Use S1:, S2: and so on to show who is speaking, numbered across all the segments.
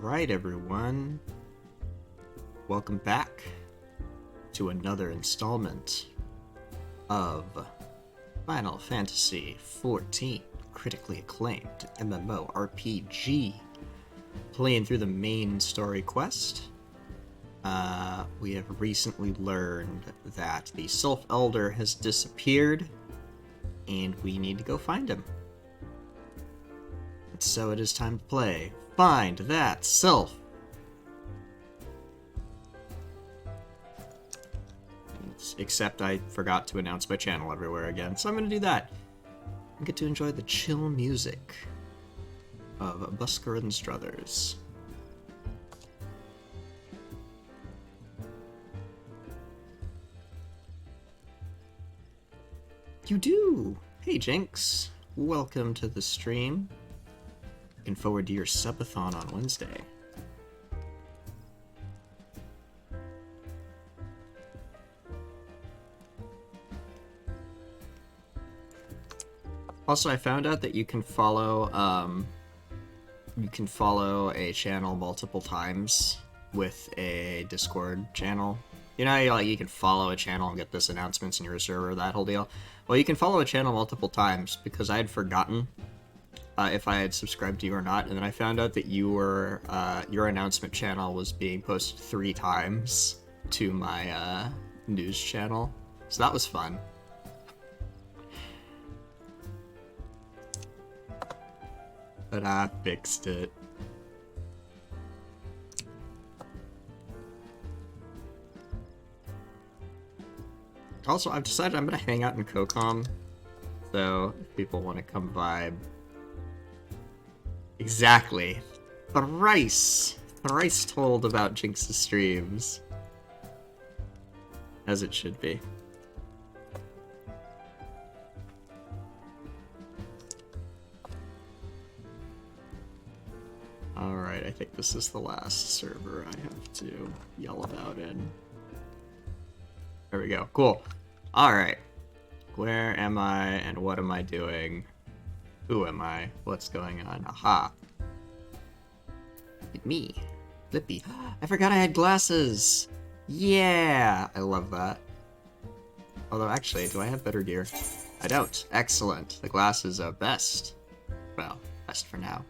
S1: Alright, everyone. Welcome back to another installment of Final Fantasy XIV, critically acclaimed MMORPG. Playing through the main story quest. We have recently learned that the Sylph Elder has disappeared, and we need to go find him. So it is time to play Find That Sylph. Except I forgot to announce my channel everywhere again, so I'm going to do that. And get to enjoy the chill music of Busker and Struthers. You do! Hey Jinx, welcome to the stream. Looking forward to your subathon on Wednesday. Also, I found out that you can follow a channel multiple times with a Discord channel. You know, like you can follow a channel and get this announcements in your server, that whole deal. Well, you can follow a channel multiple times because I had forgotten if I had subscribed to you or not, and then I found out that you were your announcement channel was being posted 3 times to my news channel, so that was fun. But I fixed it. Also, I've decided I'm gonna hang out in XCOM, so if people want to come vibe. Exactly. Thrice told about Jinx's streams. As it should be. Alright, I think this is the last server I have to yell about in. There we go. Cool. Alright. Where am I and what am I doing? Who am I? What's going on? Aha. Me. Lippy. I forgot I had glasses! Yeah! I love that. Although, actually, do I have better gear? I don't. Excellent. The glasses are best. Well, best for now.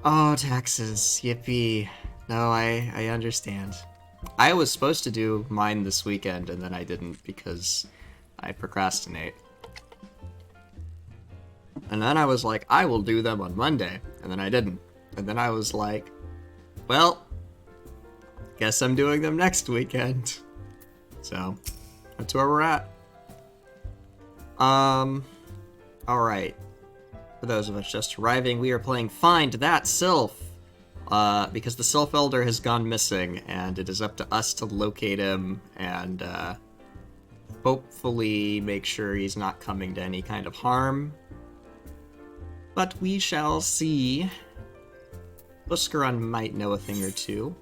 S1: Oh, taxes. Yippee. No, I understand. I was supposed to do mine this weekend, and then I didn't because I procrastinate. And then I was like, I will do them on Monday, and then I didn't. And then I was like, well, guess I'm doing them next weekend. So, that's where we're at. Alright. For those of us just arriving, we are playing Find That Sylph. Because the Sylph Elder has gone missing, and it is up to us to locate him and hopefully make sure he's not coming to any kind of harm. But we shall see. Buscaron might know a thing or two,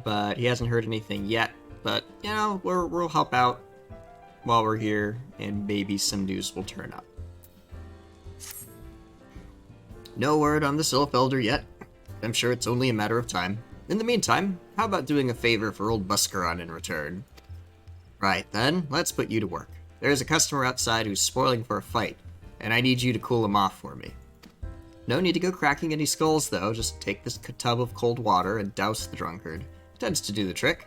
S1: but he hasn't heard anything yet. But, you know, we'll help out while we're here, and maybe some news will turn up. No word on the Sylph Elder yet. I'm sure it's only a matter of time. In the meantime, how about doing a favor for old Buscaron in return? Right then, let's put you to work. There's a customer outside who's spoiling for a fight, and I need you to cool him off for me. No need to go cracking any skulls, though. Just take this tub of cold water and douse the drunkard. It tends to do the trick.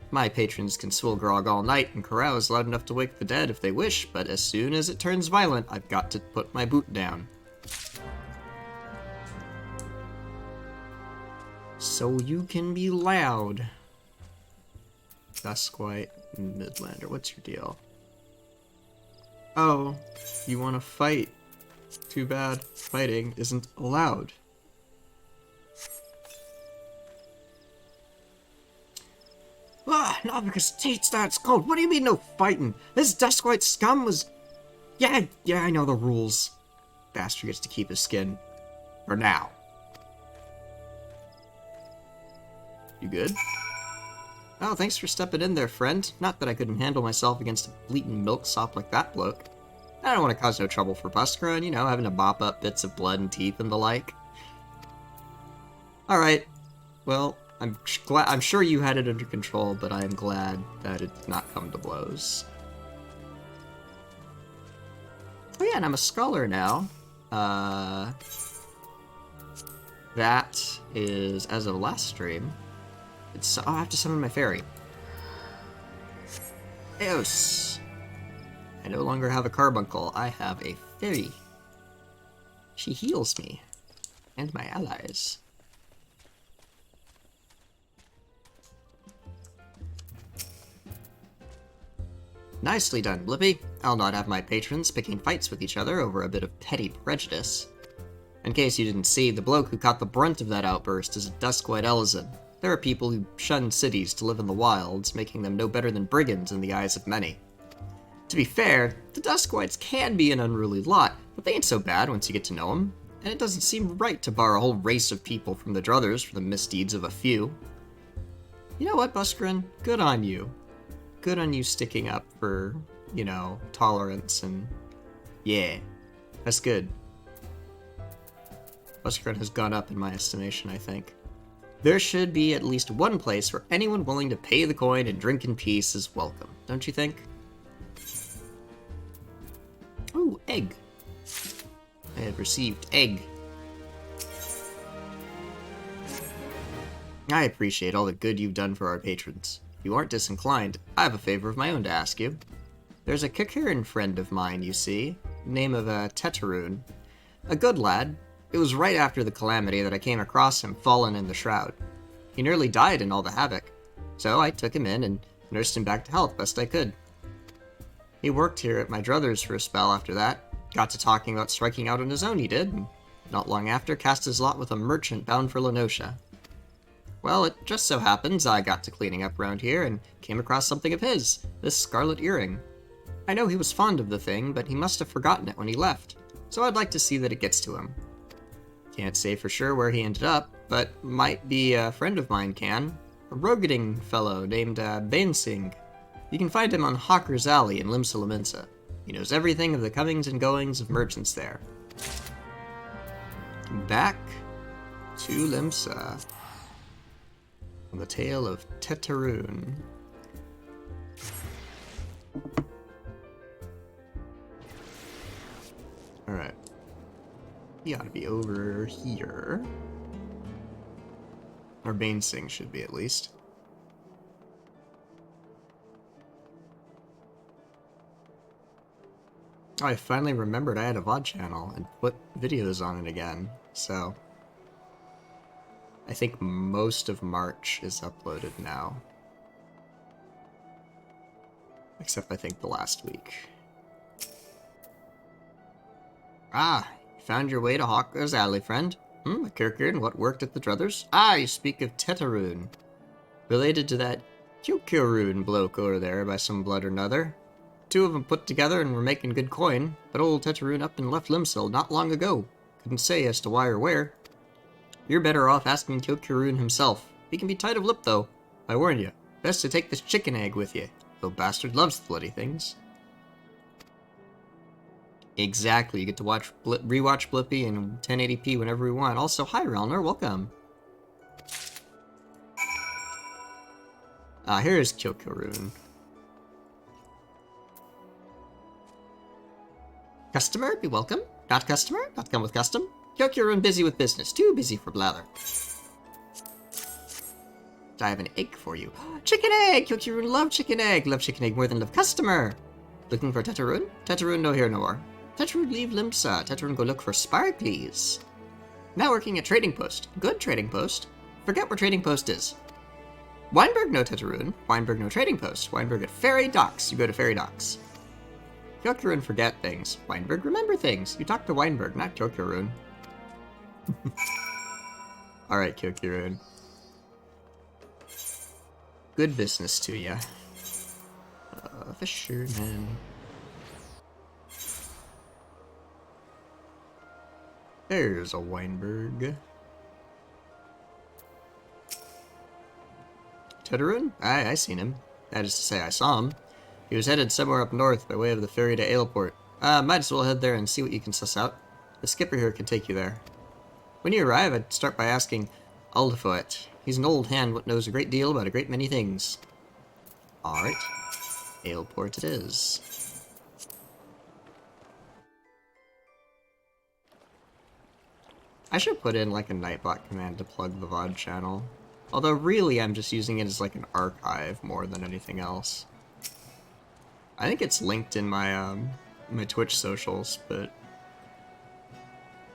S1: My patrons can swill grog all night and carouse loud enough to wake the dead if they wish, but as soon as it turns violent, I've got to put my boot down. So you can be loud. Duskwhite Midlander, what's your deal? Oh, you want to fight? Too bad fighting isn't allowed. Ah, no, because Tate starts cold. What do you mean no fighting? This Duskwhite scum was... Yeah, I know the rules. Bastard gets to keep his skin. For now. You good? Oh, thanks for stepping in there, friend. Not that I couldn't handle myself against a bleating milksop like that bloke. I don't want to cause no trouble for Buscaron, you know, having to mop up bits of blood and teeth and the like. Alright. Well, I'm sure you had it under control, but I am glad that it did not come to blows. Oh yeah, and I'm a scholar now. That is, as of last stream, oh, I have to summon my fairy. Eos! I no longer have a carbuncle, I have a fairy. She heals me, and my allies. Nicely done, Blippi. I'll not have my patrons picking fights with each other over a bit of petty prejudice. In case you didn't see, the bloke who caught the brunt of that outburst is a Duskwhite Elizin. There are people who shun cities to live in the wilds, making them no better than brigands in the eyes of many. To be fair, the Duskwites can be an unruly lot, but they ain't so bad once you get to know them, and it doesn't seem right to bar a whole race of people from the Druthers for the misdeeds of a few. You know what, Buskrin? Good on you. Good on you sticking up for, you know, tolerance and... yeah, that's good. Buskrin has gone up in my estimation, I think. There should be at least one place where anyone willing to pay the coin and drink in peace is welcome, don't you think? Ooh, egg. I have received egg. I appreciate all the good you've done for our patrons. If you aren't disinclined, I have a favor of my own to ask you. There's a Kakarin friend of mine, you see, name of Tetaroon. A good lad. It was right after the calamity that I came across him fallen in the shroud. He nearly died in all the havoc, so I took him in and nursed him back to health best I could. He worked here at my druthers for a spell after that, got to talking about striking out on his own he did, and not long after cast his lot with a merchant bound for Lenosha. Well, it just so happens I got to cleaning up around here and came across something of his, this scarlet earring. I know he was fond of the thing, but he must have forgotten it when he left, so I'd like to see that it gets to him. Can't say for sure where he ended up, but might be a friend of mine can. A rogading fellow named Bainsing. You can find him on Hawker's Alley in Limsa Lominsa. He knows everything of the comings and goings of merchants there. Back to Limsa. On the tale of Tetaroon. Alright. He ought to be over here. Or Bainsing should be, at least. Oh, I finally remembered I had a VOD channel and put videos on it again, so... I think most of March is uploaded now. Except I think the last week. Ah, you found your way to Hawker's Alley, friend. A Kirkirn, what worked at the Druthers? Ah, you speak of Tetaroon. Related to that Kyokiroon bloke over there by some blood or another. Two of them put together and were making good coin, but old Tetaroon up and left Limsil not long ago. Couldn't say as to why or where. You're better off asking Kyokiroon himself. He can be tight of lip, though. I warn you, best to take this chicken egg with you. Little bastard loves the bloody things. Exactly, you get to rewatch Blippi in 1080p whenever we want. Also, hi Relner, welcome. Here's Kyokiroon. Customer, be welcome. Not customer, not come with custom. Kyokiroon busy with business, too busy for blather. I have an egg for you. Chicken egg! Kyokiroon love chicken egg! Love chicken egg more than love customer! Looking for Tetaroon? Tetaroon no here no more. Tetaroon leave Limsa. Tetaroon go look for Sparklies. Now working at Trading Post. Good Trading Post. Forget where Trading Post is. Weinberg no Tetaroon. Weinberg no Trading Post. Weinberg at Ferry Docks. You go to Ferry Docks. Kyokiroon forget things. Weinberg remember things. You talk to Weinberg, not Kyokiroon. Alright, Kyokiroon. Good business to ya. Fisherman. There's a Weinberg. Tetaroon? I seen him. That is to say, I saw him. He was headed somewhere up north by way of the ferry to Aleport. Might as well head there and see what you can suss out. The skipper here can take you there. When you arrive, I'd start by asking, Aldfoot. He's an old hand what knows a great deal about a great many things. Alright. Aleport it is. I should put in like a Nightbot command to plug the VOD channel. Although really I'm just using it as like an archive more than anything else. I think it's linked in my my Twitch socials, but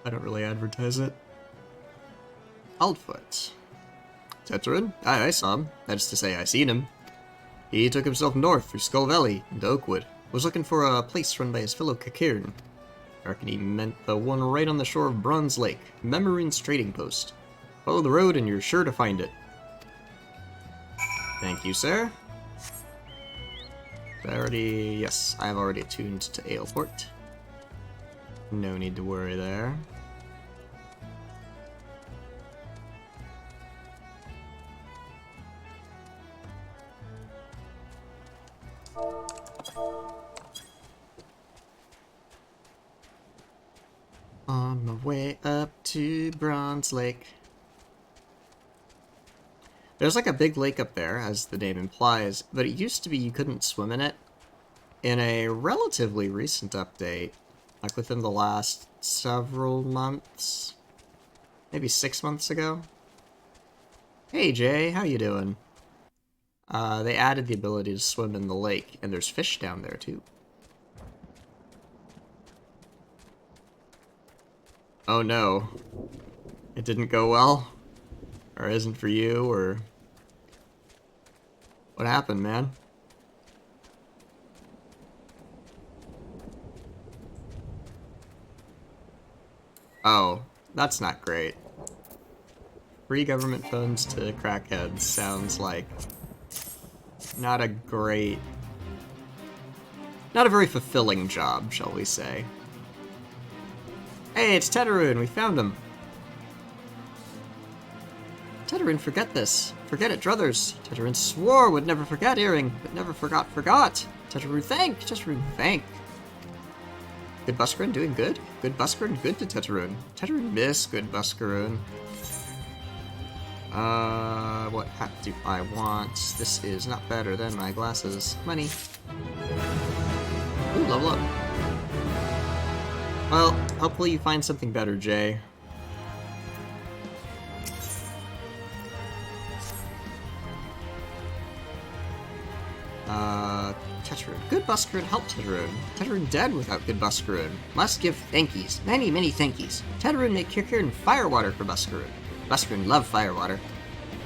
S1: I don't really advertise it. Aldfoot. Teteran? I saw him. That is to say, I seen him. He took himself north through Skull Valley into Oakwood. Was looking for a place run by his fellow Cacairn. I reckon he meant the one right on the shore of Bronze Lake, Memorin's trading post. Follow the road and you're sure to find it. Thank you, sir. Yes, I've already attuned to Aleport. No need to worry there. On my way up to Bronze Lake. There's like a big lake up there, as the name implies, but it used to be you couldn't swim in it. In a relatively recent update, like within the last several months, maybe 6 months ago. Hey Jay, how you doing? They added the ability to swim in the lake, and there's fish down there too. Oh no. It didn't go well? Or isn't for you, or... What happened, man? Oh, that's not great. Free government funds to crackheads sounds like... not a great... not a very fulfilling job, shall we say. Hey, it's Teteran, we found him! Teteran, forget this. Forget it, druthers. Teteran swore would never forget Earring, but never forgot. Teteran thank. Teteran thank. Good Buscaroon doing good? Good Buscaroon good to Teteran. Teteran miss good Buscaroon. What hat do I want? This is not better than my glasses. Money. Ooh, level up. Well, hopefully you find something better, Jay. Teteran. Good Buscaroon helped Teteran. Teteran dead without good Buscaroon. Must give thankies. Many, many thankies. Teteran make Kirkirn firewater for Buscaroon. Buscaroon love firewater.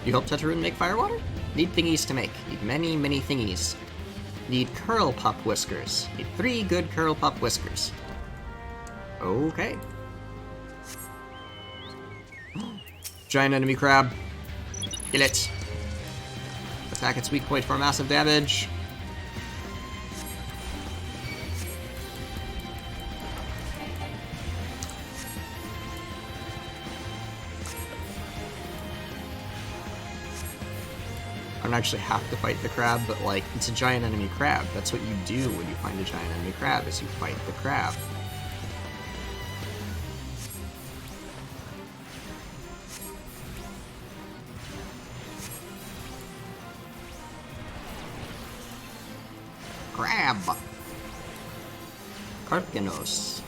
S1: You help Teteran make firewater? Need thingies to make. Need many, many thingies. Need curl pop whiskers. Need 3 good curl pop whiskers. Okay. Giant enemy crab. Kill it. Attack its weak point for massive damage. I don't actually have to fight the crab, but like, it's a giant enemy crab. That's what you do when you find a giant enemy crab, is you fight the crab. Crab! Karkinos.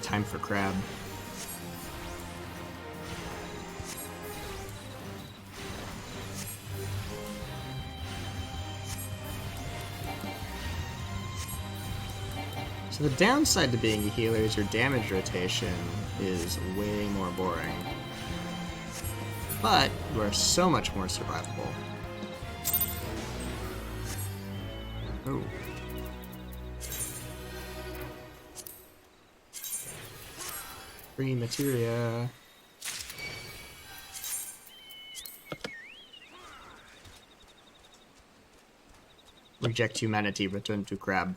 S1: Time for crab. So the downside to being a healer is your damage rotation is way more boring. But you are so much more survivable. Oh. Free materia. Reject humanity, return to crab.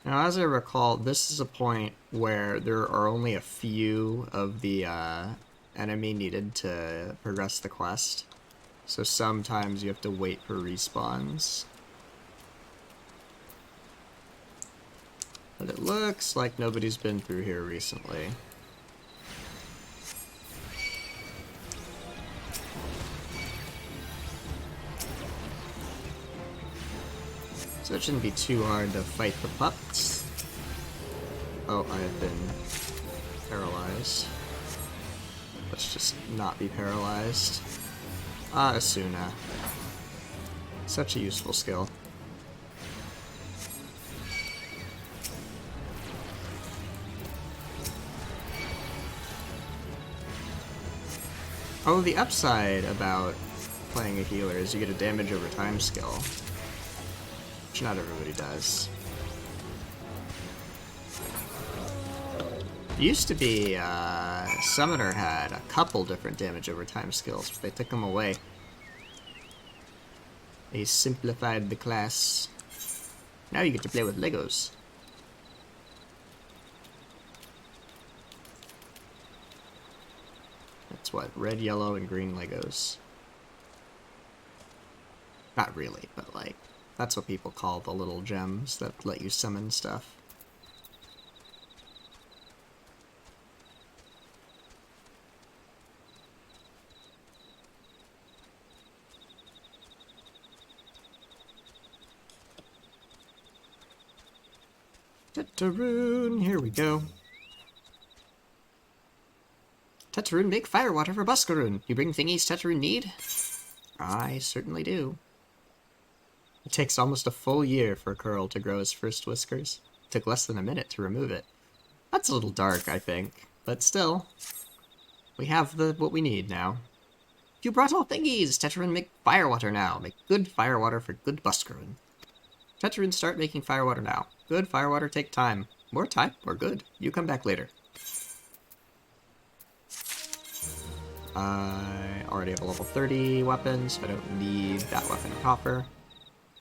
S1: Now, as I recall, this is a point where there are only a few of the enemy needed to progress the quest. So sometimes you have to wait for respawns. But it looks like nobody's been through here recently. So it shouldn't be too hard to fight the pups. Oh, I have been paralyzed. Let's just not be paralyzed. Asuna. Such a useful skill. Oh, the upside about playing a healer is you get a damage over time skill. Which not everybody does. Used to be, Summoner had a couple different damage over time skills, but they took them away. They simplified the class. Now you get to play with Legos. That's what? Red, yellow, and green Legos. Not really, but like, that's what people call the little gems that let you summon stuff. Tetraroon, here we go. Tetraroon, make firewater for Buscaroon. You bring thingies Tetraroon need? I certainly do. It takes almost a full year for Curl to grow his first whiskers. It took less than a minute to remove it. That's a little dark, I think. But still, we have what we need now. You brought all thingies! Tetraroon, make firewater now. Make good firewater for good Buscaroon. Tetraroon, start making firewater now. Good firewater take time. More time, more good. You come back later. I already have a level 30 weapon, so I don't need that weapon to offer.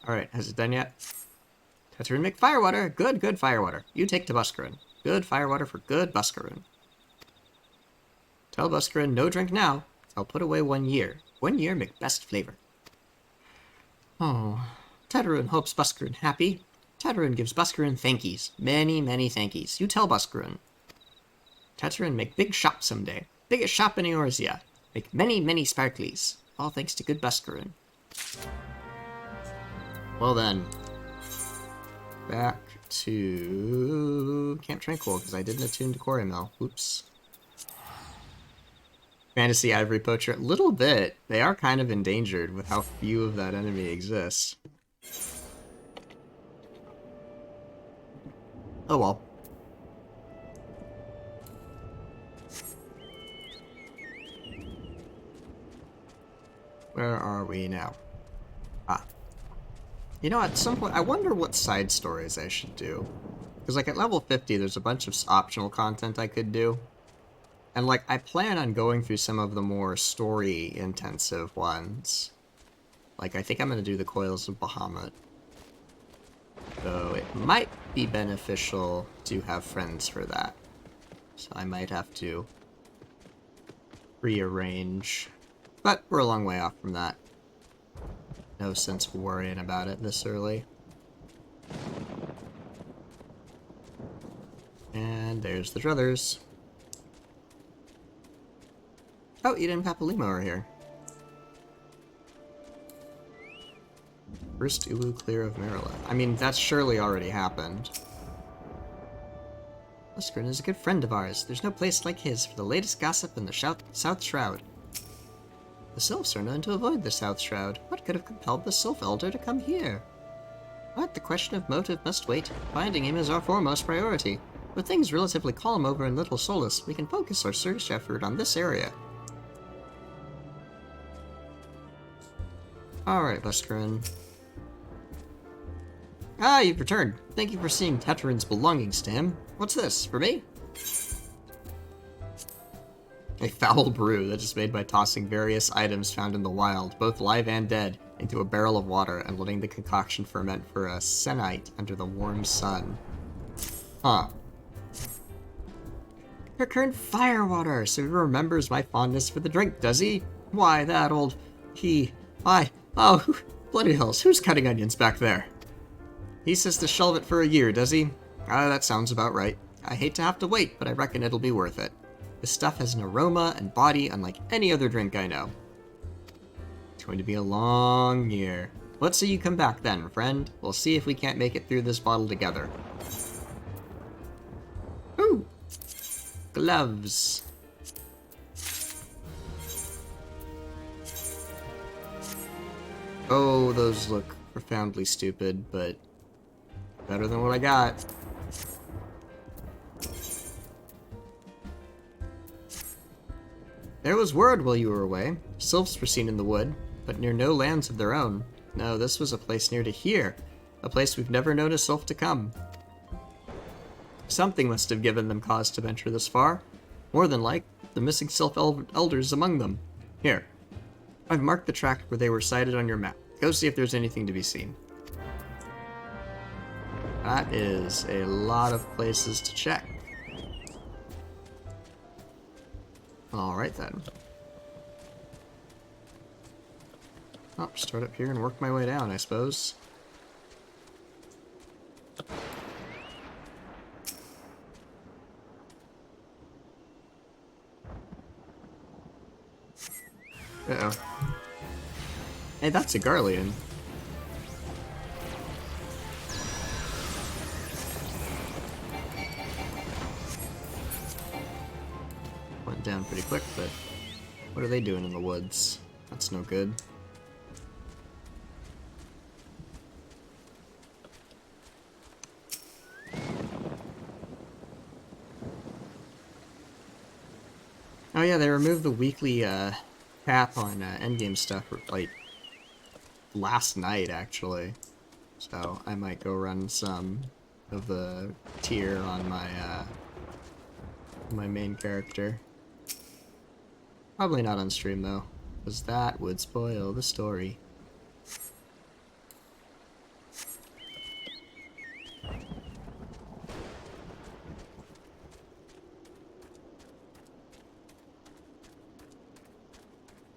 S1: Alright, has it done yet? Tetraroon, make firewater! Good, good firewater. You take to Buscaroon. Good firewater for good Buscaroon. Tell Buscaroon, no drink now. I'll put away 1 year. 1 year make best flavor. Oh, Tetraroon hopes Buscaroon happy. Tetraroon gives Buscaroon thankies. Many, many thankies. You tell Buscaroon. Tetraroon, make big shop someday. Biggest shop in Eorzea. Make many, many sparklies. All thanks to good Buscaroon. Well then. Back to Camp Tranquil, because I didn't attune to Quarry Mill. Oops. Fantasy Ivory Poacher. A little bit. They are kind of endangered with how few of that enemy exists. Oh well. Where are we now? Ah. You know, at some point, I wonder what side stories I should do. Because, like, at level 50, there's a bunch of optional content I could do. And, like, I plan on going through some of the more story-intensive ones. Like, I think I'm going to do the Coils of Bahamut. Though it might be beneficial to have friends for that. So I might have to rearrange. But we're a long way off from that. No sense worrying about it this early. And there's the druthers. Oh, Eden and Papalimo are here. First Ulu clear of Marilla. I mean, that's surely already happened. Buscaroon is a good friend of ours. There's no place like his for the latest gossip in the South Shroud. The Sylphs are known to avoid the South Shroud. What could have compelled the Sylph Elder to come here? But the question of motive must wait. Finding him is our foremost priority. With things relatively calm over in Little Solace, we can focus our search effort on this area. Alright, Buscaroon. Ah, you've returned. Thank you for seeing Tetraroon's belongings to him. What's this, for me? A foul brew that is made by tossing various items found in the wild, both live and dead, into a barrel of water and letting the concoction ferment for a sennight under the warm sun. Huh. Recurrent firewater, so he remembers my fondness for the drink, does he? Why, that old... Oh, bloody hells, who's cutting onions back there? He says to shelve it for a year, does he? That sounds about right. I hate to have to wait, but I reckon it'll be worth it. This stuff has an aroma and body unlike any other drink I know. It's going to be a long year. Let's see you come back then, friend. We'll see if we can't make it through this bottle together. Ooh! Gloves. Oh, those look profoundly stupid, but better than what I got. There was word while you were away. Sylphs were seen in the wood, but near no lands of their own. No, this was a place near to here. A place we've never known a sylph to come. Something must have given them cause to venture this far. More than like, the missing sylph elders among them. Here. I've marked the tract where they were sighted on your map. Go see if there's anything to be seen. That is a lot of places to check. Alright then. Oh, start up here and work my way down, I suppose. Uh-oh. Hey, that's a Garlean. Went down pretty quick, but what are they doing in the woods? That's no good. Oh yeah, they removed the weekly cap on endgame stuff, like, last night, actually. So I might go run some of the tier on my main character. Probably not on stream, though, because that would spoil the story.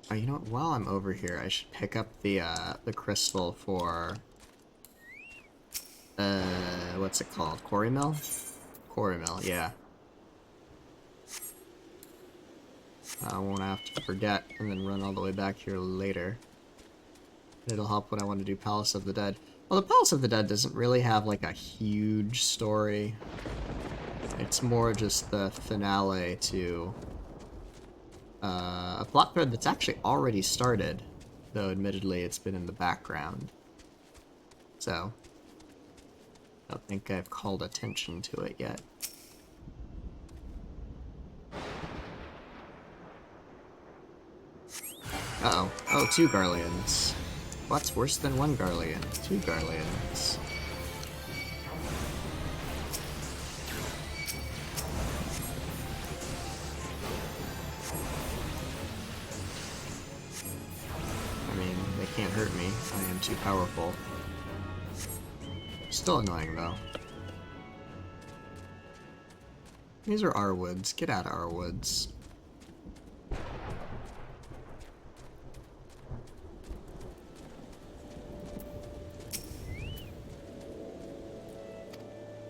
S1: Oh, you know what? While I'm over here, I should pick up the crystal for what's it called? Quarry Mill? Quarry Mill, yeah. I won't have to forget and then run all the way back here later. It'll help when I want to do Palace of the Dead. Well, the Palace of the Dead doesn't really have like a huge story. It's more just the finale to a plot thread that's actually already started, though admittedly it's been in the background. So, I don't think I've called attention to it yet. Uh-oh. Oh, 2 Garleans. What's worse than 1 Garlean? 2 Garleans. I mean, they can't hurt me. I am too powerful. Still annoying, though. These are our woods. Get out of our woods.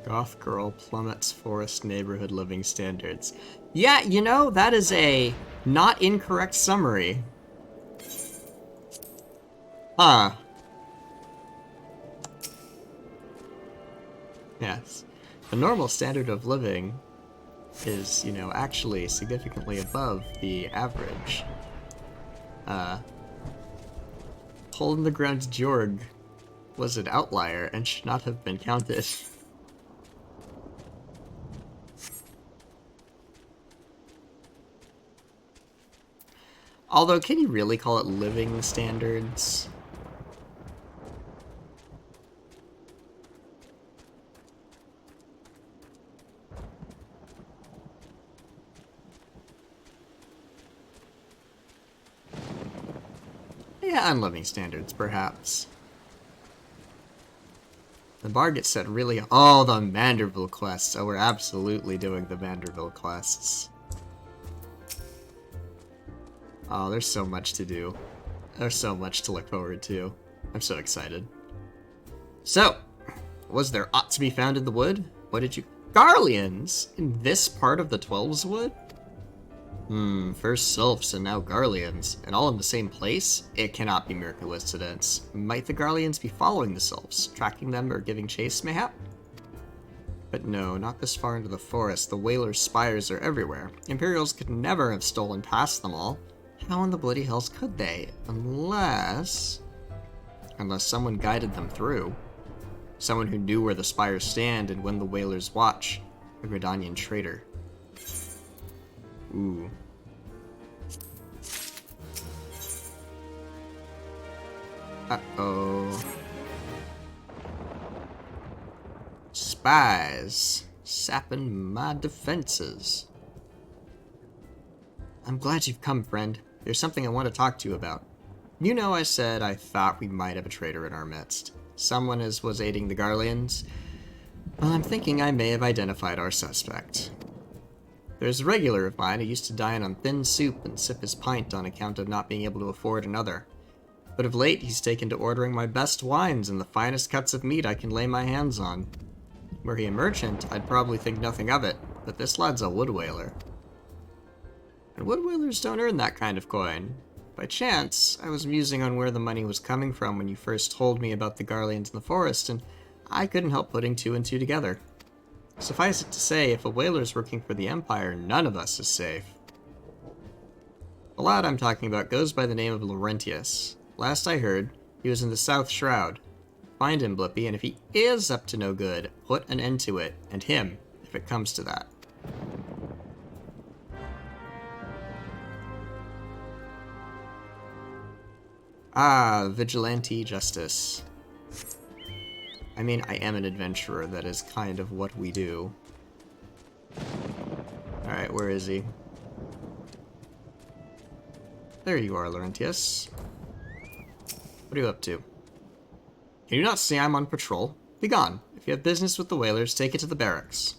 S1: Goth girl plummets forest neighborhood living standards. Yeah, you know, that is a not incorrect summary. Huh. Yes. The normal standard of living is, you know, actually significantly above the average. Hole in the ground Jorg was an outlier and should not have been counted. Although, can you really call it living standards? Yeah, on living standards, perhaps. The bar gets set really... Oh, the Manderville quests. Oh, we're absolutely doing the Manderville quests. Oh, there's so much to do. There's so much to look forward to. I'm so excited. So, was there aught to be found in the wood? What did you... Garleans! In this part of the Twelves Wood? First Sylphs and now Garleans, and all in the same place? It cannot be mere coincidence. Might the Garleans be following the Sylphs, tracking them or giving chase, mayhap? But no, not this far into the forest. The Whalers' spires are everywhere. Imperials could never have stolen past them all. How in the bloody hells could they? Unless someone guided them through. Someone who knew where the spires stand and when the Whalers watch. A Gridanian traitor. Ooh. Uh-oh. Spies. Sapping my defenses. I'm glad you've come, friend. There's something I want to talk to you about. You know I said I thought we might have a traitor in our midst. Someone was aiding the Garleans. Well, I'm thinking I may have identified our suspect. There's a regular of mine who used to dine on thin soup and sip his pint on account of not being able to afford another. But of late he's taken to ordering my best wines and the finest cuts of meat I can lay my hands on. Were he a merchant, I'd probably think nothing of it, but this lad's a wood whaler. And wood whalers don't earn that kind of coin. By chance, I was musing on where the money was coming from when you first told me about the Garleans in the forest, and I couldn't help putting two and two together. Suffice it to say, if a whaler's working for the Empire, none of us is safe. The lad I'm talking about goes by the name of Laurentius. Last I heard, he was in the South Shroud. Find him, Blippy, and if he is up to no good, put an end to it, and him, if it comes to that. Ah, vigilante justice. I mean, I am an adventurer, that is kind of what we do. Alright, where is he? There you are, Laurentius. What are you up to? Can you not see I'm on patrol? Be gone. If you have business with the whalers, take it to the barracks.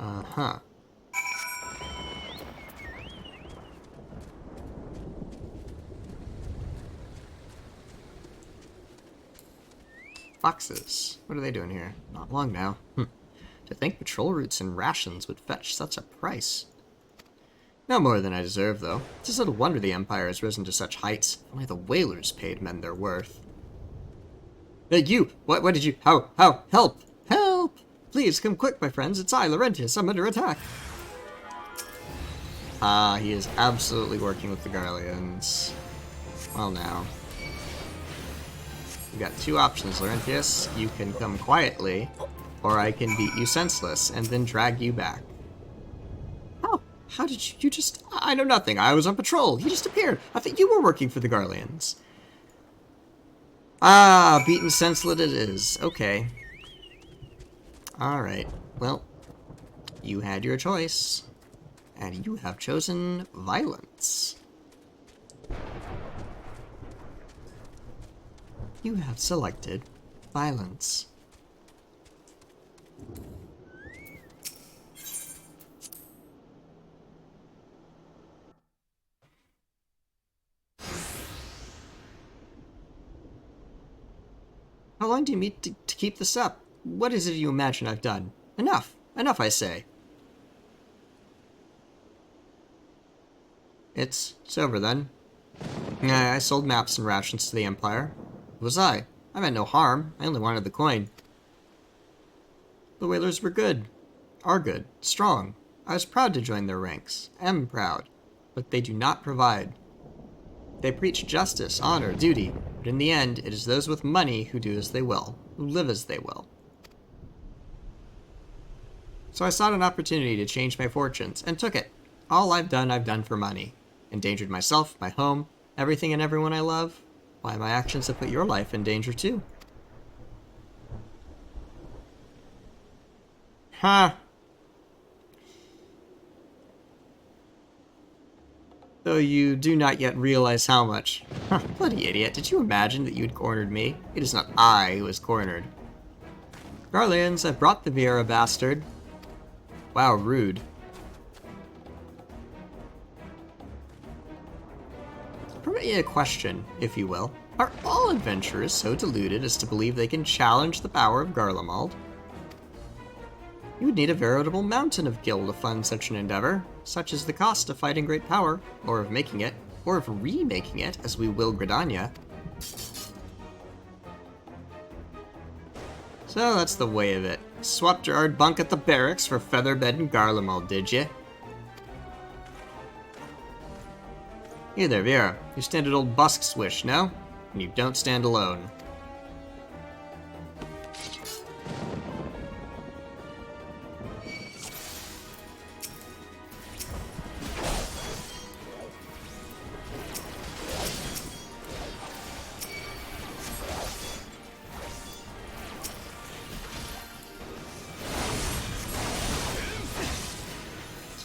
S1: Uh-huh. Foxes. What are they doing here? Not long now. To think patrol routes and rations would fetch such a price. No more than I deserve, though. It's just little wonder the Empire has risen to such heights. Only the whalers paid men their worth. Hey, you! What did you... How? Help! Help! Please, come quick, my friends. It's I, Laurentius. I'm under attack. Ah, he is absolutely working with the Garleans. Well, now. You got two options, Laurentius. You can come quietly, or I can beat you senseless and then drag you back. Oh, how did you just... I know nothing. I was on patrol. He just appeared. I thought you were working for the Garleans. Ah, beaten senseless it is. Okay. Alright. Well, you had your choice. And you have chosen violence. You have selected violence. How long do you need to keep this up? What is it you imagine I've done? Enough! Enough, I say! It's over then. I sold maps and rations to the Empire. It was I. I meant no harm. I only wanted the coin. The whalers were good. Are good. Strong. I was proud to join their ranks. Am proud. But they do not provide. They preach justice, honor, duty, but in the end, it is those with money who do as they will, who live as they will. So I sought an opportunity to change my fortunes, and took it. All I've done for money. Endangered myself, my home, everything and everyone I love. Why, my actions have put your life in danger too. Huh. Though you do not yet realize how much. Huh, bloody idiot, did you imagine that you had cornered me? It is not I who was cornered. Garleans, I've brought the Vieira bastard. Wow, rude. Permit me a question, if you will. Are all adventurers so deluded as to believe they can challenge the power of Garlemald? You would need a veritable mountain of gil to fund such an endeavor. Such is the cost of fighting great power, or of making it, or of remaking it, as we will Gridania. So that's the way of it. Swapped your hard bunk at the barracks for Featherbed and Garlemald, did ya? Hey there, Vera. You stand at old Busk's wish, no? And you don't stand alone.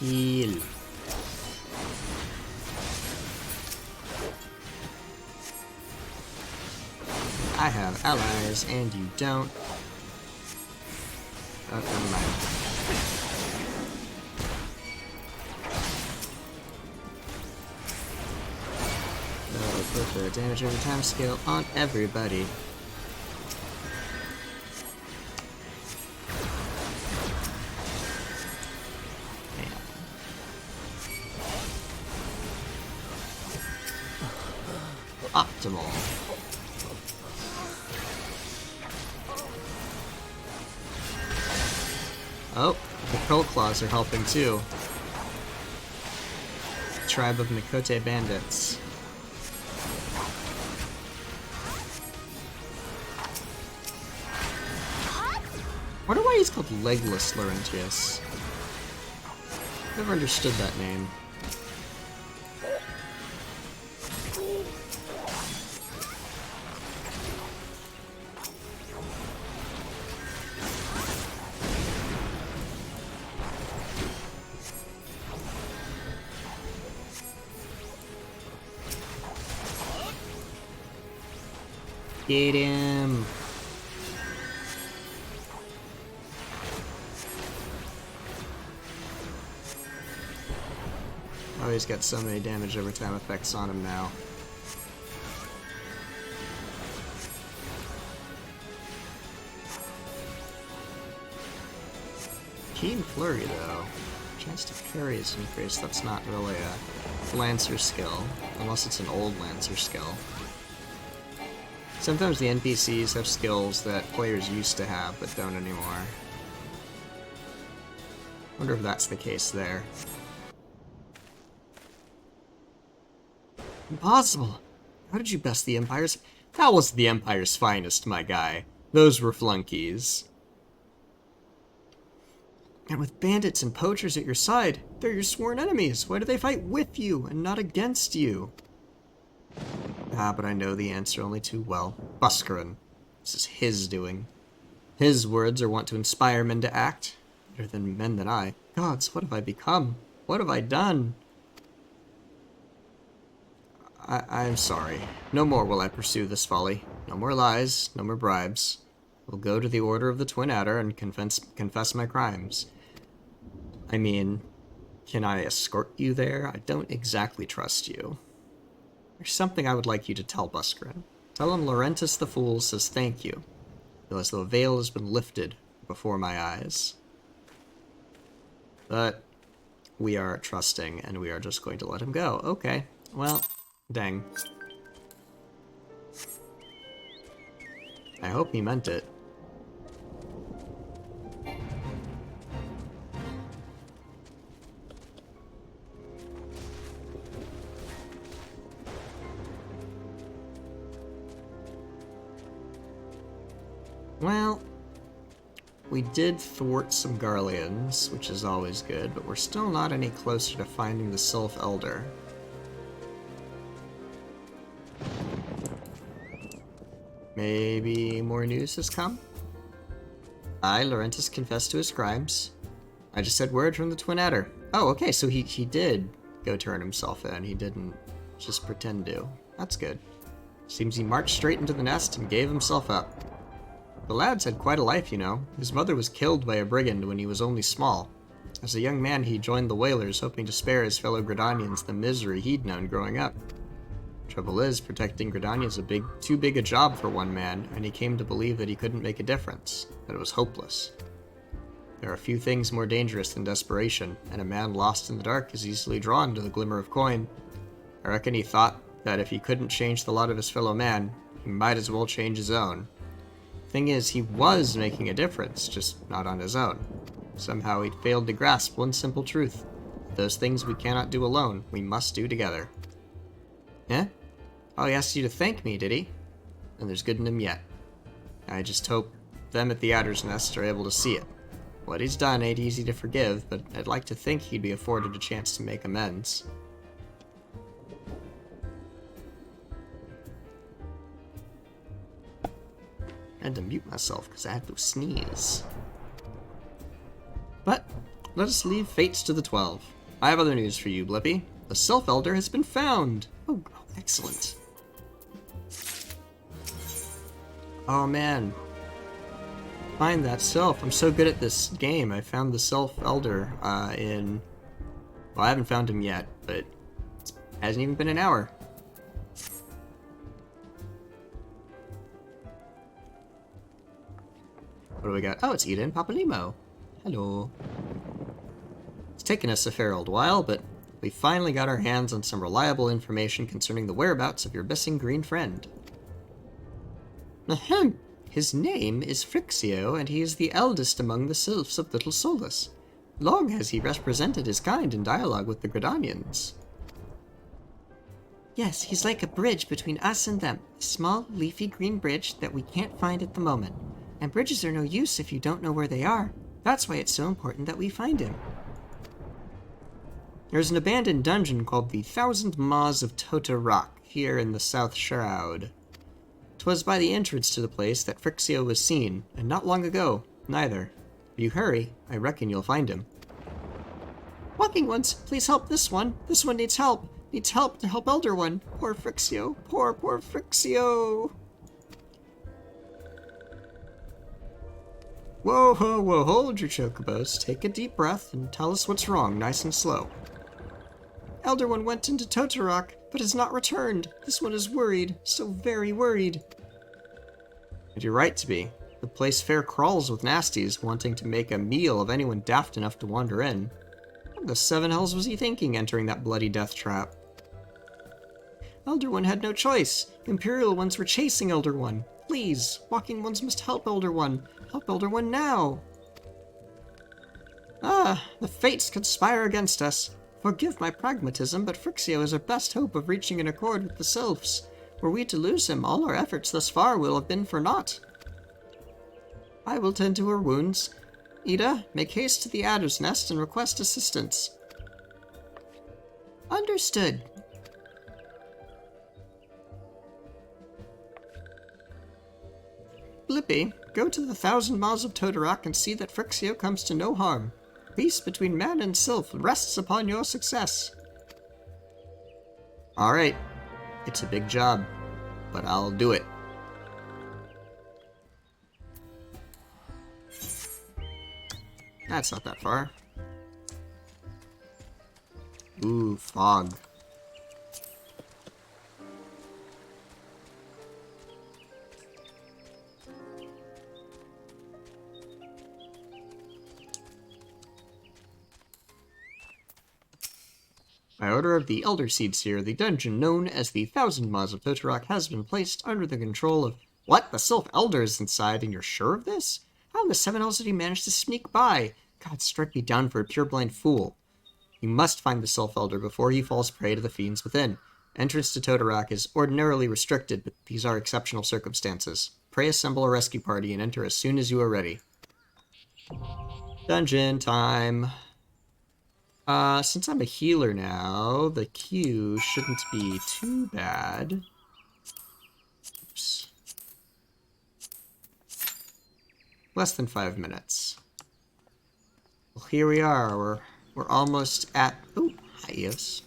S1: Heal. I have allies, and you don't. Oh, never mind. Put the damage over time scale on everybody. Optimal. Oh, the Curl Claws are helping too. Tribe of Mikote bandits. I wonder why he's called Legless Laurentius. Never understood that name. Get him! Oh, he's got so many damage over time effects on him now. Keen Flurry, though. Chance to parry is increased. That's not really a Lancer skill, unless it's an old Lancer skill. Sometimes the NPCs have skills that players used to have, but don't anymore. Wonder if that's the case there. Impossible! How did you best the Empire's? That wasn't the Empire's finest, my guy. Those were flunkies. And with bandits and poachers at your side, they're your sworn enemies. Why do they fight with you and not against you? Ah, but I know the answer only too well. Buscarin. This is his doing. His words are wont to inspire men to act. Better than men than I. Gods, what have I become? What have I done? I'm sorry. No more will I pursue this folly. No more lies, no more bribes. I'll go to the Order of the Twin Adder and confess my crimes. I mean, can I escort you there? I don't exactly trust you. There's something I would like you to tell Buscarin. Tell him Laurentis the Fool says thank you. Feel as though a veil has been lifted before my eyes. But we are trusting, and we are just going to let him go. Okay, well, dang. I hope he meant it. Well, we did thwart some Garleans, which is always good, but we're still not any closer to finding the Sylph Elder. Maybe more news has come? Laurentis confessed to his crimes. I just said word from the Twin Adder. Oh, okay, so he did go turn himself in. He didn't just pretend to. That's good. Seems he marched straight into the nest and gave himself up. The lad's had quite a life, you know. His mother was killed by a brigand when he was only small. As a young man, he joined the Whalers, hoping to spare his fellow Gridanians the misery he'd known growing up. Trouble is, protecting Gridania is too big a job for one man, and he came to believe that he couldn't make a difference, that it was hopeless. There are few things more dangerous than desperation, and a man lost in the dark is easily drawn to the glimmer of coin. I reckon he thought that if he couldn't change the lot of his fellow man, he might as well change his own. Thing is, he was making a difference, just not on his own. Somehow he'd failed to grasp one simple truth. Those things we cannot do alone, we must do together. Eh? Oh, he asked you to thank me, did he? And there's good in him yet. I just hope them at the Adder's Nest are able to see it. What he's done ain't easy to forgive, but I'd like to think he'd be afforded a chance to make amends. I had to mute myself because I had to sneeze. But let us leave fates to the 12. I have other news for you, Blippi. The Sylph Elder has been found! Oh, excellent. Oh man. Find that Sylph. I'm so good at this game. I found the Sylph Elder in... Well, I haven't found him yet, but it hasn't even been an hour. What do we got? Oh, it's Ida and Papalimo. Hello. It's taken us a fair old while, but we finally got our hands on some reliable information concerning the whereabouts of your missing green friend. Ahem. His name is Phrixio, and he is the eldest among the sylphs of Little Solus. Long has he represented his kind in dialogue with the Gridanians. Yes, he's like a bridge between us and them. A small, leafy green bridge that we can't find at the moment. And bridges are no use if you don't know where they are. That's why it's so important that we find him. There's an abandoned dungeon called the 1,000 Maws of Tota Rock, here in the South Shroud. 'Twas by the entrance to the place that Phrixio was seen, and not long ago, neither. If you hurry, I reckon you'll find him. Walking Ones, please help this one. This one needs help. Needs help to help Elder One. Poor Phrixio. Poor Phrixio. Whoa, whoa, whoa, hold your chocobos. Take a deep breath and tell us what's wrong, nice and slow. Elder One went into Totorok, but has not returned. This one is worried, so very worried. And you're right to be. The place fair crawls with nasties, wanting to make a meal of anyone daft enough to wander in. What the seven hells was he thinking entering that bloody death trap? Elder One had no choice. Imperial Ones were chasing Elder One. Please, Walking Ones must help Elder One. Help Elder One now. Ah, the fates conspire against us. Forgive my pragmatism, but Phrixio is our best hope of reaching an accord with the sylphs. Were we to lose him, all our efforts thus far will have been for naught. I will tend to her wounds. Ida, make haste to the Adder's Nest and request assistance. Understood. Blippi, go to the 1,000 Maws of Todorok and see that Phrixio comes to no harm. Peace between man and sylph rests upon your success. Alright. It's a big job, but I'll do it. That's not that far. Ooh, fog. By order of the Elder Seed Seer, the dungeon known as the 1,000 Maws of Totorok has been placed under the control of... What? The Sylph Elder is inside, and you're sure of this? How in the seven hells did he manage to sneak by? God, strike me down for a pure-blind fool. You must find the Sylph Elder before he falls prey to the fiends within. Entrance to Totorok is ordinarily restricted, but these are exceptional circumstances. Pray assemble a rescue party and enter as soon as you are ready. Dungeon time. Since I'm a healer now, the queue shouldn't be too bad. Oops. Less than 5 minutes. Well, here we are. We're almost at... Oh, hi, Eos.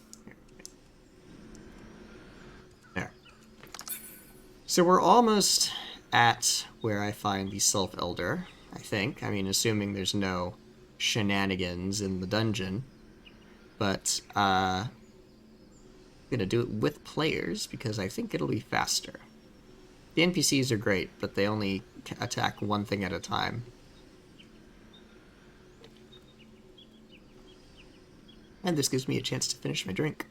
S1: There. So we're almost at where I find the Sylph Elder, I think. I mean, assuming there's no shenanigans in the dungeon. But, I'm gonna do it with players, because I think it'll be faster. The NPCs are great, but they only attack one thing at a time. And this gives me a chance to finish my drink.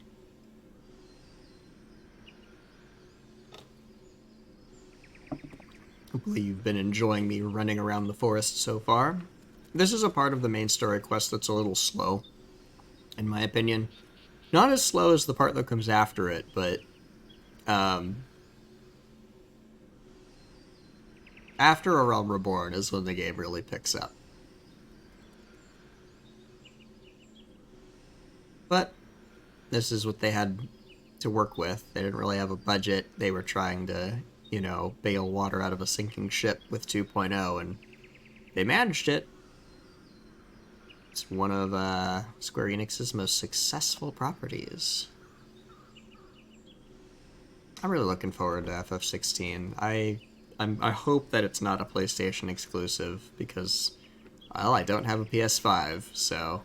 S1: Hopefully you've been enjoying me running around the forest so far. This is a part of the main story quest that's a little slow, in my opinion. Not as slow as the part that comes after it, but after A Realm Reborn is when the game really picks up. But this is what they had to work with. They didn't really have a budget. They were trying to, you know, bail water out of a sinking ship with 2.0, and they managed it. It's one of Square Enix's most successful properties. I'm really looking forward to FF16. I hope that it's not a PlayStation exclusive because, well, I don't have a PS5, so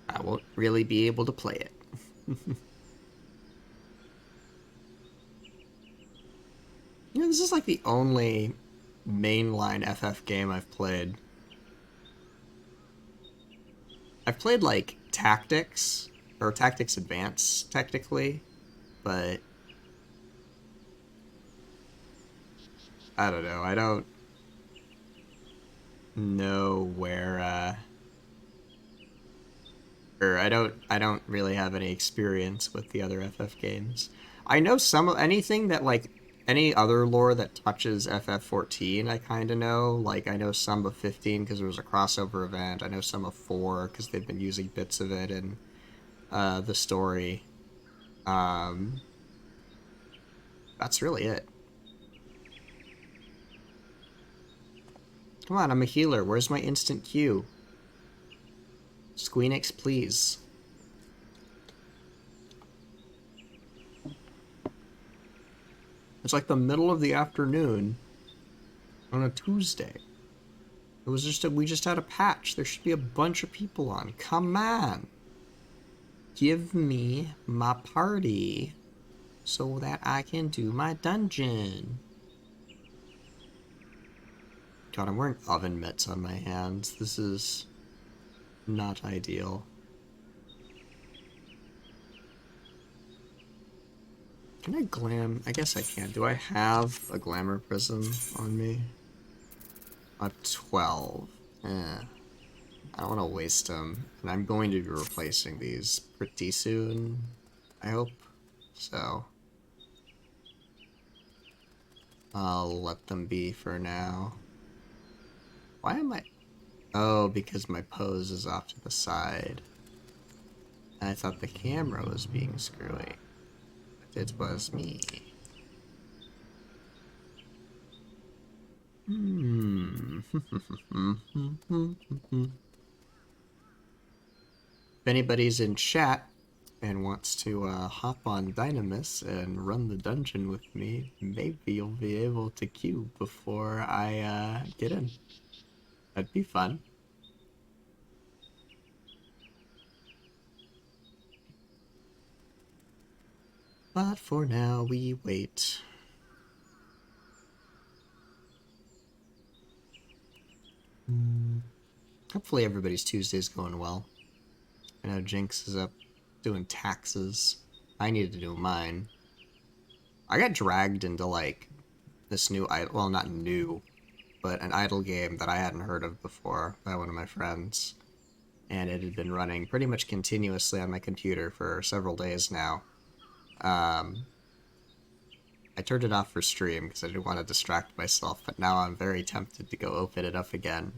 S1: I won't really be able to play it. You know, this is like the only mainline FF game I've played. I've played, like, Tactics, or Tactics Advance, technically, but I don't know. I don't know where, or I don't really have any experience with the other FF games. I know anything that, like, any other lore that touches FF14, I kind of know. Like, I know some of 15 because there was a crossover event. I know some of 4 because they've been using bits of it in the story. That's really it. Come on, I'm a healer. Where's my instant Q? Squeenix, please. It's like the middle of the afternoon on a Tuesday. It was we just had a patch. There should be a bunch of people on. Come on. Give me my party so that I can do my dungeon. God, I'm wearing oven mitts on my hands. This is not ideal. Can I glam? I guess I can. Do I have a glamour prism on me? A 12. I don't want to waste them. And I'm going to be replacing these pretty soon, I hope. So I'll let them be for now. Why am I... Oh, because my pose is off to the side. I thought the camera was being screwy. It was me. If anybody's in chat and wants to hop on Dynamis and run the dungeon with me, maybe you'll be able to queue before I get in. That'd be fun. But for now, we wait. Hopefully everybody's Tuesday's going well. I know Jinx is up doing taxes. I needed to do mine. I got dragged into, like, this new idle... Well, not new, but an idle game that I hadn't heard of before by one of my friends. And it had been running pretty much continuously on my computer for several days now. I turned it off for stream because I didn't want to distract myself, but now I'm very tempted to go open it up again.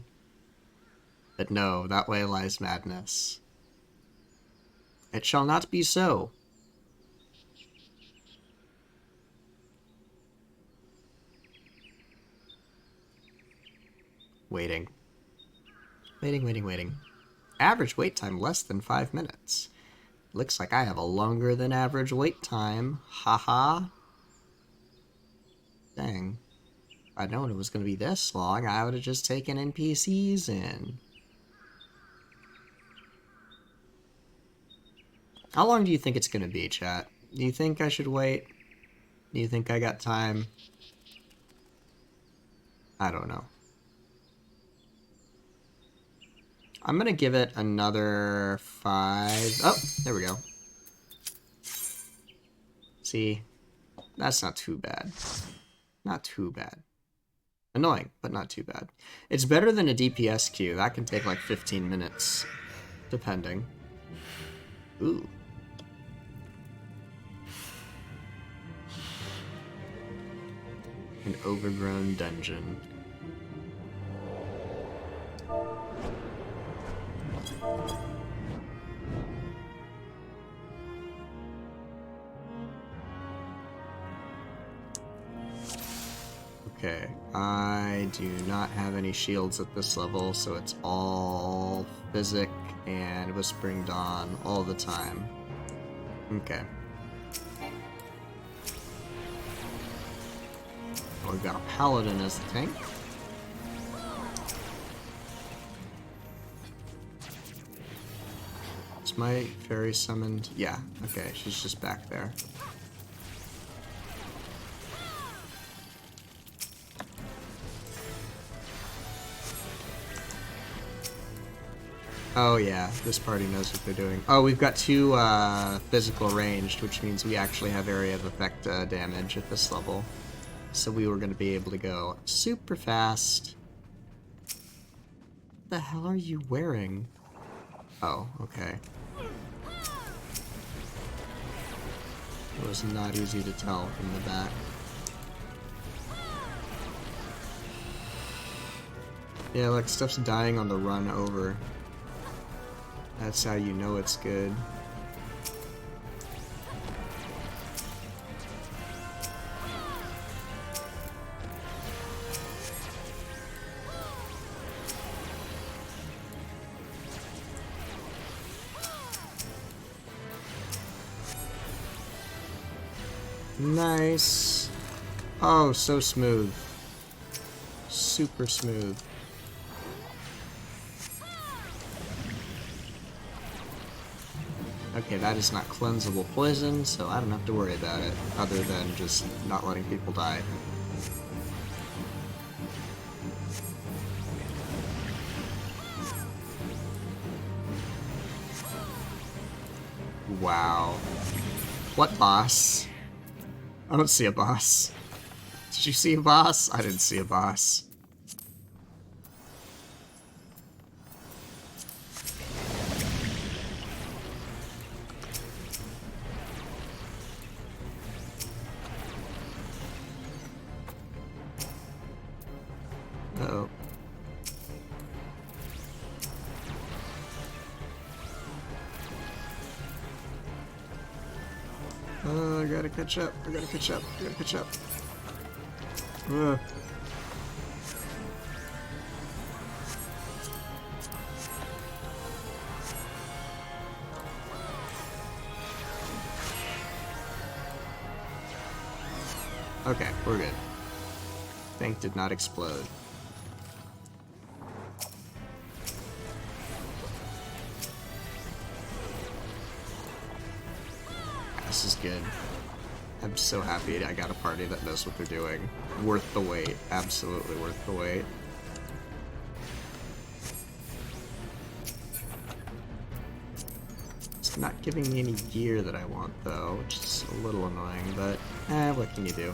S1: But no, that way lies madness. It shall not be so. Waiting. Waiting. Average wait time less than 5 minutes. Looks like I have a longer than average wait time. Haha. Dang. If I'd known it was going to be this long, I would have just taken NPCs in. How long do you think it's going to be, chat? Do you think I should wait? Do you think I got time? I don't know. I'm gonna give it another 5. Oh, there we go. See, that's not too bad. Not too bad. Annoying, but not too bad. It's better than a DPS queue. That can take like 15 minutes, depending. Ooh. An overgrown dungeon. Okay, I do not have any shields at this level, so it's all Physic and Whispering Dawn all the time. Okay. Oh, we've got a Paladin as the tank. Is my fairy summoned? Yeah, okay, she's just back there. Oh yeah, this party knows what they're doing. Oh, we've got 2 physical ranged, which means we actually have area of effect damage at this level. So we were going to be able to go super fast. What the hell are you wearing? Oh, okay. It was not easy to tell from the back. Yeah, like stuff's dying on the run over. That's how you know it's good. Nice. Oh, so smooth. Super smooth. Okay, that is not cleansable poison, so I don't have to worry about it, other than just not letting people die. Wow. What boss? I don't see a boss. Did you see a boss? I didn't see a boss. Uh-oh. Oh, I gotta catch up. I gotta catch up. I gotta catch up. Ugh. Okay, we're good. Tank did not explode. This is good. I'm so happy I got a party that knows what they're doing. Worth the wait. Absolutely worth the wait. It's not giving me any gear that I want, though, which is a little annoying, but what can you do?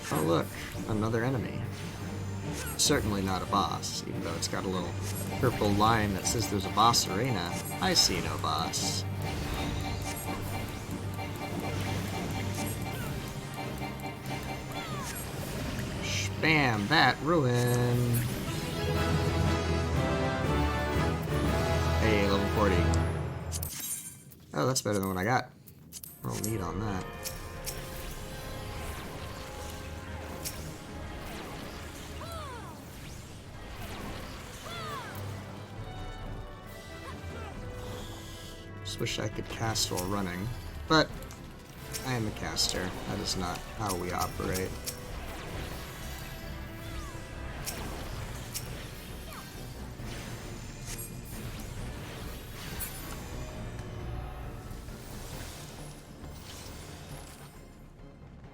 S1: Oh look, another enemy. Certainly not a boss, even though it's got a little purple line that says there's a boss arena. I see no boss. Spam that ruin. Hey, level 40. Oh, that's better than what I got. Roll neat on that. Just wish I could cast while running, but I am a caster. That is not how we operate.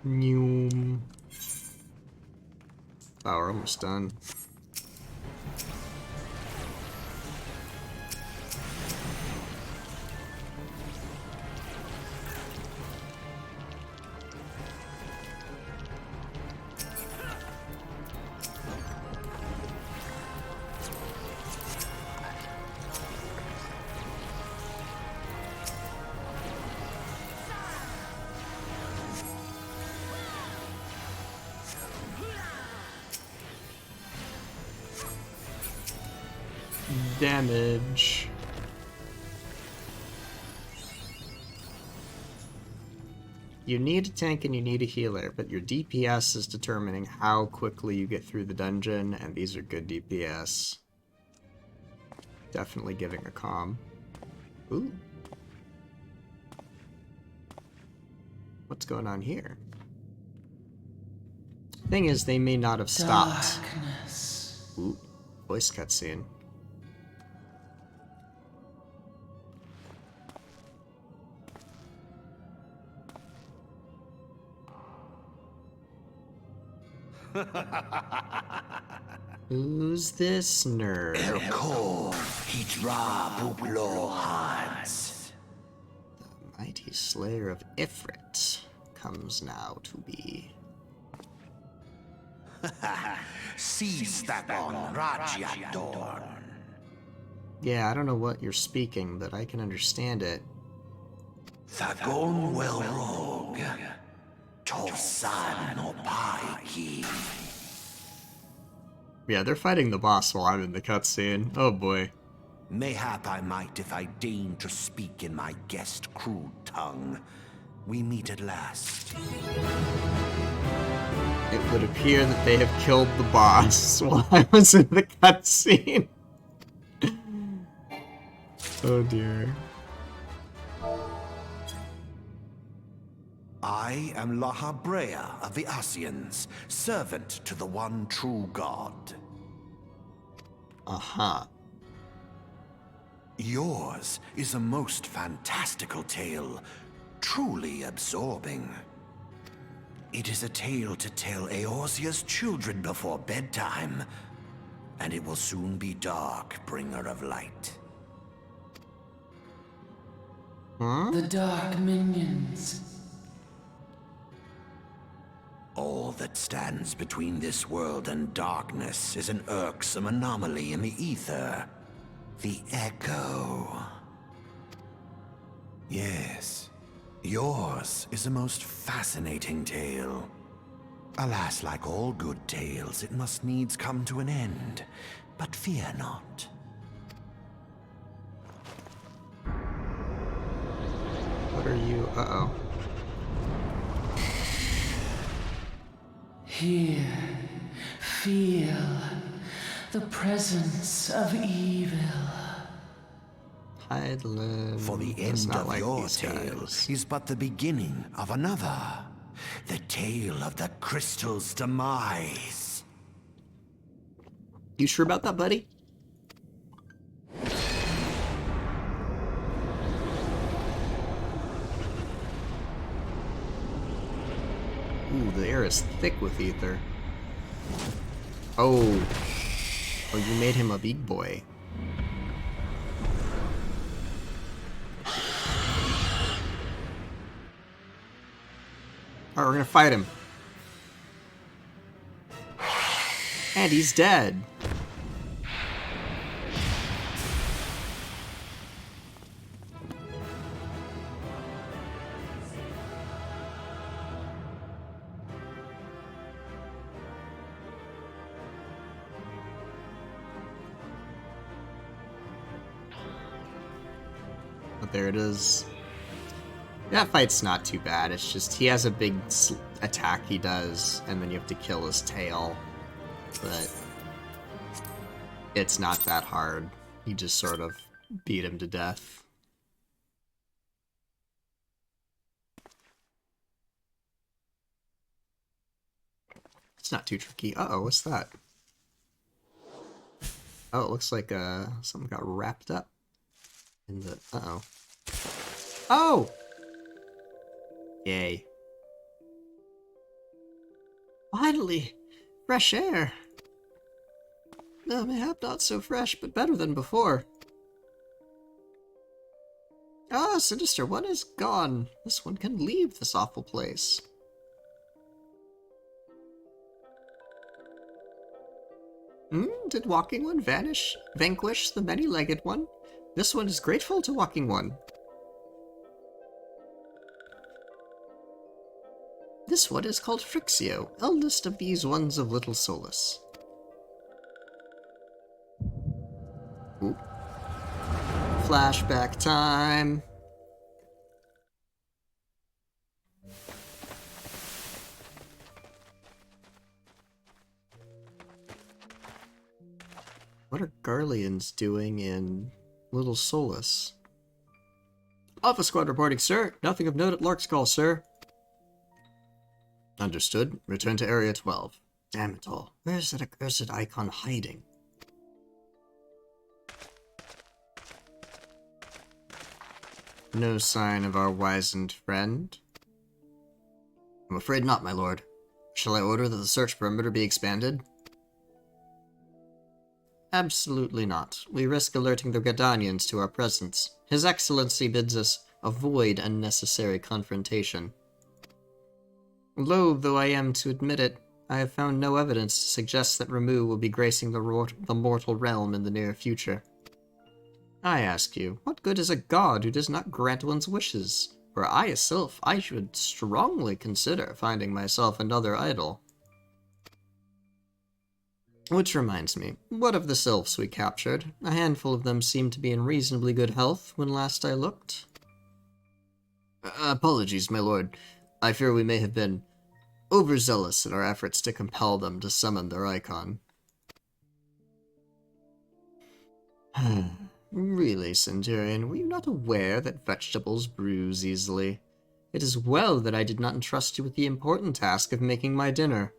S1: Noom. Oh, we're almost done. Damage. You need a tank and you need a healer, but your DPS is determining how quickly you get through the dungeon, and these are good DPS. Definitely giving a calm. Ooh. What's going on here? Thing is, they may not have stopped.
S2: Darkness.
S1: Ooh, voice cutscene. Who's this nerd? The mighty slayer of Ifrit comes now to be.
S3: Seize that one, Rajyadorn.
S1: Yeah, I don't know what you're speaking, but I can understand it.
S3: Thagon Welrog. Torsan Opaiki.
S1: Yeah, they're fighting the boss while I'm in the cutscene. Oh boy.
S3: Mayhap I might if I deign to speak in my guest crude tongue. We meet at last.
S1: It would appear that they have killed the boss while I was in the cutscene. Oh dear.
S3: I am Lahabrea of the Asians, servant to the one true god.
S1: Uh-huh.
S3: Yours is a most fantastical tale, truly absorbing. It is a tale to tell Eorzea's children before bedtime, and it will soon be dark, bringer of light.
S1: Huh?
S2: The dark minions.
S3: All that stands between this world and darkness is an irksome anomaly in the ether. The Echo. Yes, yours is a most fascinating tale. Alas, like all good tales, it must needs come to an end. But fear not.
S1: What are you? Uh-oh.
S2: Here, feel the presence of evil.
S1: Hydaelyn
S3: For the
S1: does
S3: end
S1: not
S3: of
S1: like
S3: your
S1: these
S3: tale
S1: guys.
S3: is but the beginning of another. The tale of the crystal's demise.
S1: You sure about that, buddy? Ooh, the air is thick with ether. Oh. Oh, you made him a big boy. Alright, we're gonna fight him. And he's dead. But there it is. That fight's not too bad. It's just he has a big attack he does, and then you have to kill his tail. But it's not that hard. You just sort of beat him to death. It's not too tricky. Uh-oh, what's that? Oh, it looks like something got wrapped up in the... Uh-oh. Oh! Yay. Finally! Fresh air! Mayhap not so fresh, but better than before. Ah, Sinister One is gone. This one can leave this awful place. Did Walking One vanquish the many-legged one? This one is grateful to Walking One. This one is called Frixio, eldest of these ones of little solace. Ooh. Flashback time. What are Garleans doing in Little Solace? Alpha Squad reporting, sir. Nothing of note at Lark's Call, sir. Understood. Return to Area 12. Damn it all. Where's that accursed icon hiding? No sign of our wizened friend. I'm afraid not, my lord. Shall I order that the search perimeter be expanded? Absolutely not. We risk alerting the Gadanians to our presence. His Excellency bids us avoid unnecessary confrontation. Loath though I am to admit it, I have found no evidence to suggest that Ramu will be gracing the mortal realm in the near future. I ask you, what good is a god who does not grant one's wishes? For I should strongly consider finding myself another idol. Which reminds me, what of the sylphs we captured? A handful of them seemed to be in reasonably good health when last I looked. Apologies, my lord. I fear we may have been overzealous in our efforts to compel them to summon their icon. Really, Centurion, were you not aware that vegetables bruise easily? It is well that I did not entrust you with the important task of making my dinner.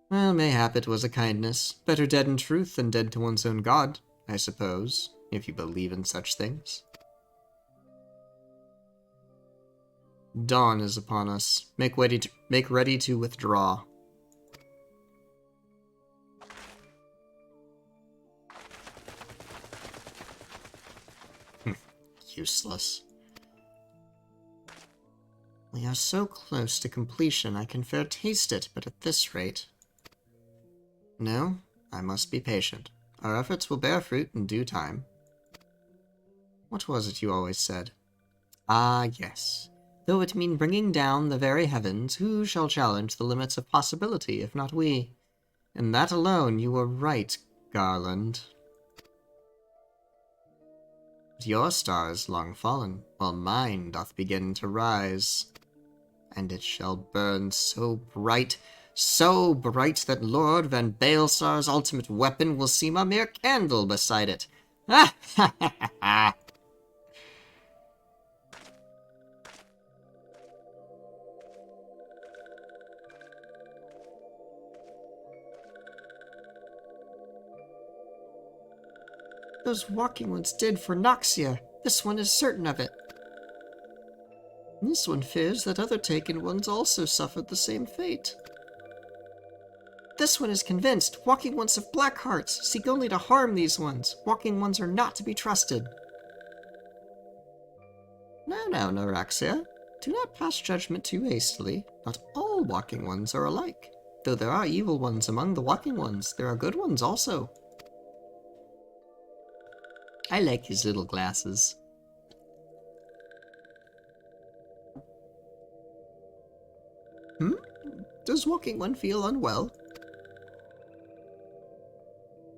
S1: Well, mayhap it was a kindness. Better dead in truth than dead to one's own god, I suppose, if you believe in such things. Dawn is upon us. Make ready to withdraw. Useless. We are so close to completion, I can fair taste it, but at this rate... No, I must be patient. Our efforts will bear fruit in due time. What was it you always said? Ah, yes. Though it mean bringing down the very heavens, who shall challenge the limits of possibility, if not we? In that alone you were right, Garland. But your star is long fallen, while mine doth begin to rise. And it shall burn so bright that Lord Van Baelsar's ultimate weapon will seem a mere candle beside it. Ha ha ha ha ha! Those walking ones did for Noxia. This one is certain of it. This one fears that other taken ones also suffered the same fate. This one is convinced walking ones have black hearts, seek only to harm these ones. Walking ones are not to be trusted. No, Noraxia. Do not pass judgment too hastily. Not all walking ones are alike. Though there are evil ones among the walking ones, there are good ones also. I like his little glasses. Does walking one feel unwell?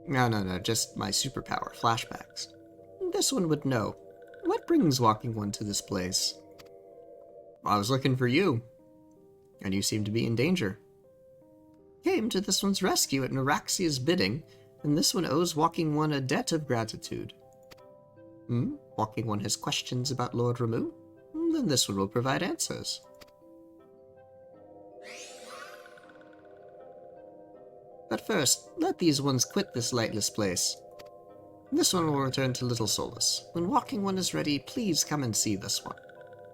S1: No, just my superpower, flashbacks. This one would know. What brings walking one to this place? I was looking for you, and you seem to be in danger. Came to this one's rescue at Noraxia's bidding, and this one owes walking one a debt of gratitude. Walking one has questions about Lord Ramu? Then this one will provide answers. But first, let these ones quit this lightless place. This one will return to Little Solace. When walking one is ready, please come and see this one.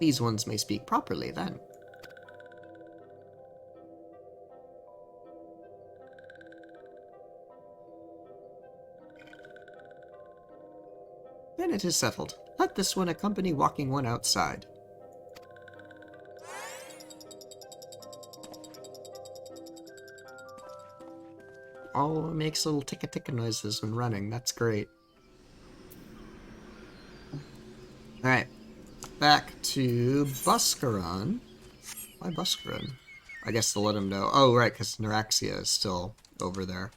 S1: These ones may speak properly then. it is settled. Let this one accompany Walking One outside. Oh, it makes little ticka-ticka noises when running. That's great. Alright. Back to Buscaron. Why Buscaron? I guess to let him know. Oh, right, because Neuraxia is still over there.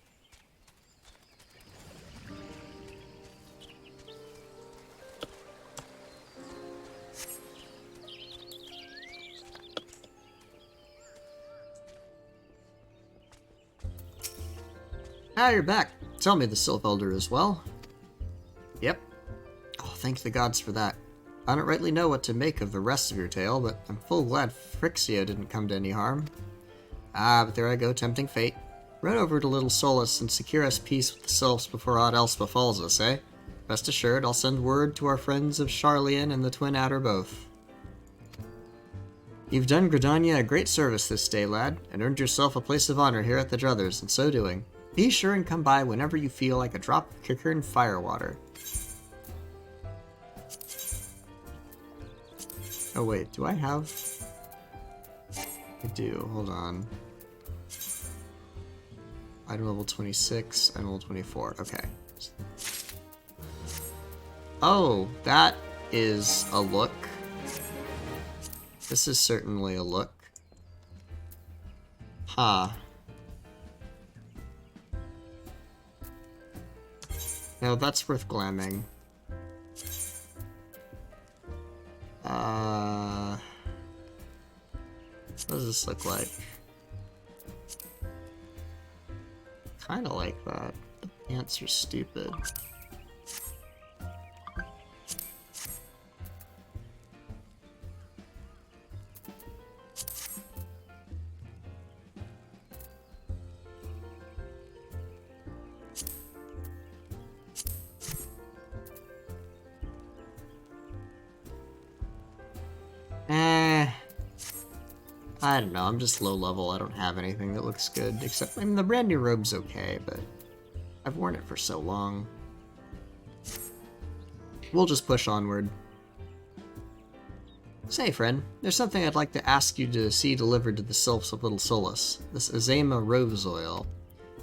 S1: Ah, you're back. Tell me the Sylph Elder is well. Yep. Oh, thank the gods for that. I don't rightly know what to make of the rest of your tale, but I'm full glad Phrixia didn't come to any harm. Ah, but there I go, tempting fate. Run over to Little Solace and secure us peace with the Sylphs before aught else befalls us, eh? Rest assured, I'll send word to our friends of Charlian and the Twin Adder both. You've done Gridania a great service this day, lad, and earned yourself a place of honor here at the Druthers in so doing. Be sure and come by whenever you feel like a drop of Kickern firewater. Oh wait, do I have... I do, hold on. Item level 26, item level 24, okay. Oh, that is a look. This is certainly a look. Huh. Now that's worth glamming. What does this look like? Kinda like that. The pants are stupid. I don't know, I'm just low level, I don't have anything that looks good, except, I mean, the brand new robe's okay, but I've worn it for so long. We'll just push onward. Say, friend, there's something I'd like to ask you to see delivered to the Sylphs of Little Solace, this Azema Rose Oil.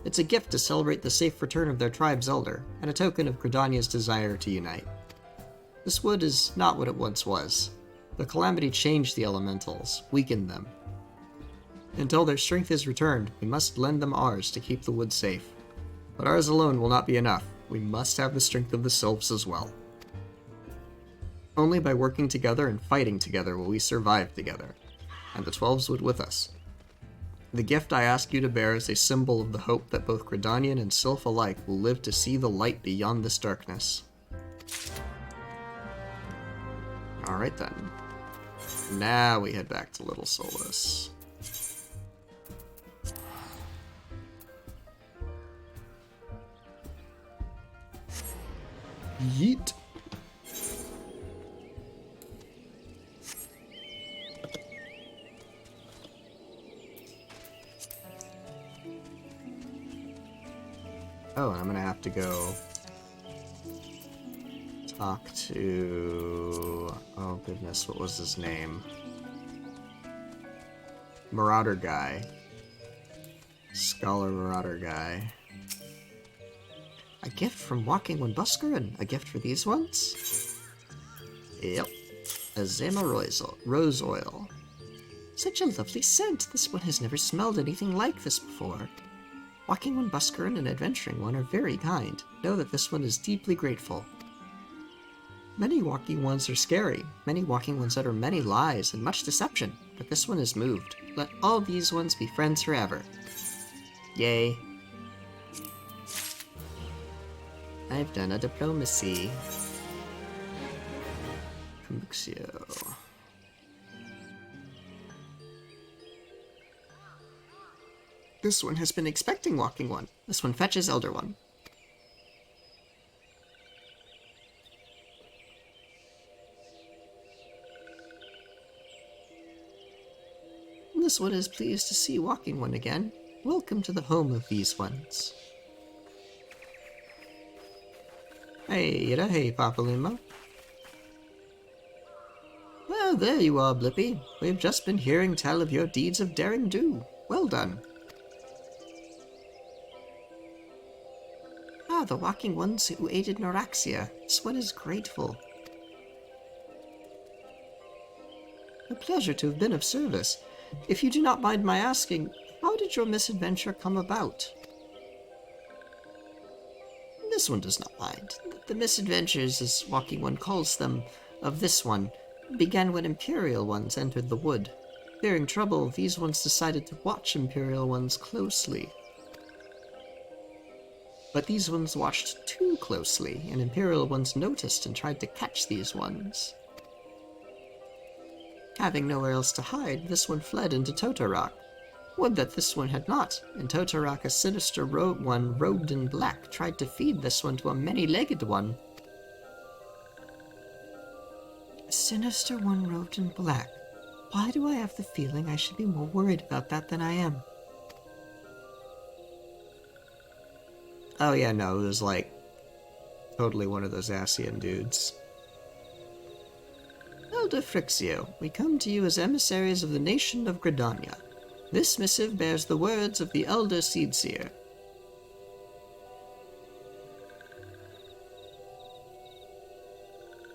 S1: It's a gift to celebrate the safe return of their tribe's elder, and a token of Gridania's desire to unite. This wood is not what it once was. The calamity changed the elementals, weakened them. Until their strength is returned, we must lend them ours to keep the wood safe. But ours alone will not be enough. We must have the strength of the Sylphs as well. Only by working together and fighting together will we survive together, and the 12s would with us. The gift I ask you to bear is a symbol of the hope that both Gridanian and Sylph alike will live to see the light beyond this darkness. Alright then. Now we head back to Little Solace. Yeet. Oh, and I'm gonna have to go talk to... oh goodness, what was his name? Marauder guy. Scholar Marauder guy. A gift from Walking One Buscaron? A gift for these ones? Yep. Azema Rose Oil. Such a lovely scent. This one has never smelled anything like this before. Walking One Buscaron and Adventuring One are very kind. Know that this one is deeply grateful. Many Walking Ones are scary. Many Walking Ones utter many lies and much deception, but this one is moved. Let all these ones be friends forever. Yay. I've done a diplomacy. Convuxio. This one has been expecting Walking One. This one fetches Elder One. This one is pleased to see Walking One again. Welcome to the home of these ones. I Hey, Ida. Hey, Papalima. Well, there you are, Blippy. We've just been hearing tell of your deeds of daring do. Well done. Ah, the walking ones who aided Noraxia. This one is grateful. A pleasure to have been of service. If you do not mind my asking, how did your misadventure come about? This one does not mind. The misadventures, as Walking One calls them, of this one, began when Imperial ones entered the wood. Fearing trouble, these ones decided to watch Imperial ones closely. But these ones watched too closely, and Imperial ones noticed and tried to catch these ones. Having nowhere else to hide, this one fled into Totorak. Would that this one had not. In Totorak, a sinister one robed in black tried to feed this one to a many-legged one. A sinister one robed in black. Why do I have the feeling I should be more worried about that than I am? Oh yeah, no, it was like totally one of those Asian dudes. Elder Frixio, we come to you as emissaries of the nation of Gridania. This missive bears the words of the Elder Seedseer.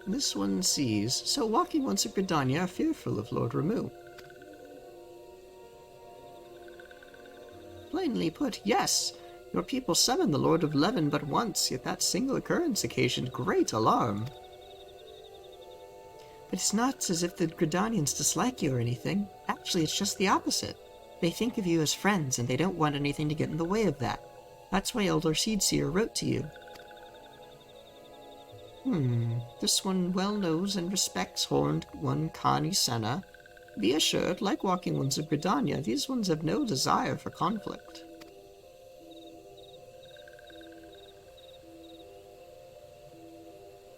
S1: This one sees, so walking ones of Gridania are fearful of Lord Ramu. Plainly put, yes. Your people summoned the Lord of Leven but once, yet that single occurrence occasioned great alarm. But it's not as if the Gridanians dislike you or anything. Actually, it's just the opposite. They think of you as friends, and they don't want anything to get in the way of that. That's why Elder Seedseer wrote to you. This one well knows and respects Horned One Kani Senna. Be assured, like Walking Ones of Gridania, these ones have no desire for conflict.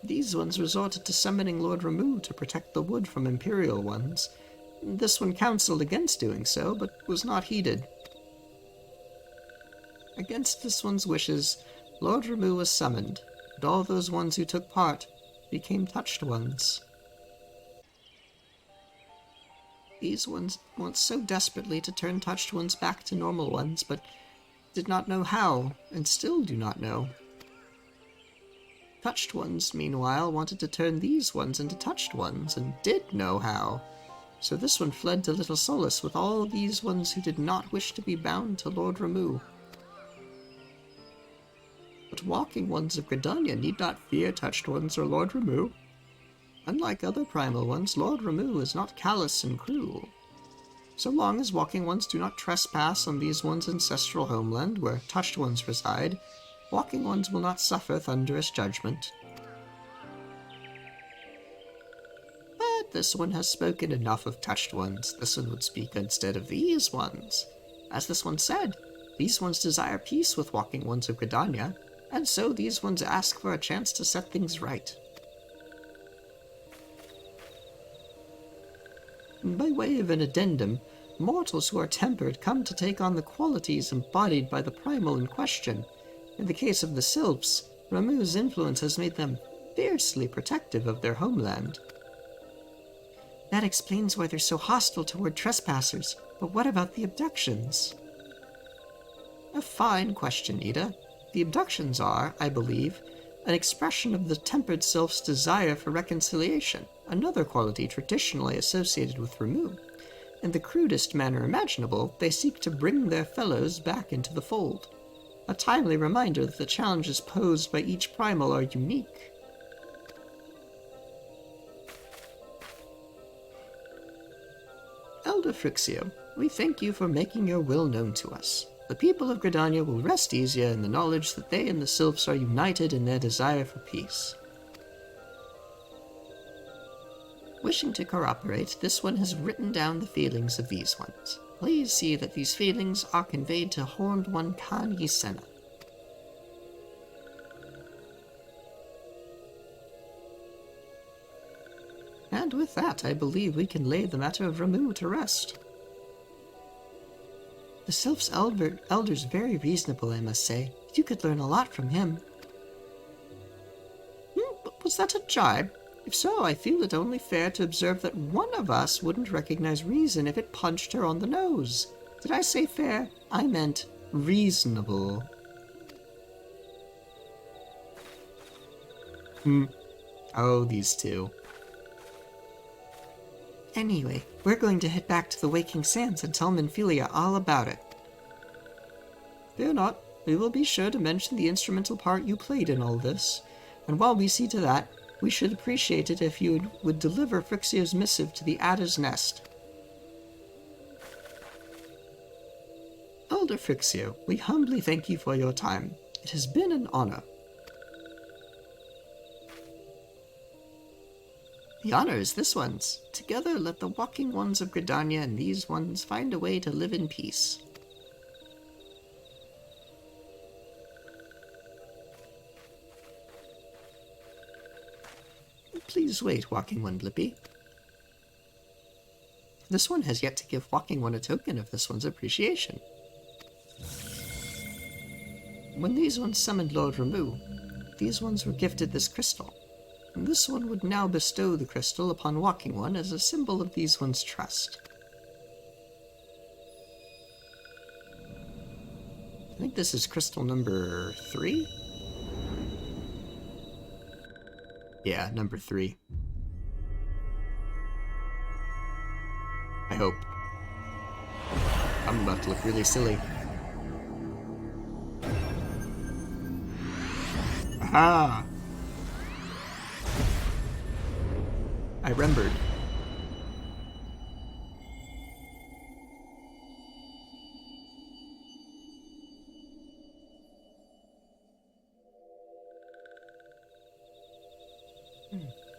S1: These ones resorted to summoning Lord Ramu to protect the wood from Imperial ones. This one counseled against doing so, but was not heeded. Against this one's wishes, Lord Ramu was summoned, and all those ones who took part became touched ones. These ones want so desperately to turn touched ones back to normal ones, but did not know how, and still do not know. Touched ones, meanwhile, wanted to turn these ones into touched ones, and did know how. So this one fled to Little Solace with all these ones who did not wish to be bound to Lord Ramu. But walking ones of Gridania need not fear touched ones or Lord Ramu. Unlike other primal ones, Lord Ramu is not callous and cruel. So long as walking ones do not trespass on these ones' ancestral homeland, where touched ones reside, walking ones will not suffer thunderous judgment. But this one has spoken enough of touched ones. This one would speak instead of these ones. As this one said, these ones desire peace with walking ones of Gridania, and so these ones ask for a chance to set things right. By way of an addendum, mortals who are tempered come to take on the qualities embodied by the primal in question. In the case of the Sylphs, Ramu's influence has made them fiercely protective of their homeland. That explains why they're so hostile toward trespassers, but what about the abductions? A fine question, Ida. The abductions are, I believe, an expression of the tempered Sylph's desire for reconciliation, another quality traditionally associated with Ramu. In the crudest manner imaginable, they seek to bring their fellows back into the fold. A timely reminder that the challenges posed by each primal are unique. Elder Frixio, we thank you for making your will known to us. The people of Gridania will rest easier in the knowledge that they and the Sylphs are united in their desire for peace. Wishing to cooperate, this one has written down the feelings of these ones. Please see that these feelings are conveyed to Horned One Kani Senna. And with that, I believe we can lay the matter of Ramu to rest. The Sylph's elder's very reasonable, I must say. You could learn a lot from him. Was that a jibe? If so, I feel it only fair to observe that one of us wouldn't recognize reason if it punched her on the nose. Did I say fair? I meant reasonable. Oh, these two. Anyway, we're going to head back to the Waking Sands and tell Minfilia all about it. Fear not, we will be sure to mention the instrumental part you played in all this, and while we see to that, we should appreciate it if you would deliver Phrixio's missive to the Adder's Nest. Elder Phrixio, we humbly thank you for your time. It has been an honor. The honor is this one's. Together let the walking ones of Gridania and these ones find a way to live in peace. Please wait, Walking One Blippi. This one has yet to give Walking One a token of this one's appreciation. When these ones summoned Lord Ramu, these ones were gifted this crystal, and this one would now bestow the crystal upon Walking One as a symbol of these ones' trust. I think this is crystal number 3? Yeah, number 3. I hope. I'm about to look really silly. Aha! I remembered.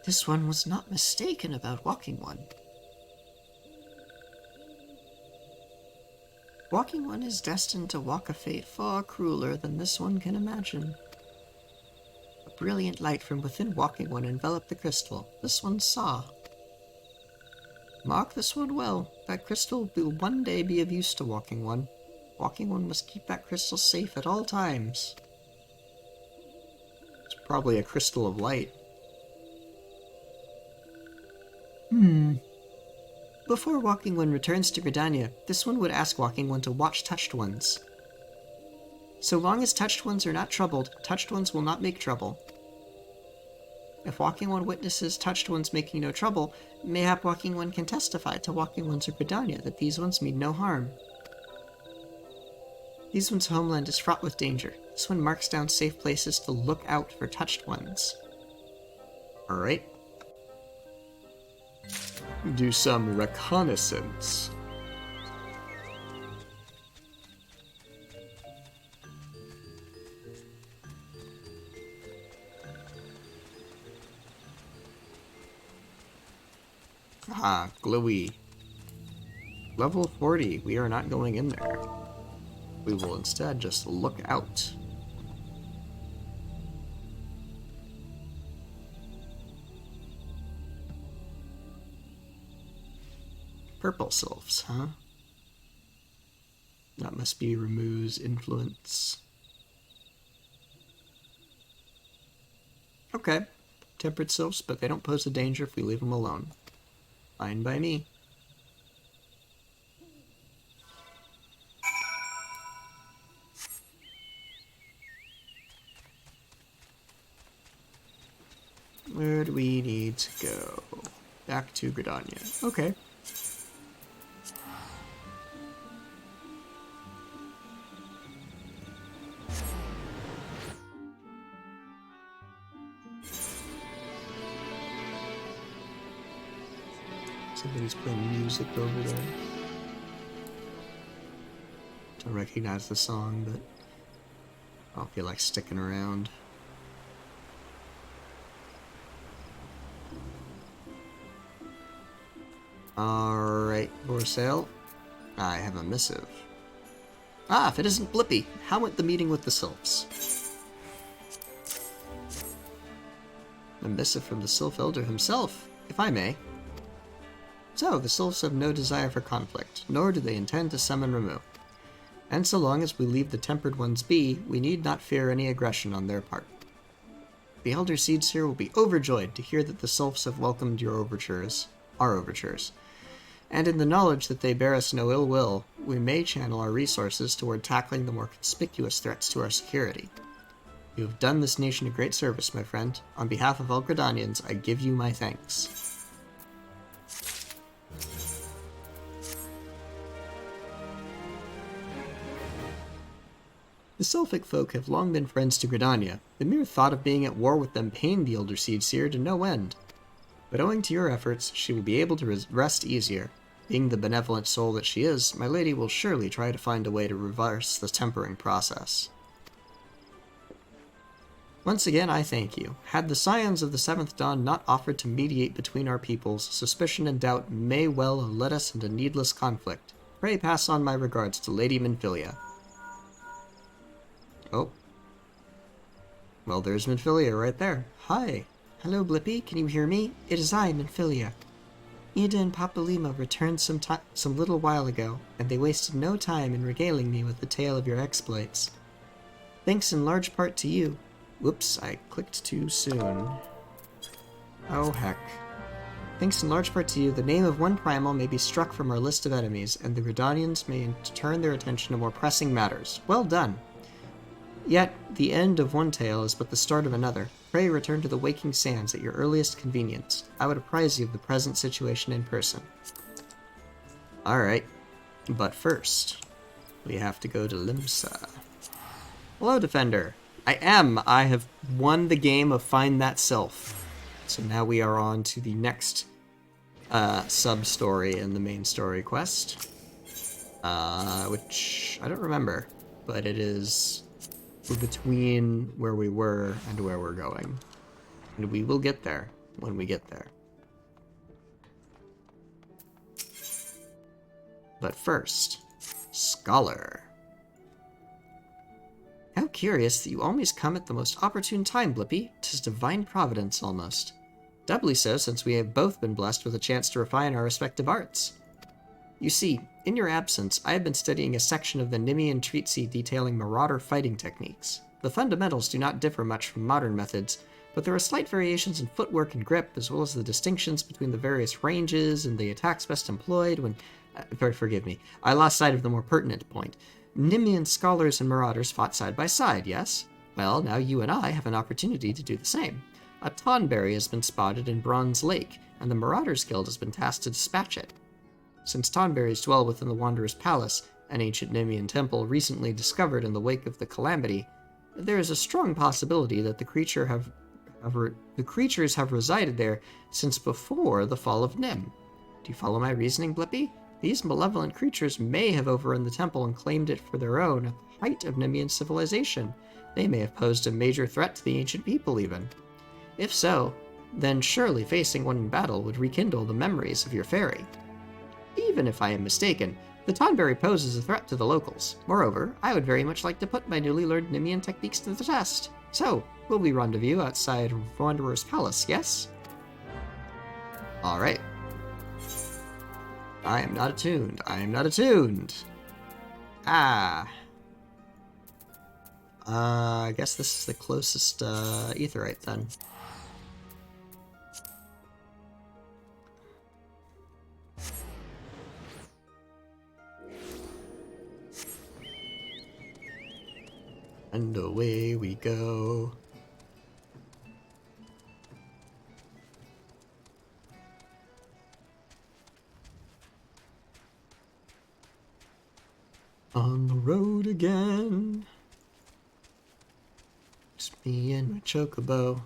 S1: This one was not mistaken about Walking One. Walking One is destined to walk a fate far crueler than this one can imagine. A brilliant light from within Walking One enveloped the crystal. This one saw. Mark this one well. That crystal will one day be of use to Walking One. Walking One must keep that crystal safe at all times. It's probably a crystal of light. Before Walking One returns to Gridania, this one would ask Walking One to watch Touched Ones. So long as Touched Ones are not troubled, Touched Ones will not make trouble. If Walking One witnesses Touched Ones making no trouble, mayhap Walking One can testify to Walking Ones of Gridania that these ones mean no harm. These ones' homeland is fraught with danger. This one marks down safe places to look out for Touched Ones. Alright. Do some reconnaissance. Ah, glowy. Level 40, we are not going in there. We will instead just look out. Purple sylphs, huh? That must be Ramu's influence. Okay. Tempered sylphs, but they don't pose a danger if we leave them alone. Fine by me. Where do we need to go? Back to Gridania. Okay. Somebody's playing music over there. Don't recognize the song, but I don't feel like sticking around. Alright, for sale. I have a missive. Ah, if it isn't Blippi, how went the meeting with the sylphs? A missive from the Sylph Elder himself, if I may. So, the sylphs have no desire for conflict, nor do they intend to summon Ramu. And so long as we leave the Tempered Ones be, we need not fear any aggression on their part. The Elder Seedseer will be overjoyed to hear that the Sylphs have welcomed our overtures. And in the knowledge that they bear us no ill will, we may channel our resources toward tackling the more conspicuous threats to our security. You have done this nation a great service, my friend. On behalf of all Gridanians, I give you my thanks. The Sylphic folk have long been friends to Gridania. The mere thought of being at war with them pained the Elder Seedseer to no end. But owing to your efforts, she will be able to rest easier. Being the benevolent soul that she is, my lady will surely try to find a way to reverse the tempering process. Once again, I thank you. Had the Scions of the Seventh Dawn not offered to mediate between our peoples, suspicion and doubt may well have led us into needless conflict. Pray pass on my regards to Lady Minfilia. Oh. Well, there's Minfilia right there. Hi. Hello, Blippi. Can you hear me? It is I, Minfilia. Ida and Papalima returned some little while ago, and they wasted no time in regaling me with the tale of your exploits. Thanks in large part to you. Whoops, I clicked too soon. Oh, heck. Thanks in large part to you, the name of one primal may be struck from our list of enemies, and the Gridanians may turn their attention to more pressing matters. Well done. Yet, the end of one tale is but the start of another. Pray return to the waking sands at your earliest convenience. I would apprise you of the present situation in person. Alright, but first, we have to go to Limsa. Hello, Defender. I have won the game of Find That Sylph. So now we are on to the next sub-story in the main story quest. Which I don't remember, but it is between where we were and where we're going. And we will get there when we get there. But first, Scholar. How curious that you always come at the most opportune time, Blippi. 'Tis divine providence, almost. Doubly so, since we have both been blessed with a chance to refine our respective arts. You see, in your absence, I have been studying a section of the Nimian treatise detailing marauder fighting techniques. The fundamentals do not differ much from modern methods, but there are slight variations in footwork and grip, as well as the distinctions between the various ranges and the attacks best employed when... forgive me, I lost sight of the more pertinent point. Nimian scholars and marauders fought side by side, yes? Well, now you and I have an opportunity to do the same. A tonberry has been spotted in Bronze Lake, and the Marauders Guild has been tasked to dispatch it. Since tonberries dwell within the Wanderer's Palace, an ancient Nimian temple recently discovered in the wake of the calamity, there is a strong possibility that the creatures have resided there since before the fall of Nim. Do you follow my reasoning, Blippi? These malevolent creatures may have overrun the temple and claimed it for their own at the height of Nimian civilization. They may have posed a major threat to the ancient people, even. If so, then surely facing one in battle would rekindle the memories of your fairy. Even if I am mistaken, the tonberry poses a threat to the locals. Moreover, I would very much like to put my newly learned Nimian techniques to the test. So, will we rendezvous outside Wanderer's Palace, yes? Alright. I am not attuned. I am not attuned. I guess this is the closest aetheryte then. And away we go. On the road again. Just me and my chocobo.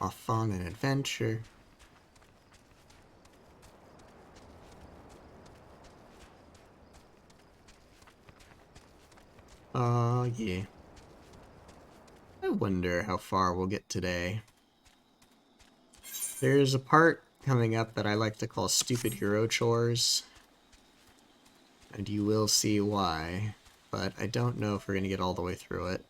S1: Off on an adventure. Oh, yeah. I wonder how far we'll get today. There's a part coming up that I like to call Stupid Hero Chores. And you will see why. But I don't know if we're going to get all the way through it.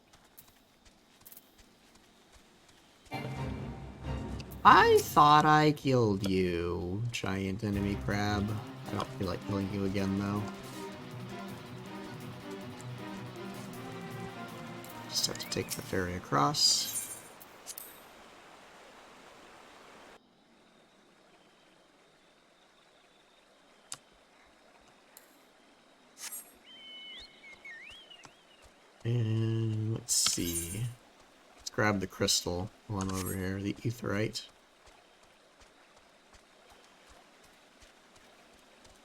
S1: I thought I killed you, giant enemy crab. I don't feel like killing you again, though. Just have to take the ferry across. And let's see. Let's grab the crystal while I'm over here, the aetherite.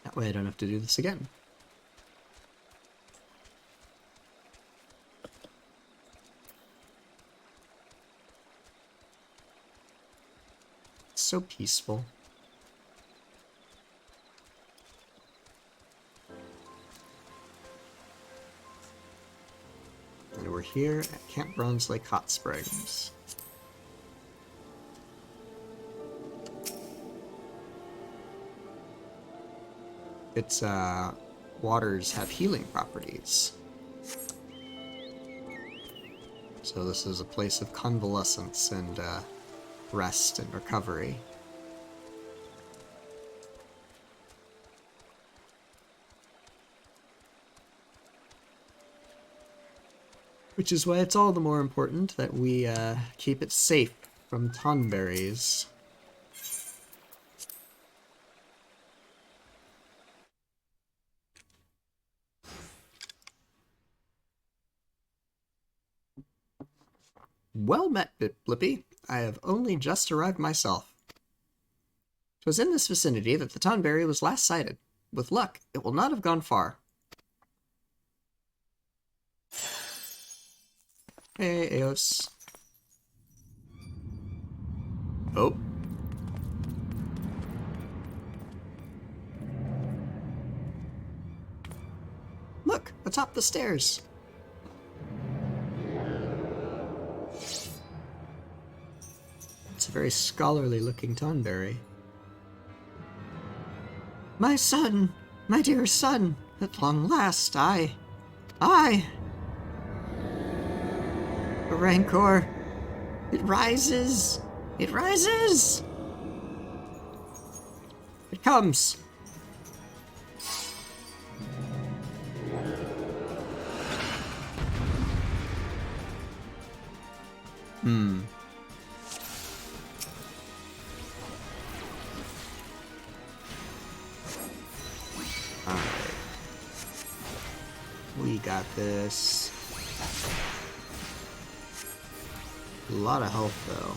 S1: That way I don't have to do this again. It's so peaceful. And we're here at Camp Bronze Lake Hot Springs. Its waters have healing properties. So this is a place of convalescence and rest and recovery. Which is why it's all the more important that we keep it safe from tonberries. Well met, Blippy. I have only just arrived myself. 'Twas in this vicinity that the tonberry was last sighted. With luck, it will not have gone far. Hey, Eos. Oh. Look, atop the stairs. It's a very scholarly-looking tonberry. My son! My dear son! At long last, I... The rancor! It rises! It rises! It comes! Alright. We got this. A lot of health, though.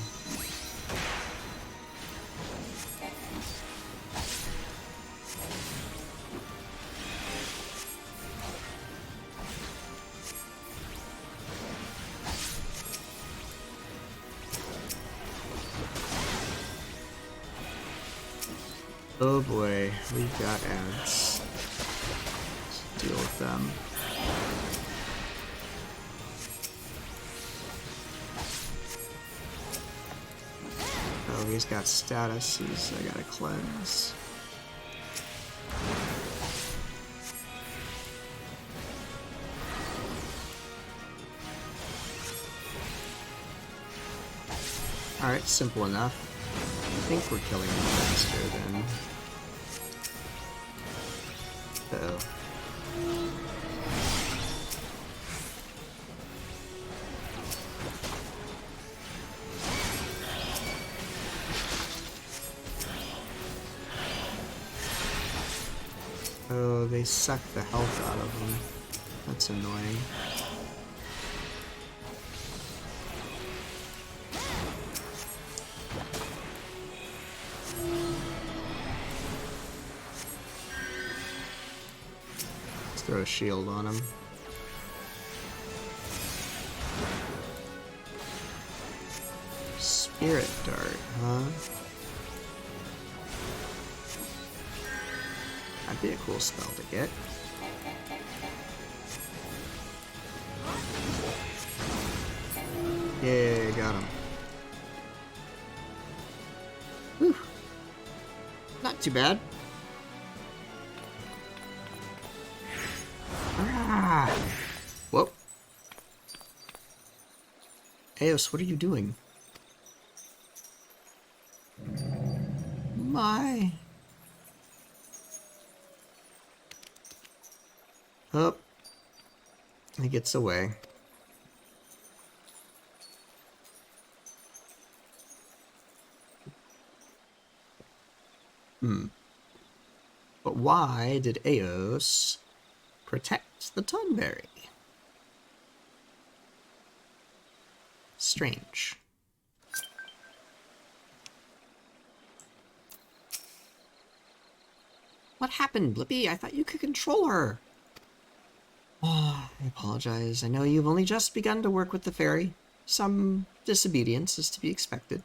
S1: Oh boy, we've got ants. Let's deal with them. Oh, he's got statuses I gotta cleanse. Alright, simple enough. I think we're killing him faster than... Uh-oh. Oh, they suck the health out of them. That's annoying. Let's throw a shield on him. Spirit Dart, huh? That'd be a cool spell to get. Yeah, got him. Whew. Not too bad. Ah! Whoa. Eos, what are you doing? My... Oh, he gets away. But why did Eos protect the Tonberry? Strange. What happened, Blippi? I thought you could control her. Oh, I apologize. I know you've only just begun to work with the fairy. Some disobedience is to be expected.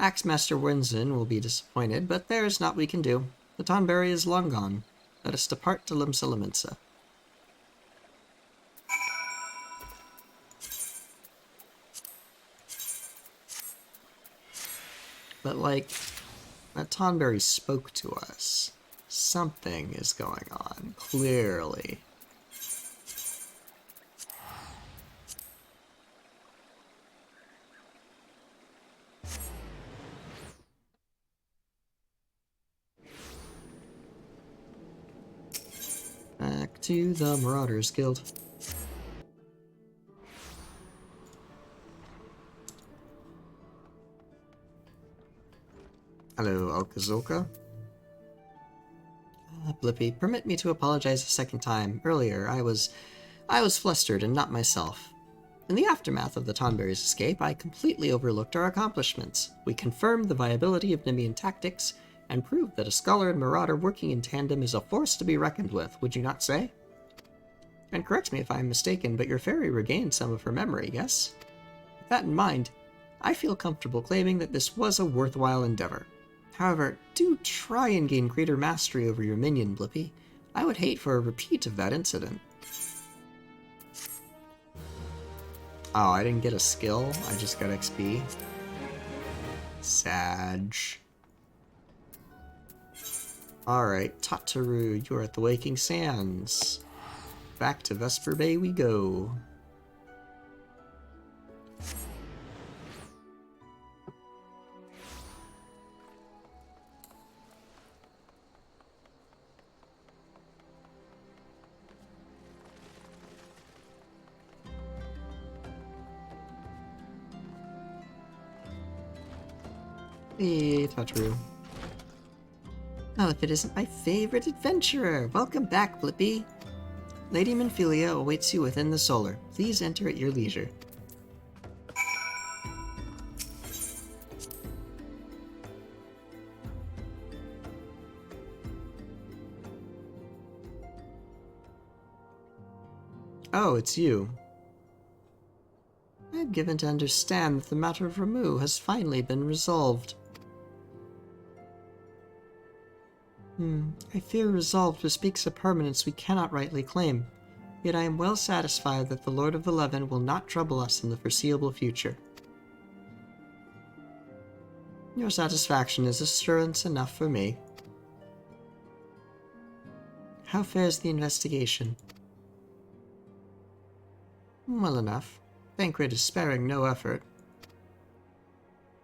S1: Axemaster Winsen will be disappointed, but there is naught we can do. The Tonberry is long gone. Let us depart to Limsa. But, like, that Tonberry spoke to us. Something is going on, clearly. Back to the Marauders Guild. Hello, Alkazoka. Blippi, permit me to apologize a second time. Earlier, I was flustered and not myself. In the aftermath of the Tonberry's escape, I completely overlooked our accomplishments. We confirmed the viability of Nemean tactics, and proved that a scholar and marauder working in tandem is a force to be reckoned with, would you not say? And correct me if I am mistaken, but your fairy regained some of her memory, yes? With that in mind, I feel comfortable claiming that this was a worthwhile endeavor. However, do try and gain greater mastery over your minion, Blippi. I would hate for a repeat of that incident. Oh, I didn't get a skill, I just got XP. Sag. Alright, Tataru, you're at the Waking Sands. Back to Vesper Bay we go. Hey, Tataru. Oh, if it isn't my favorite adventurer! Welcome back, Blippi! Lady Minfilia awaits you within the solar. Please enter at your leisure. Oh, it's you. I'm given to understand that the matter of Ramu has finally been resolved. I fear resolved bespeaks a permanence we cannot rightly claim. Yet I am well satisfied that the Lord of the Leven will not trouble us in the foreseeable future. Your satisfaction is assurance enough for me. How fares the investigation? Well enough. Thancred is sparing no effort.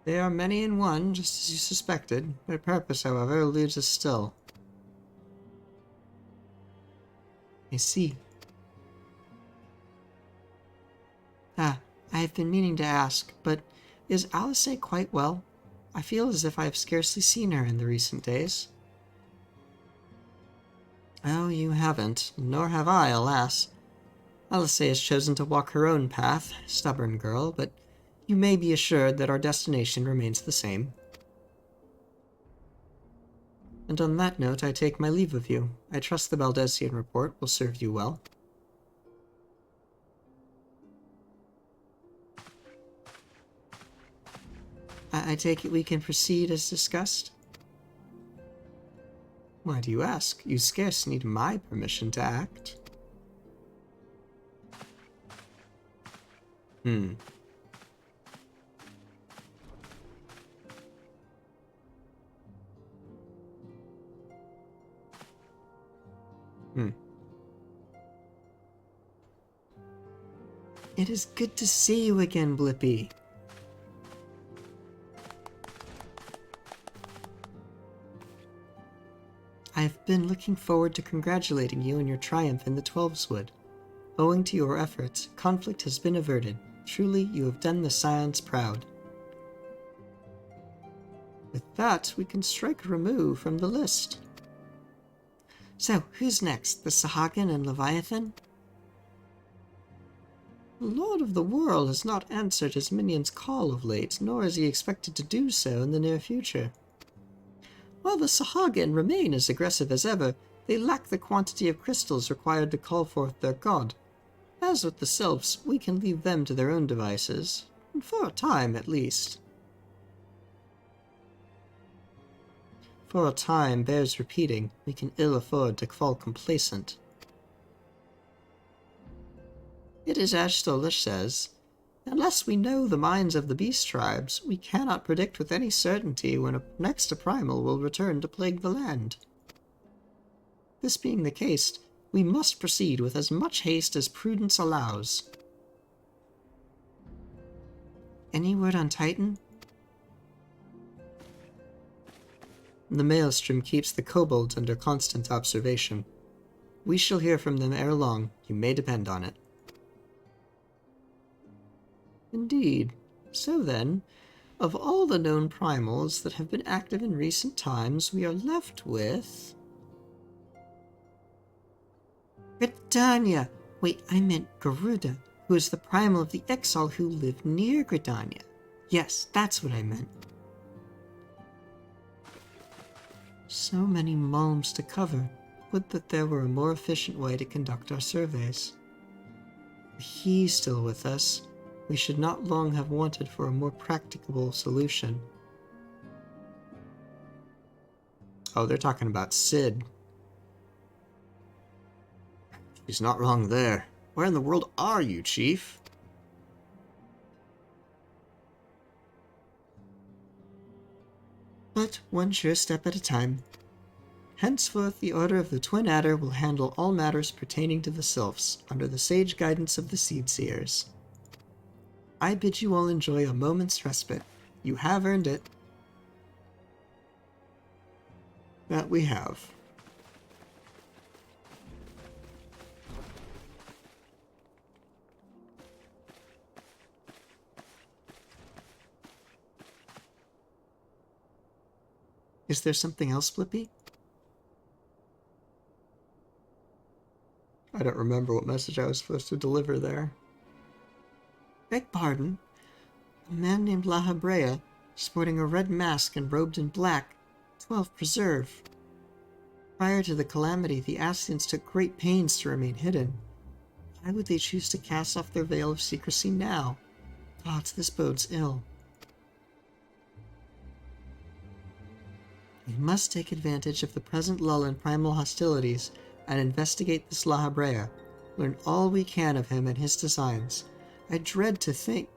S1: They are many in one, just as you suspected. Their purpose, however, eludes us still. I see. I have been meaning to ask, but is Alice quite well? I feel as if I have scarcely seen her in the recent days. Oh, you haven't, nor have I, alas. Alice has chosen to walk her own path, stubborn girl, but you may be assured that our destination remains the same. And on that note, I take my leave of you. I trust the Baldesian report will serve you well. I take it we can proceed as discussed? Why do you ask? You scarce need my permission to act. It is good to see you again, Blippi. I have been looking forward to congratulating you on your triumph in the Twelveswood. Owing to your efforts, conflict has been averted. Truly, you have done the Scions proud. With that, we can strike remove from the list. So, who's next? The Sahagin and Leviathan? The Lord of the World has not answered his minion's call of late, nor is he expected to do so in the near future. While the Sahagin remain as aggressive as ever, they lack the quantity of crystals required to call forth their god. As with the Sylphs, we can leave them to their own devices, for a time at least. For a time bears repeating, we can ill afford to fall complacent. It is as Stolish says, unless we know the minds of the beast tribes, we cannot predict with any certainty when next a primal will return to plague the land. This being the case, we must proceed with as much haste as prudence allows. Any word on Titan? The Maelstrom keeps the kobolds under constant observation. We shall hear from them ere long, you may depend on it. Indeed. So then, of all the known primals that have been active in recent times, we are left with... Gridania! Wait, I meant Garuda, who is the primal of the Exile who live near Gridania. Yes, that's what I meant. So many mulms to cover. Would that there were a more efficient way to conduct our surveys. If he's still with us, we should not long have wanted for a more practicable solution. Oh, they're talking about Sid. He's not wrong there. Where in the world are you, Chief? But one sure step at a time. Henceforth, the Order of the Twin Adder will handle all matters pertaining to the Sylphs, under the sage guidance of the Seedseers. I bid you all enjoy a moment's respite. You have earned it. That we have. Is there something else, Blippi? I don't remember what message I was supposed to deliver there. Beg pardon. A man named La Habrea, sporting a red mask and robed in black, 12 preserve. Prior to the calamity, the Ascians took great pains to remain hidden. Why would they choose to cast off their veil of secrecy now? Gods, this bodes ill. We must take advantage of the present lull in primal hostilities and investigate this La Habrea, learn all we can of him and his designs. I dread to think...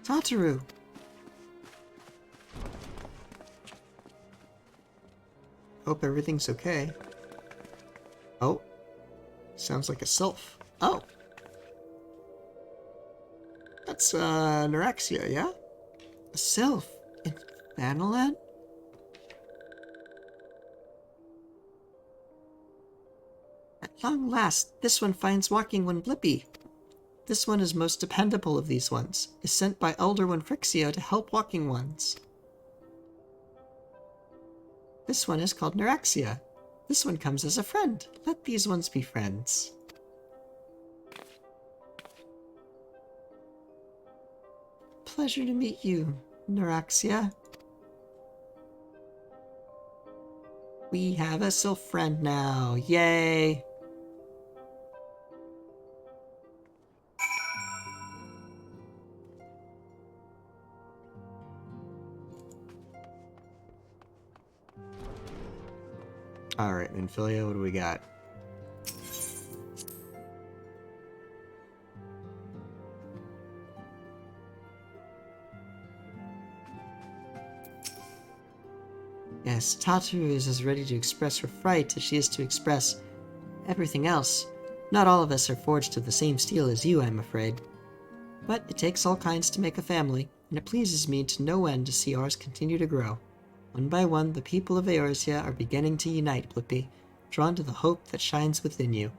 S1: Tataru! Hope everything's okay. Oh. Sounds like a sylph. Oh! That's, Neuraxia, yeah? A sylph? In Thanalan? At long last, this one finds walking one Blippi. This one is most dependable of these ones, is sent by Elder One Frixio to help walking ones. This one is called Neuraxia. This one comes as a friend. Let these ones be friends. Pleasure to meet you, Neuraxia. We have a sylph friend now. Yay! Alright, Minfilia, what do we got? Yes, Tataru is as ready to express her fright as she is to express everything else. Not all of us are forged of the same steel as you, I'm afraid. But it takes all kinds to make a family, and it pleases me to no end to see ours continue to grow. One by one, the people of Eorzea are beginning to unite, Blippi, drawn to the hope that shines within you.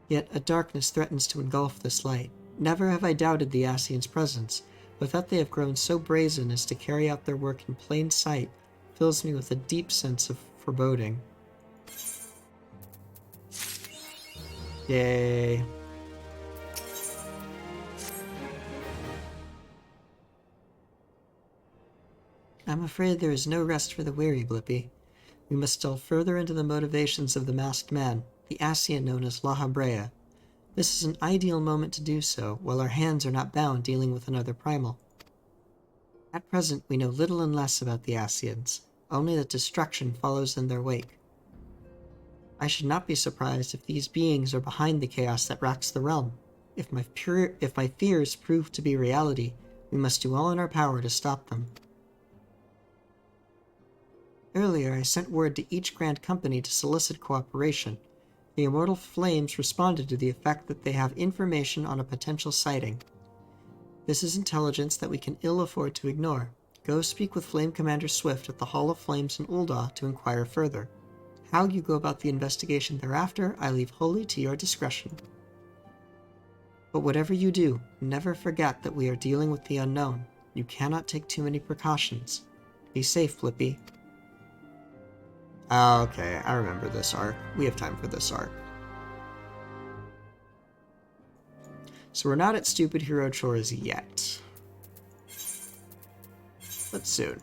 S1: Yet a darkness threatens to engulf this light.
S4: Never have I doubted the Ascians' presence, but that they have grown so brazen as to carry out their work in plain sight fills me with a deep sense of foreboding. Yay. I'm afraid there is no rest for the weary, Blippi. We must delve further into the motivations of the masked man, the Ascian known as La Habrea. This is an ideal moment to do so, while our hands are not bound dealing with another primal. At present, we know little and less about the Ascians, only that destruction follows in their wake. I should not be surprised if these beings are behind the chaos that racks the realm. If my fears prove to be reality, we must do all in our power to stop them. Earlier, I sent word to each Grand Company to solicit cooperation. The Immortal Flames responded to the effect that they have information on a potential sighting. This is intelligence that we can ill afford to ignore. Go speak with Flame Commander Swift at the Hall of Flames in Ul'dah to inquire further. How you go about the investigation thereafter, I leave wholly to your discretion. But whatever you do, never forget that we are dealing with the unknown. You cannot take too many precautions. Be safe, Blippi.
S1: Okay, I remember this arc. We have time for this arc. So we're not at Stupid Hero Chores yet. But soon.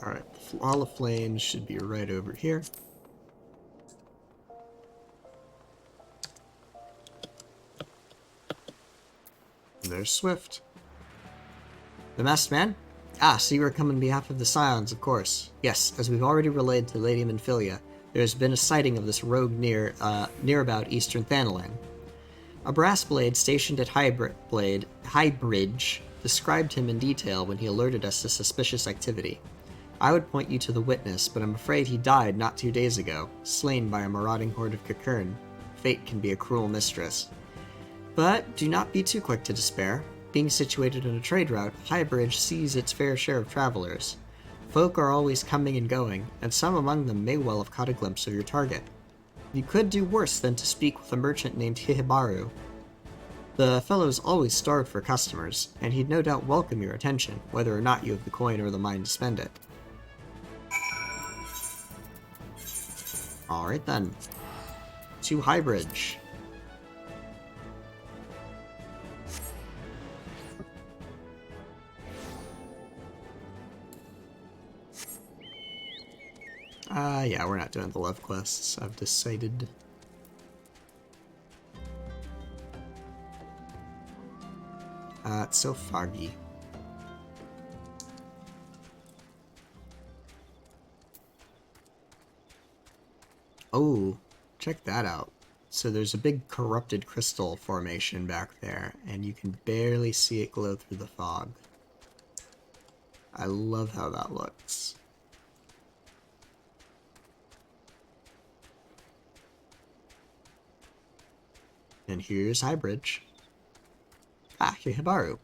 S1: Alright, Hall of Flames should be right over here. And there's Swift. The Masked Man? Ah, so you were coming on behalf of the Scions, of course. Yes, as we've already relayed to Lady Minfilia, there has been a sighting of this rogue near about Eastern Thanalan. A brass blade stationed at Highbridge described him in detail when he alerted us to suspicious activity. I would point you to the witness, but I'm afraid he died not 2 days ago, slain by a marauding horde of Kakern. Fate can be a cruel mistress. But do not be too quick to despair. Being situated on a trade route, Highbridge sees its fair share of travelers. Folk are always coming and going, and some among them may well have caught a glimpse of your target. You could do worse than to speak with a merchant named Hihibaru. The fellow's always starved for customers, and he'd no doubt welcome your attention, whether or not you have the coin or the mind to spend it. Alright then. To Highbridge. Yeah, we're not doing the love quests, I've decided. It's so foggy. Oh, check that out. So there's a big corrupted crystal formation back there, and you can barely see it glow through the fog. I love how that looks. And here's Highbridge. Ah, Hihibaru.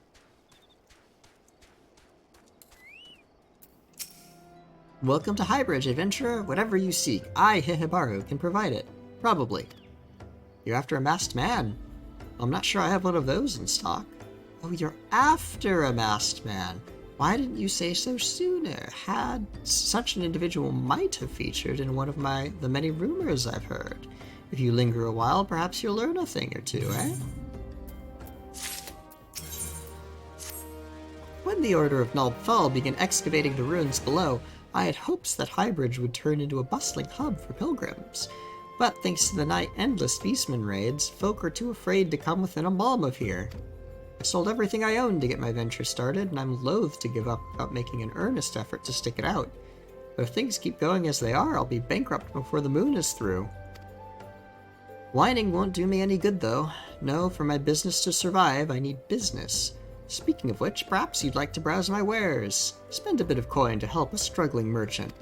S1: Welcome to Highbridge, adventurer. Whatever you seek, I, Hihibaru, can provide it. Probably. You're after a masked man. I'm not sure I have one of those in stock. Oh, you're after a masked man. Why didn't you say so sooner? Such an individual might have featured in one of the many rumors I've heard. If you linger a while, perhaps you'll learn a thing or two, eh? When the Order of Nald'thal began excavating the ruins below, I had hopes that Highbridge would turn into a bustling hub for pilgrims. But thanks to the endless beastman raids, folk are too afraid to come within a palm of here. I sold everything I owned to get my venture started, and I'm loath to give up without making an earnest effort to stick it out. But if things keep going as they are, I'll be bankrupt before the moon is through. Whining won't do me any good, though. No, for my business to survive, I need business. Speaking of which, perhaps you'd like to browse my wares. Spend a bit of coin to help a struggling merchant.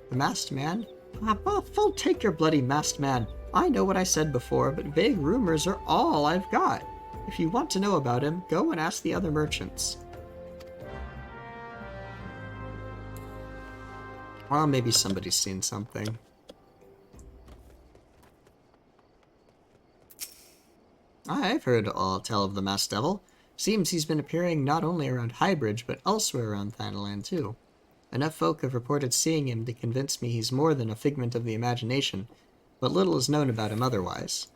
S1: The masked man? I'll take your bloody masked man. I know what I said before, but vague rumors are all I've got. If you want to know about him, go and ask the other merchants. Well, maybe somebody's seen something. I've heard all tell of the Masked Devil. Seems he's been appearing not only around Highbridge, but elsewhere around Thanalan too. Enough folk have reported seeing him to convince me he's more than a figment of the imagination, but little is known about him otherwise.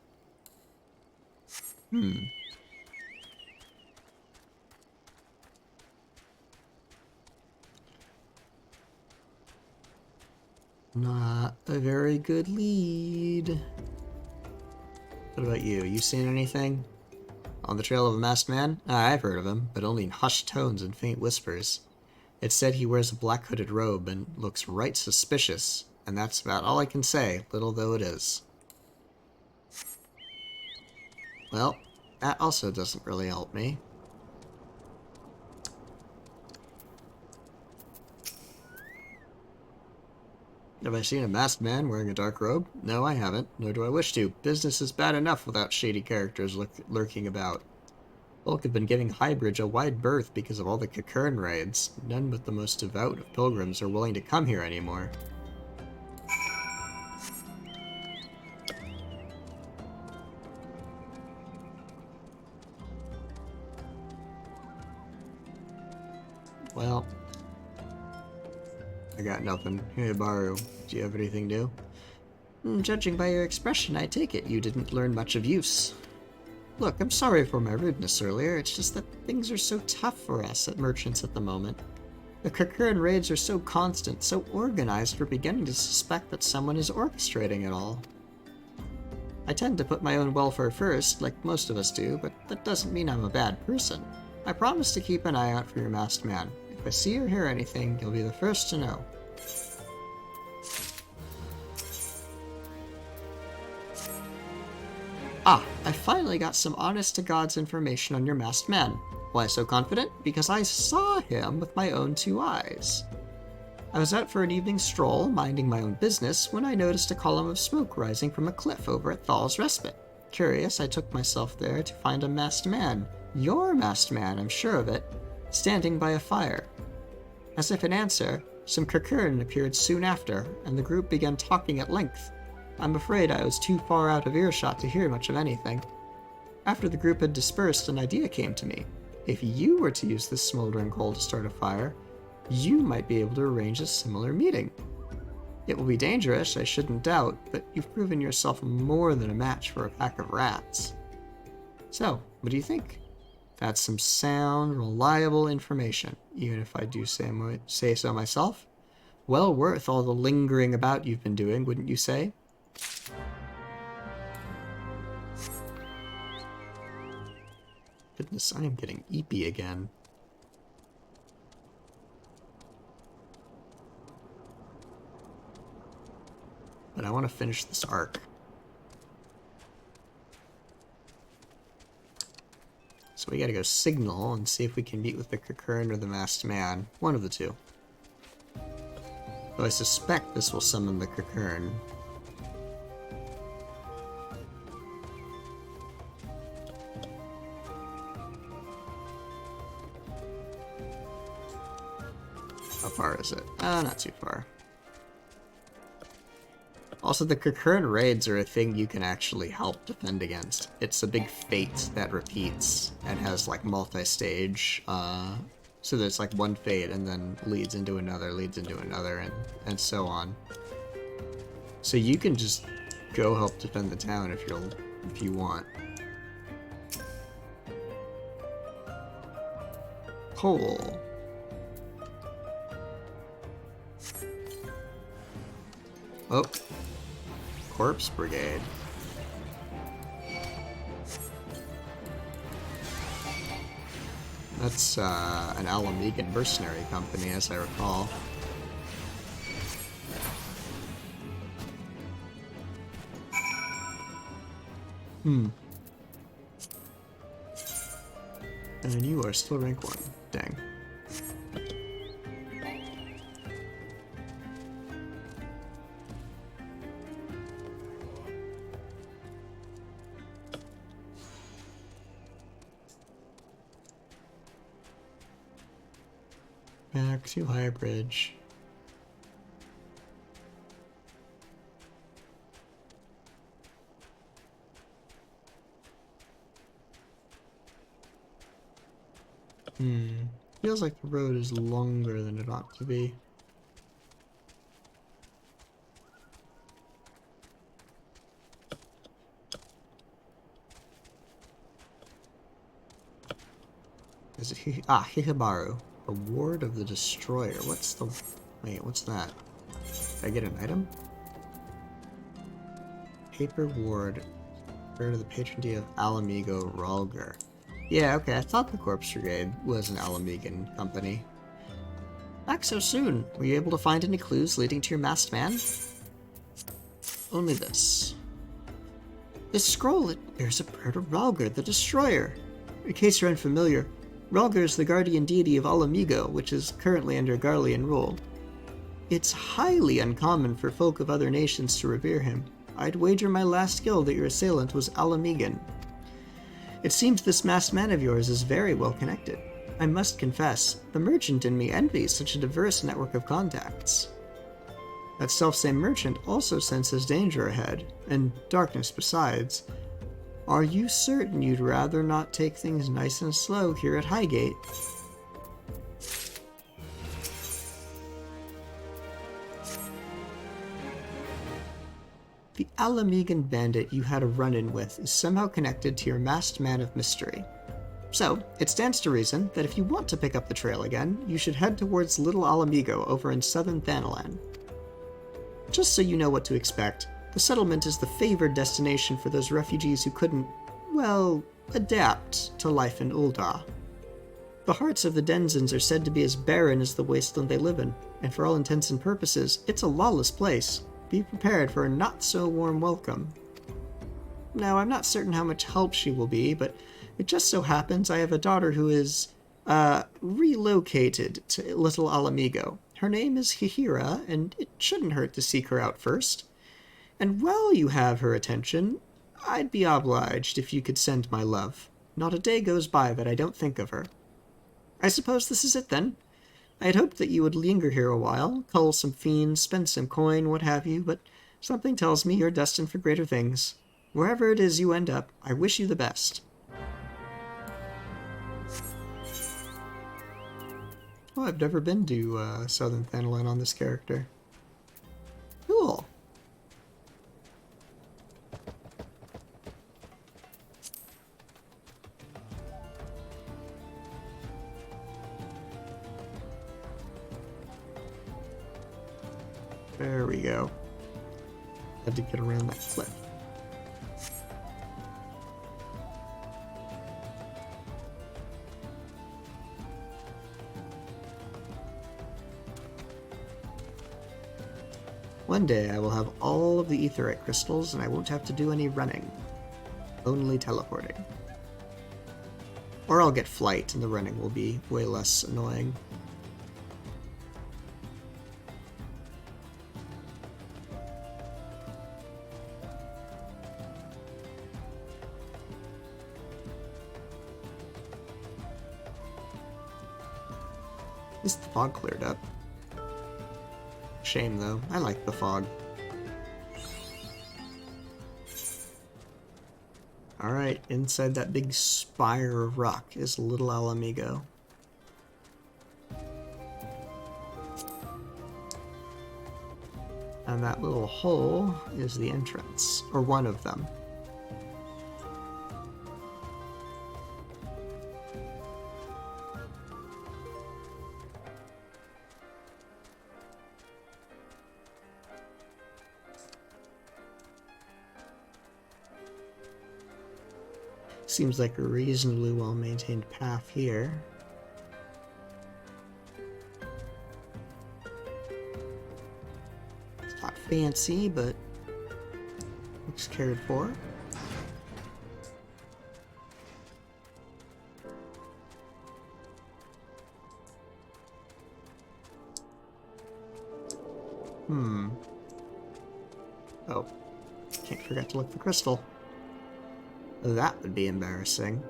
S1: Not a very good lead. What about you? You seen anything? On the trail of a masked man? I've heard of him, but only in hushed tones and faint whispers. It's said he wears a black hooded robe and looks right suspicious, and that's about all I can say, little though it is. Well, that also doesn't really help me. Have I seen a masked man wearing a dark robe? No, I haven't, nor do I wish to. Business is bad enough without shady characters lurking about. Folk have been giving Highbridge a wide berth because of all the Kakern raids. None but the most devout of pilgrims are willing to come here anymore. Well, I got nothing. Hey, Baru, do you have anything new? Judging by your expression, I take it you didn't learn much of use. Look, I'm sorry for my rudeness earlier, it's just that things are so tough for us at merchants at the moment. The Kakern raids are so constant, so organized, we're beginning to suspect that someone is orchestrating it all. I tend to put my own welfare first, like most of us do, but that doesn't mean I'm a bad person. I promise to keep an eye out for your masked man. If I see or hear anything, you'll be the first to know. Ah, I finally got some honest-to-God's information on your masked man. Why so confident? Because I saw him with my own two eyes. I was out for an evening stroll, minding my own business, when I noticed a column of smoke rising from a cliff over at Thal's Respite. Curious, I took myself there to find a masked man. Your masked man, I'm sure of it, standing by a fire. As if in answer, some Kakern appeared soon after, and the group began talking at length. I'm afraid I was too far out of earshot to hear much of anything. After the group had dispersed, an idea came to me. If you were to use this smoldering coal to start a fire, you might be able to arrange a similar meeting. It will be dangerous, I shouldn't doubt, but you've proven yourself more than a match for a pack of rats. So, what do you think? That's some sound, reliable information, even if I do say so myself. Well worth all the lingering about you've been doing, wouldn't you say? Goodness, I am getting eepy again. But I want to finish this arc. So we gotta go signal and see if we can meet with the Kakern or the masked man. One of the two. Though I suspect this will summon the Kakern. How far is it? Not too far. Also, the Kakern raids are a thing you can actually help defend against. It's a big fate that repeats and has like multi-stage, so there's like one fate and then leads into another, and so on. So you can just go help defend the town if you want. Coal. Oh. Corpse Brigade. That's an Alamegan mercenary company, as I recall. And you are still rank 1. Dang. Back to Highbridge.
S4: Feels like the road is longer than it ought to be. Is it Hihibaru, the Ward of the Destroyer. What's the... Wait, what's that? Did I get an item? Paper Ward. Prayer to the patron deity of Alamigo Ralgar. Yeah, okay, I thought the Corpse Brigade was an Alamigan company. Back so soon. Were you able to find any clues leading to your masked man? Only this. This scroll, it bears a prayer to Ralgar, the Destroyer. In case you're unfamiliar, Ralgar is the guardian deity of Alamigo, which is currently under Garlean rule. It's highly uncommon for folk of other nations to revere him. I'd wager my last skill that your assailant was Alamigan. It seems this masked man of yours is very well connected. I must confess, the merchant in me envies such a diverse network of contacts. That selfsame merchant also senses danger ahead, and darkness besides. Are you certain you'd rather not take things nice and slow here at Highgate? The Alamigan bandit you had a run-in with is somehow connected to your masked man of mystery. So, it stands to reason that if you want to pick up the trail again, you should head towards Little Alamigo over in southern Thanalan. Just so you know what to expect, the settlement is the favored destination for those refugees who couldn't, well, adapt to life in Ul'dah. The hearts of the Denzins are said to be as barren as the wasteland they live in, and for all intents and purposes, it's a lawless place. Be prepared for a not-so-warm welcome. Now, I'm not certain how much help she will be, but it just so happens I have a daughter who is, relocated to Little Alamigo. Her name is Hihira, and it shouldn't hurt to seek her out first. And while you have her attention, I'd be obliged if you could send my love. Not a day goes by that I don't think of her. I suppose this is it, then. I had hoped that you would linger here a while, cull some fiends, spend some coin, what have you, but something tells me you're destined for greater things. Wherever it is you end up, I wish you the best. Oh, I've never been to Southern Thanalan on this character. Cool. There we go. Had to get around that cliff. One day I will have all of the aetheryte crystals and I won't have to do any running. Only teleporting. Or I'll get flight and the running will be way less annoying. At least the fog cleared up. Shame though, I like the fog. Alright, inside that big spire of rock is Little Alamigo. And that little hole is the entrance, or one of them. Seems like a reasonably well-maintained path here. It's not fancy, but looks cared for. Oh, can't forget to look for crystal. That would be embarrassing.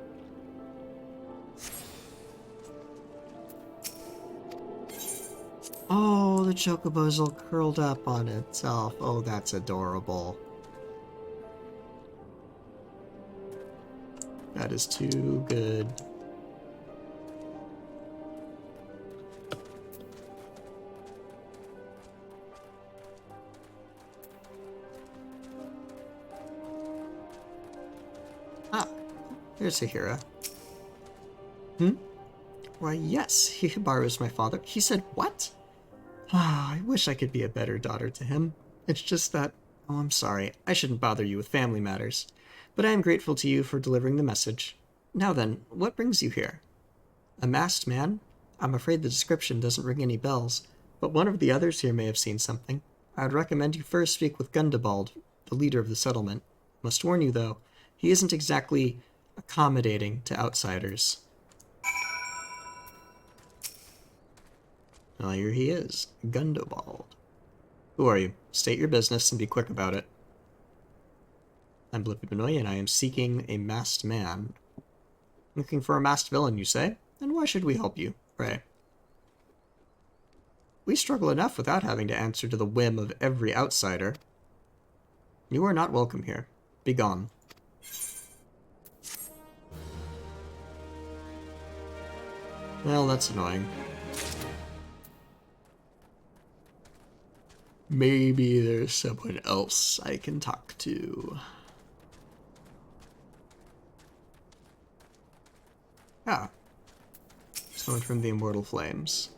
S4: Oh, the chocobo's all curled up on itself. Oh, that's adorable. That is too good. There's Hahira. Hmm? Why, yes, Hihabaru is my father. He said, what? Ah, I wish I could be a better daughter to him. It's just that... Oh, I'm sorry. I shouldn't bother you with family matters. But I am grateful to you for delivering the message. Now then, what brings you here? A masked man? I'm afraid the description doesn't ring any bells, but one of the others here may have seen something. I would recommend you first speak with Gundabald, the leader of the settlement. Must warn you, though, he isn't exactly accommodating to outsiders. Well, here he is, Gundabald. Who are you? State your business and be quick about it. I'm Blippi Benoit, and I am seeking a masked man. Looking for a masked villain, you say? And why should we help you? Pray. We struggle enough without having to answer to the whim of every outsider. You are not welcome here. Be gone. Well, that's annoying. Maybe there's someone else I can talk to. Ah. Someone from the Immortal Flames.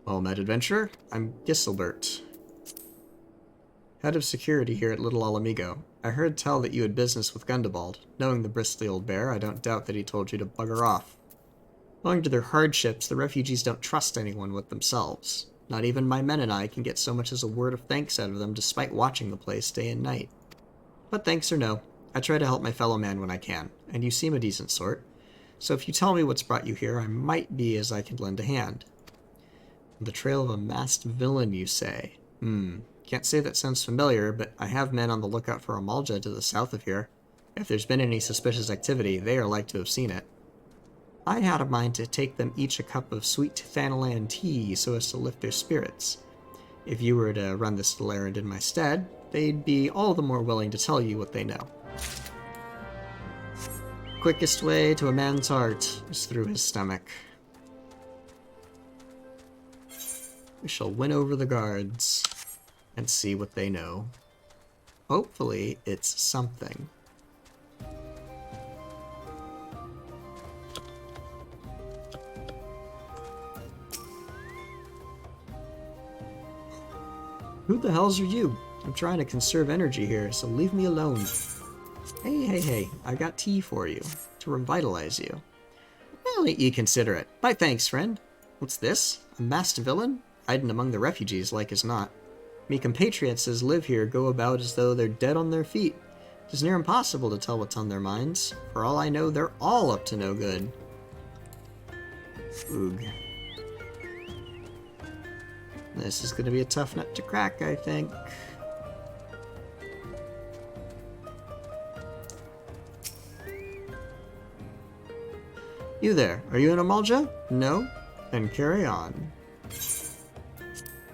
S4: Well met, adventurer. I'm Giselbert, head of security here at Little Alamigo. I heard tell that you had business with Gundabald. Knowing the bristly old bear, I don't doubt that he told you to bugger off. Owing to their hardships, the refugees don't trust anyone with themselves. Not even my men and I can get so much as a word of thanks out of them despite watching the place day and night. But thanks or no, I try to help my fellow man when I can, and you seem a decent sort. So if you tell me what's brought you here, I might be as I can lend a hand. The trail of a masked villain, you say? Can't say that sounds familiar, but I have men on the lookout for a Malja to the south of here. If there's been any suspicious activity, they are like to have seen it. I had a mind to take them each a cup of sweet Thanalan tea so as to lift their spirits. If you were to run this little errand in my stead, they'd be all the more willing to tell you what they know. Quickest way to a man's heart is through his stomach. We shall win over the guards and see what they know. Hopefully, it's something. Who the hells are you? I'm trying to conserve energy here, so leave me alone. Hey, I got tea for you, to revitalize you. Well, you consider it. My thanks, friend. What's this? A masked villain? Hiding among the refugees, like as not. Me compatriots as live here go about as though they're dead on their feet. It's near impossible to tell what's on their minds. For all I know, they're all up to no good. Oog. This is gonna be a tough nut to crack, I think. You there, are you an Amalja? No? Then carry on.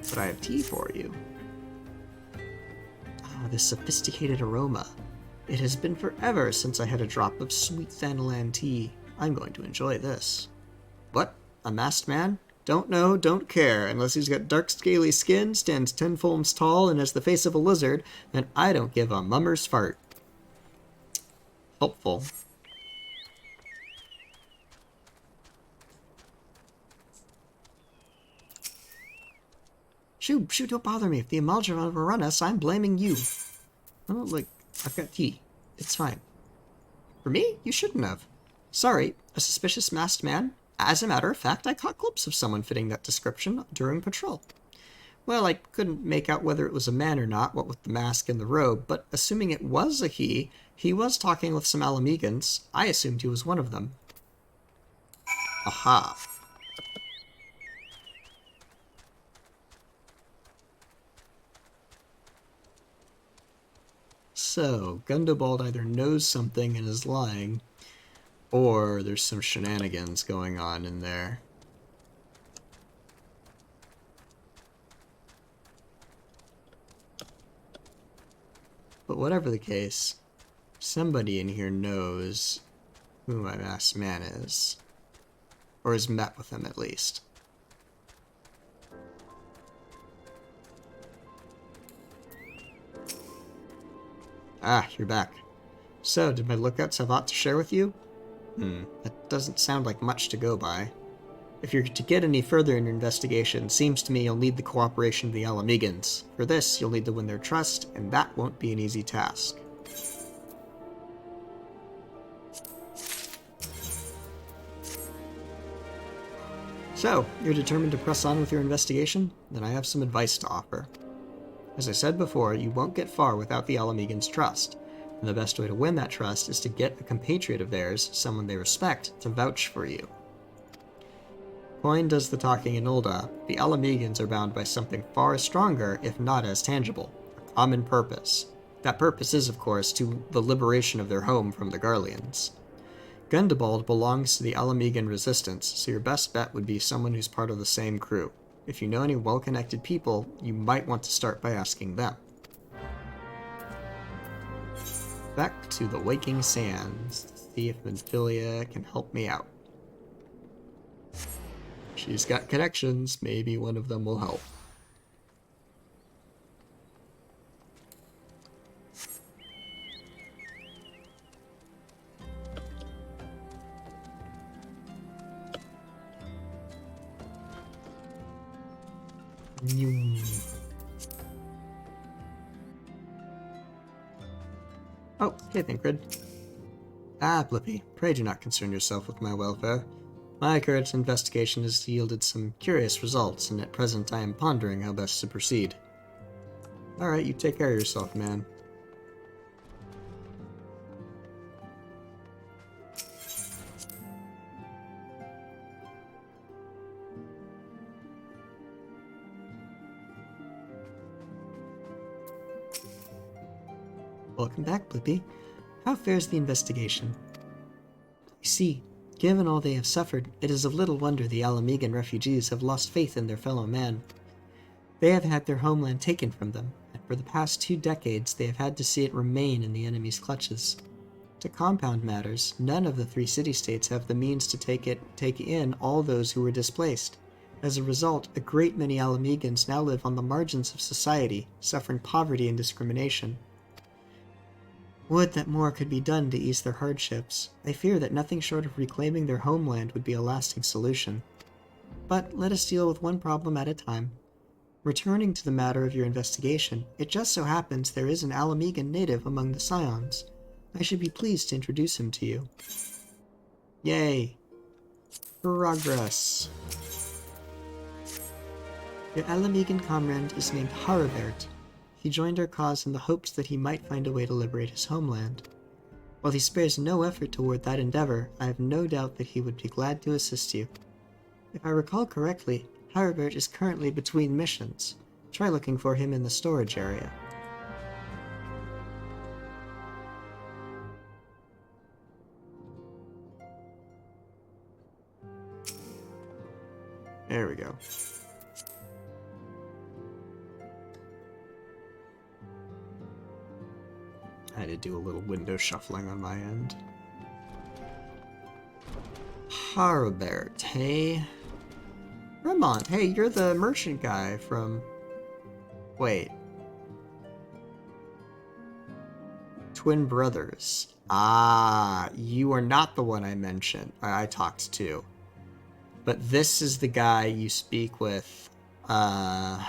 S4: But I have tea for you. Ah, this sophisticated aroma. It has been forever since I had a drop of sweet Thanalan tea. I'm going to enjoy this. What? A masked man? Don't know, don't care. Unless he's got dark scaly skin, stands 10 fulms tall, and has the face of a lizard, then I don't give a mummer's fart. Helpful. Shoo, don't bother me. If the Amalja overrun us, I'm blaming you. Oh, look, I've got tea. It's fine. For me? You shouldn't have. Sorry, a suspicious masked man? As a matter of fact, I caught glimpse of someone fitting that description during patrol. Well, I couldn't make out whether it was a man or not, what with the mask and the robe, but assuming it was a he was talking with some Alamegans. I assumed he was one of them. Aha. So, Gundabald either knows something and is lying, or there's some shenanigans going on in there. But whatever the case, somebody in here knows who my masked man is. Or has met with him, at least. Ah, you're back.
S1: So, did my lookouts have aught to share with you? That doesn't sound like much to go by. If you're to get any further in your investigation, seems to me you'll need the cooperation of the Alamegans. For this, you'll need to win their trust, and that won't be an easy task. So, you're determined to press on with your investigation? Then I have some advice to offer. As I said before, you won't get far without the Alamegans' trust, and the best way to win that trust is to get a compatriot of theirs, someone they respect, to vouch for you. Coin does the talking in Ul'dah. The Alamegans are bound by something far stronger, if not as tangible, a common purpose. That purpose is, of course, to the liberation of their home from the Garleans. Gundobald belongs to the Alamegan resistance, so your best bet would be someone who's part of the same crew. If you know any well-connected people, you might want to start by asking them. Back to the Waking Sands, to see if Minfilia can help me out. She's got connections, maybe one of them will help. Oh, hey Thinkred. Ah, Blippi, pray do not concern yourself with my welfare. My current investigation has yielded some curious results, and at present I am pondering how best to proceed. Alright, you take care of yourself, man. Welcome back, Blippi. How fares the investigation? You see, given all they have suffered, it is of little wonder the Alamegan refugees have lost faith in their fellow man. They have had their homeland taken from them, and for the past 2 decades they have had to see it remain in the enemy's clutches. To compound matters, none of the 3 city-states have the means to take in all those who were displaced. As a result, a great many Alamegans now live on the margins of society, suffering poverty and discrimination. Would that more could be done to ease their hardships. I fear that nothing short of reclaiming their homeland would be a lasting solution. But let us deal with one problem at a time. Returning to the matter of your investigation, it just so happens there is an Alamegan native among the Scions. I should be pleased to introduce him to you. Yay! Progress. Your Alamegan comrade is named Haribert. He joined our cause in the hopes that he might find a way to liberate his homeland. While he spares no effort toward that endeavor, I have no doubt that he would be glad to assist you. If I recall correctly, Haribert is currently between missions. Try looking for him in the storage area. There we go. I had to do a little window shuffling on my end. Haribert, hey? Remont, hey, you're the merchant guy from... Wait. Twin Brothers. Ah, you are not the one I mentioned. I talked to. But this is the guy you speak with, oh,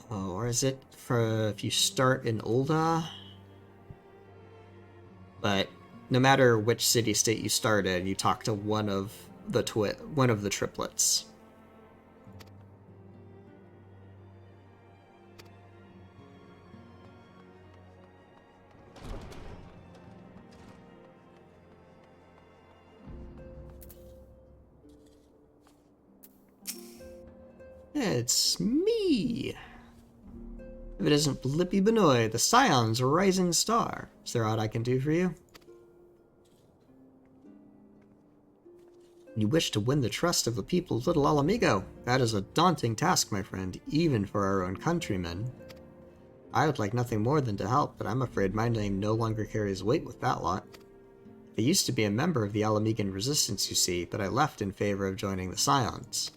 S1: or is it for if you start in Ul'dah? But no matter which city-state you start in, you talk to one of the triplets. It's me! If it isn't Blippi Benoy, the Scion's rising star. Is there aught I can do for you? You wish to win the trust of the people of Little Alamigo. That is a daunting task, my friend, even for our own countrymen. I would like nothing more than to help, but I'm afraid my name no longer carries weight with that lot. I used to be a member of the Alamegan resistance, you see, but I left in favor of joining the Scions.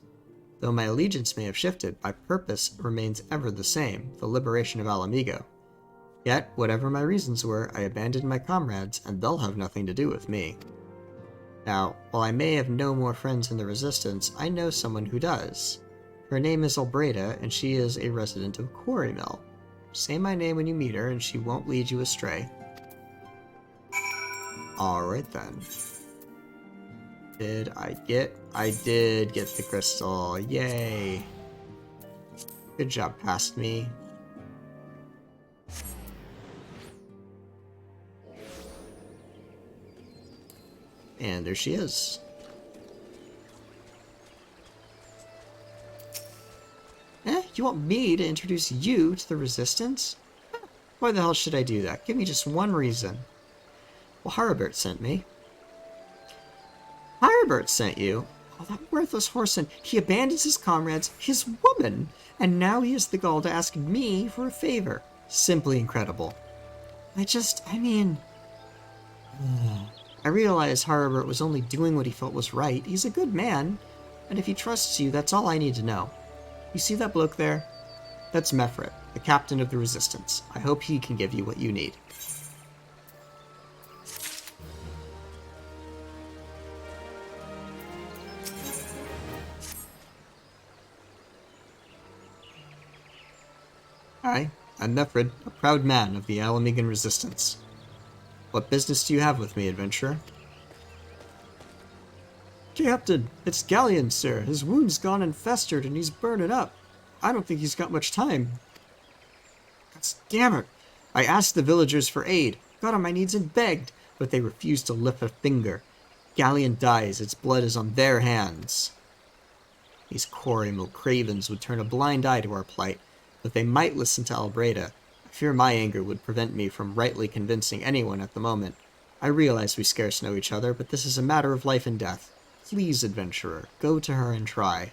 S1: Though my allegiance may have shifted, my purpose remains ever the same, the liberation of Alamigo. Yet, whatever my reasons were, I abandoned my comrades, and they'll have nothing to do with me. Now, while I may have no more friends in the Resistance, I know someone who does. Her name is Albreda, and she is a resident of Quarry Mill. Say my name when you meet her, and she won't lead you astray. Alright then. I did get the crystal. Yay. Good job, past me. And there she is. You want me to introduce you to the Resistance? Why the hell should I do that? Give me just one reason. Well, Haribert sent me. Haribert sent you? Oh, that worthless whoreson. He abandons his comrades, his woman, and now he has the gall to ask me for a favor. Simply incredible. I mean... I realize Haribert was only doing what he felt was right. He's a good man, and if he trusts you, that's all I need to know. You see that bloke there? That's Mefrit, the captain of the Resistance. I hope he can give you what you need. Hi, I'm Mefrit, a proud man of the Alamigan Resistance. What business do you have with me, adventurer? Captain, it's Galleon, sir. His wound's gone and festered, and he's burning up. I don't think he's got much time. God damn it! I asked the villagers for aid, got on my knees and begged, but they refused to lift a finger. Galleon dies, its blood is on their hands. These Quarry Mill cravens would turn a blind eye to our plight, but they might listen to Albreda. I fear my anger would prevent me from rightly convincing anyone at the moment. I realize we scarce know each other, but this is a matter of life and death. Please, adventurer, go to her and try.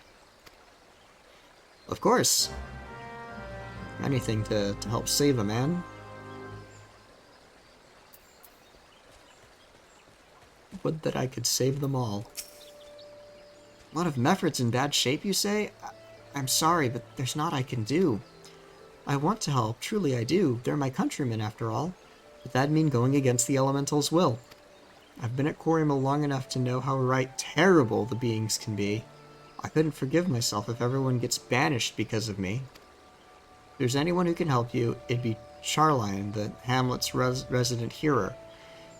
S1: Of course. Anything to help save a man. Would that I could save them all. One of Mefrit's in bad shape, you say? I'm sorry, but there's naught I can do. I want to help, truly I do. They're my countrymen, after all. But that'd mean going against the Elemental's will. I've been at Quarry Mill long enough to know how terrible the beings can be. I couldn't forgive myself if everyone gets banished because of me. If there's anyone who can help you, it'd be Charline, the hamlet's resident hearer.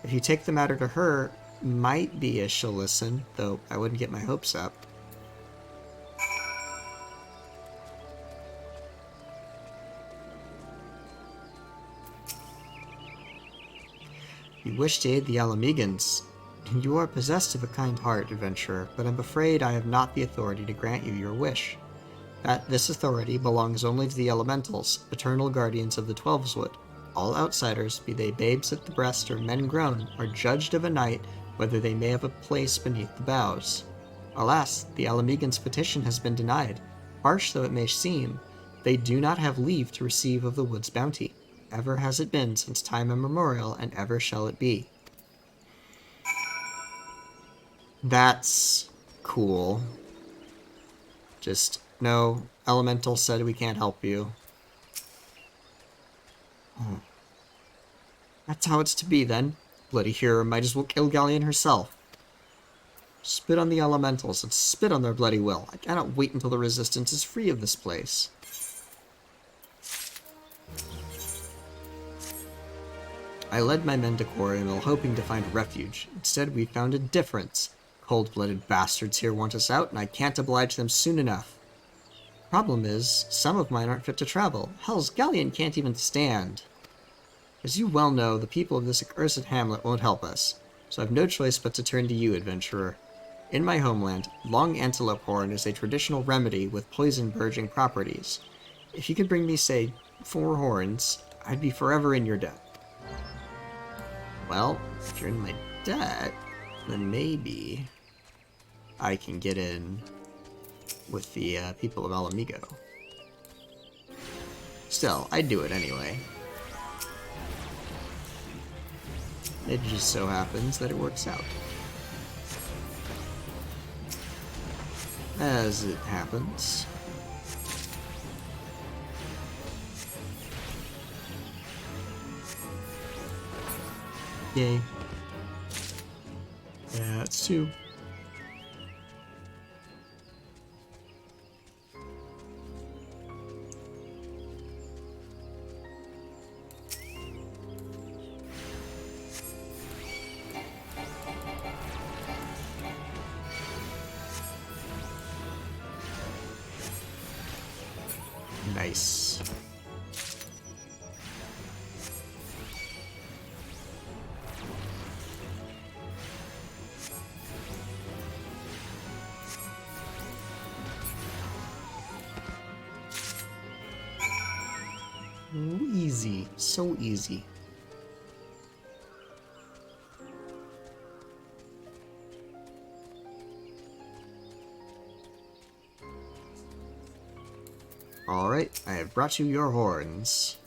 S1: If you take the matter to her, might be as she'll listen, though I wouldn't get my hopes up. You wish to aid the Alamegans. You are possessed of a kind heart, adventurer, but I'm afraid I have not the authority to grant you your wish. This authority belongs only to the Elementals, eternal guardians of the Twelveswood. All outsiders, be they babes at the breast or men grown, are judged of a night whether they may have a place beneath the boughs. Alas, the Alamegans' petition has been denied. Harsh though it may seem, they do not have leave to receive of the wood's bounty. Ever has it been since time immemorial, and ever shall it be. That's cool. Just, no, Elemental said we can't help you. That's how it's to be, then. Bloody hero might as well kill Galleon herself. Spit on the Elementals and spit on their bloody will. I cannot wait until the Resistance is free of this place. I led my men to Quarry Mill, hoping to find refuge. Instead, we found a difference. Cold-blooded bastards here want us out, and I can't oblige them soon enough. Problem is, some of mine aren't fit to travel. Hell's Galleon can't even stand. As you well know, the people of this accursed hamlet won't help us, so I've no choice but to turn to you, adventurer. In my homeland, long antelope horn is a traditional remedy with poison-purging properties. If you could bring me, say, 4 horns, I'd be forever in your debt. Well, if you're in my debt, then maybe I can get in with the people of Alamigo. Still, I'd do it anyway. It just so happens that it works out. As it happens.
S4: Yay. Yeah, that's 2. Nice. Ooh, easy. So easy. Alright, I have brought you your horns.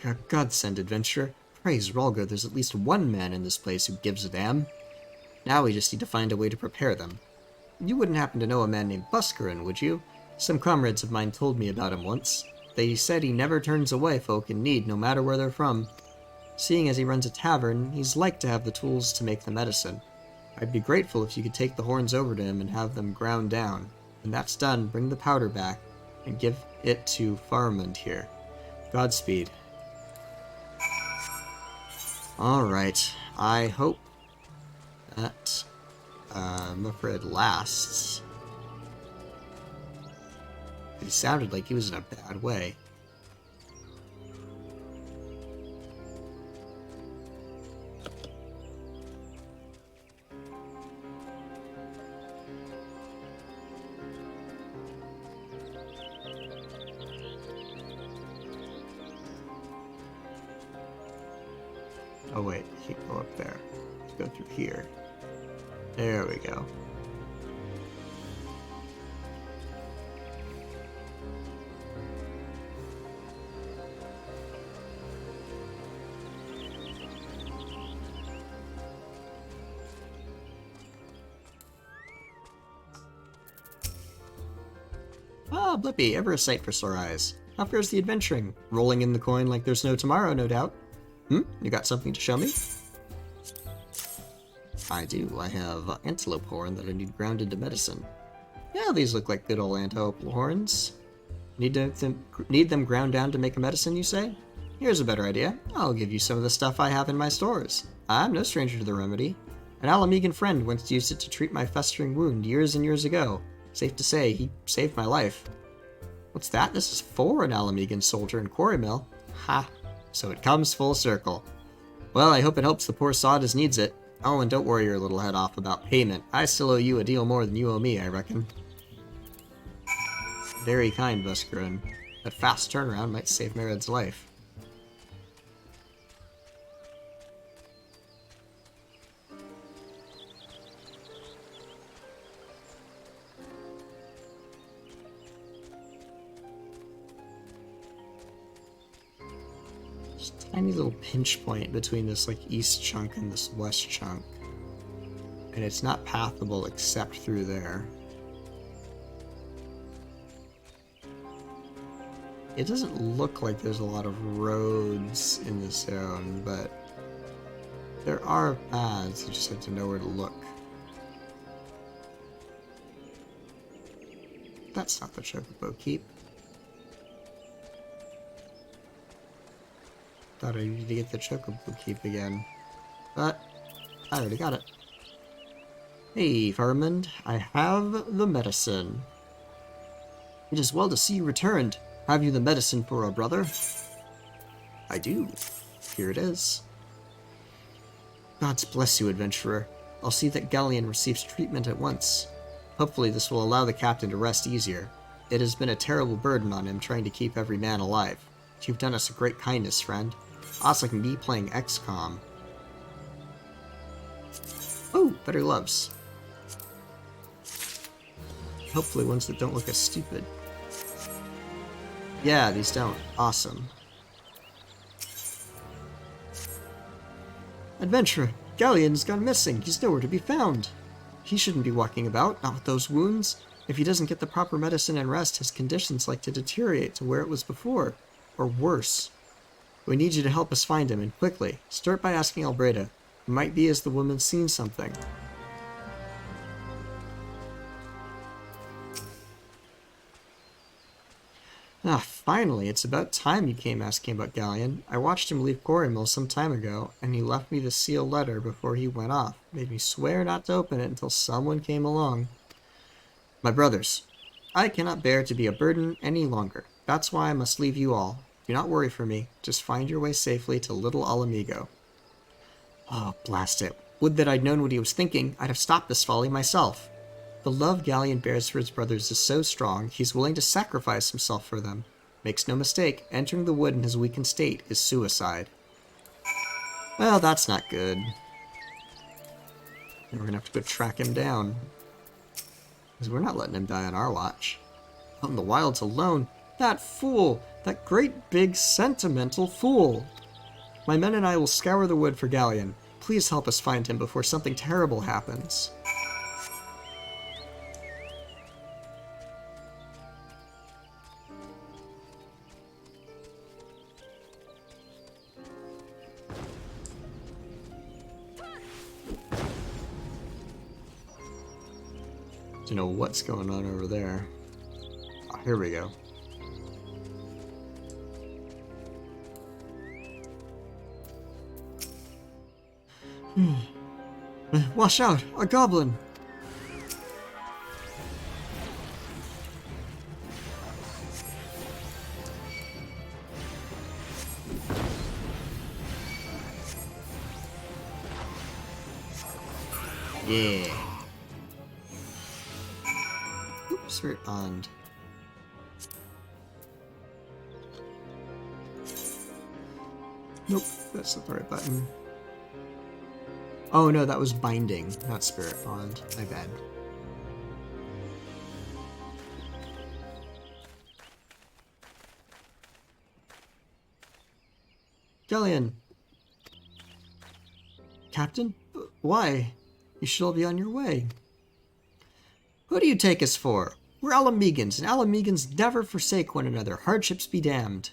S4: You're a godsend, adventurer. Praise Rolgar, there's at least one man in this place who gives a damn. Now we just need to find a way to prepare them. You wouldn't happen to know a man named Buscarin, would you? Some comrades of mine told me about him once. They said he never turns away folk in need, no matter where they're from. Seeing as he runs a tavern, he's like to have the tools to make the medicine. I'd be grateful if you could take the horns over to him and have them ground down. When that's done, bring the powder back and give it to Farmund here. Godspeed. Alright, I hope that Mufred lasts. He sounded like he was in a bad way. Oh wait, he can go up there. Let's go through here. There we go. Ah, Blippi, ever a sight for sore eyes. How fares the adventuring? Rolling in the coin like there's no tomorrow, no doubt. You got something to show me? I do. I have antelope horn that I need ground into medicine. Yeah, these look like good old antelope horns. Need them ground down to make a medicine, you say? Here's a better idea. I'll give you some of the stuff I have in my stores. I'm no stranger to the remedy. An Alamegan friend once used it to treat my festering wound years and years ago. Safe to say, he saved my life. What's that? This is for an Alamegan soldier in Quarry Mill. Ha! So it comes full circle. Well, I hope it helps the poor sod as needs it. Oh, and don't worry your little head off about payment. I still owe you a deal more than you owe me, I reckon. Very kind, Buscarin. That fast turnaround might save Mered's life. Tiny little pinch point between this like east chunk and this west chunk, and it's not pathable except through there. It doesn't look like there's a lot of roads in this zone, but there are paths. You just have to know where to look. That's not the Chocobo Keep. Thought I needed to get the Chocobo Keep again, but I already got it. Hey, Farmund, I have the medicine. It is well to see you returned. Have you the medicine for our brother? I do. Here it is. Gods bless you, adventurer. I'll see that Galleon receives treatment at once. Hopefully this will allow the captain to rest easier. It has been a terrible burden on him trying to keep every man alive. You've done us a great kindness, friend. Also can be playing XCOM. Oh, better gloves. Hopefully ones that don't look as stupid. Yeah, these don't. Awesome. Adventurer, Galleon's gone missing. He's nowhere to be found. He shouldn't be walking about, not with those wounds. If he doesn't get the proper medicine and rest, his condition's like to deteriorate to where it was before. or worse. We need you to help us find him, and quickly. Start by asking Albreda. It might be as the woman's seen something. Ah, finally, it's about time you came asking about Galleon. I watched him leave Quarry Mill some time ago, and he left me the sealed letter before he went off. Made me swear not to open it until someone came along. My brothers, I cannot bear to be a burden any longer. That's why I must leave you all. Do not worry for me. Just find your way safely to Little Alamigo. Oh, blast it. Would that I'd known what he was thinking. I'd have stopped this folly myself. The love Galleon bears for his brothers is so strong, he's willing to sacrifice himself for them. Makes no mistake, entering the wood in his weakened state is suicide. Well, that's not good. And we're gonna have to go track him down. Because we're not letting him die on our watch. Out in the wilds alone. That fool! That great big sentimental fool! My men and I will scour the wood for Galleon. Please help us find him before something terrible happens. To know what's going on over there. Oh, here we go. Watch out! A goblin! Yeah. Oops, we're on. Nope, that's not the right button. Oh no, that was binding, not spirit bond. My bad. Galleon! Captain? Why? You should all be on your way. Who do you take us for? We're Alamegans, and Alamegans never forsake one another. Hardships be damned.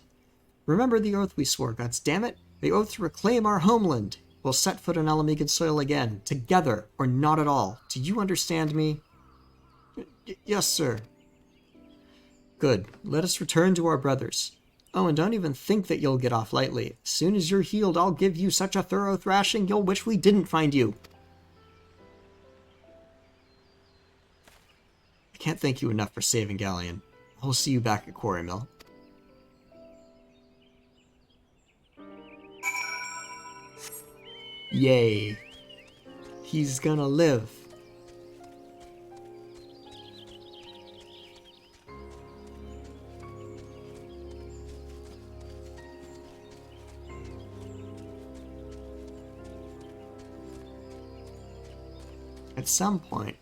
S4: Remember the oath we swore, gods damn it! The oath to reclaim our homeland. We'll set foot on Alamegan soil again, together, or not at all. Do you understand me? Yes, sir. Good. Let us return to our brothers. Oh, and don't even think that you'll get off lightly. As soon as you're healed, I'll give you such a thorough thrashing you'll wish we didn't find you. I can't thank you enough for saving Galleon. I'll see you back at Quarry Mill. Yay. He's gonna live. At some point.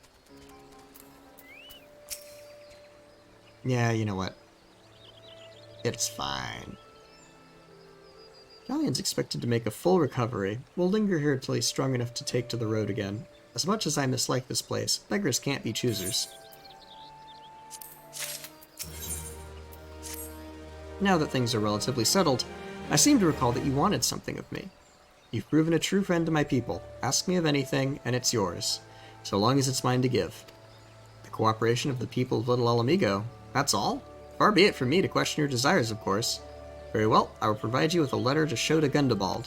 S4: Yeah, you know what? It's fine. Galleon's expected to make a full recovery. We'll linger here till he's strong enough to take to the road again. As much as I mislike this place, beggars can't be choosers. Now that things are relatively settled, I seem to recall that you wanted something of me. You've proven a true friend to my people. Ask me of anything, and it's yours, so long as it's mine to give. The cooperation of the people of Little Alamigo, that's all? Far be it from me to question your desires, of course. Very well, I will provide you with a letter to show to Gundobald.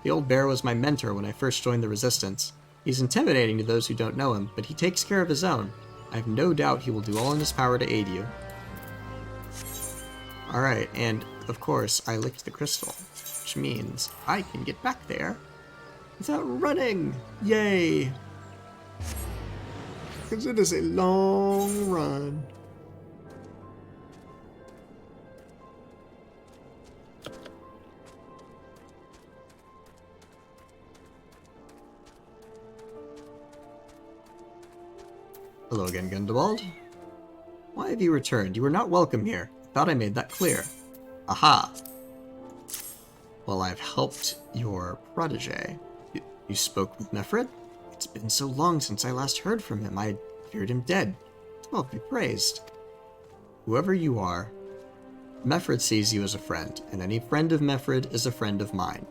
S4: The old bear was my mentor when I first joined the Resistance. He's intimidating to those who don't know him, but he takes care of his own. I have no doubt he will do all in his power to aid you. Alright, and of course, I licked the crystal, which means I can get back there without running! Yay! Because it is a long run. Hello again, Gundobald. Why have you returned? You were not welcome here. I thought I made that clear. Aha! Well, I've helped your protege. You spoke with Nefrid? It's been so long since I last heard from him. I feared him dead. Well, be praised. Whoever you are,
S1: Mefred sees you as a friend, and any friend of Mefred is a friend of mine.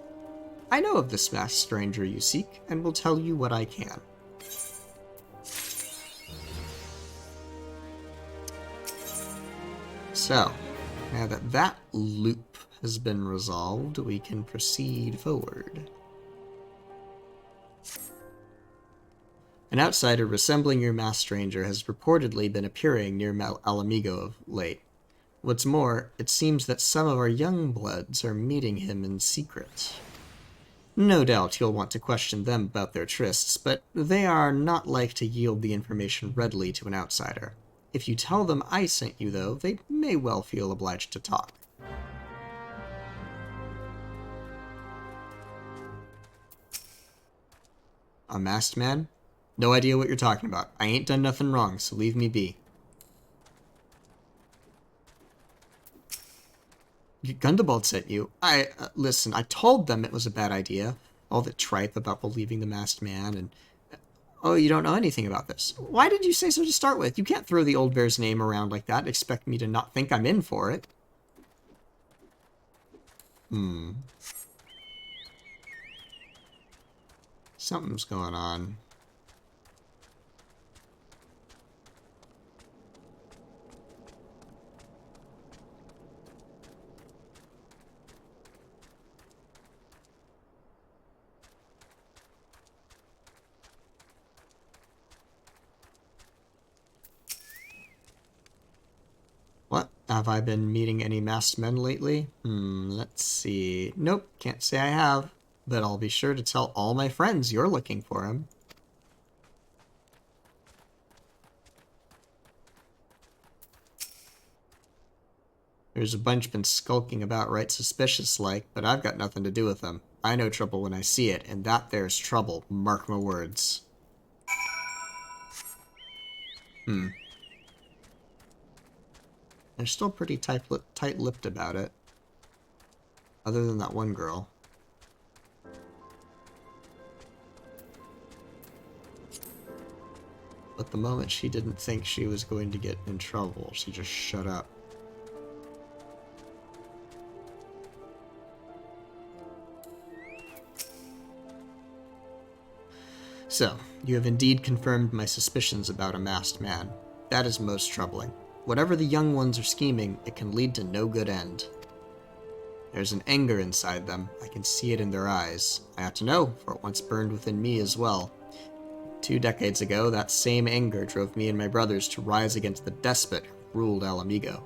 S1: I know of this masked stranger you seek, and will tell you what I can. So, now that that loop has been resolved, we can proceed forward. An outsider resembling your masked stranger has reportedly been appearing near Alamigo of late. What's more, it seems that some of our young bloods are meeting him in secret. No doubt you'll want to question them about their trysts, but they are not like to yield the information readily to an outsider. If you tell them I sent you, though, they may well feel obliged to talk. A masked man? No idea what you're talking about. I ain't done nothing wrong, so leave me be. Gundabald sent you. Listen, I told them it was a bad idea. All the tripe about believing the masked man, and... Oh, you don't know anything about this. Why did you say so to start with? You can't throw the old bear's name around like that and expect me to not think I'm in for it. Something's going on. What? Have I been meeting any masked men lately? Let's see. Nope, can't say I have. But I'll be sure to tell all my friends you're looking for him. There's a bunch been skulking about right suspicious-like, but I've got nothing to do with them. I know trouble when I see it, and that there's trouble. Mark my words. They're still pretty tight-lipped about it. Other than that one girl. But the moment she didn't think she was going to get in trouble, she just shut up. So, you have indeed confirmed my suspicions about a masked man. That is most troubling. Whatever the young ones are scheming, it can lead to no good end. There's an anger inside them. I can see it in their eyes. I ought to know, for it once burned within me as well. 2 decades ago, that same anger drove me and my brothers to rise against the despot who ruled Alamigo.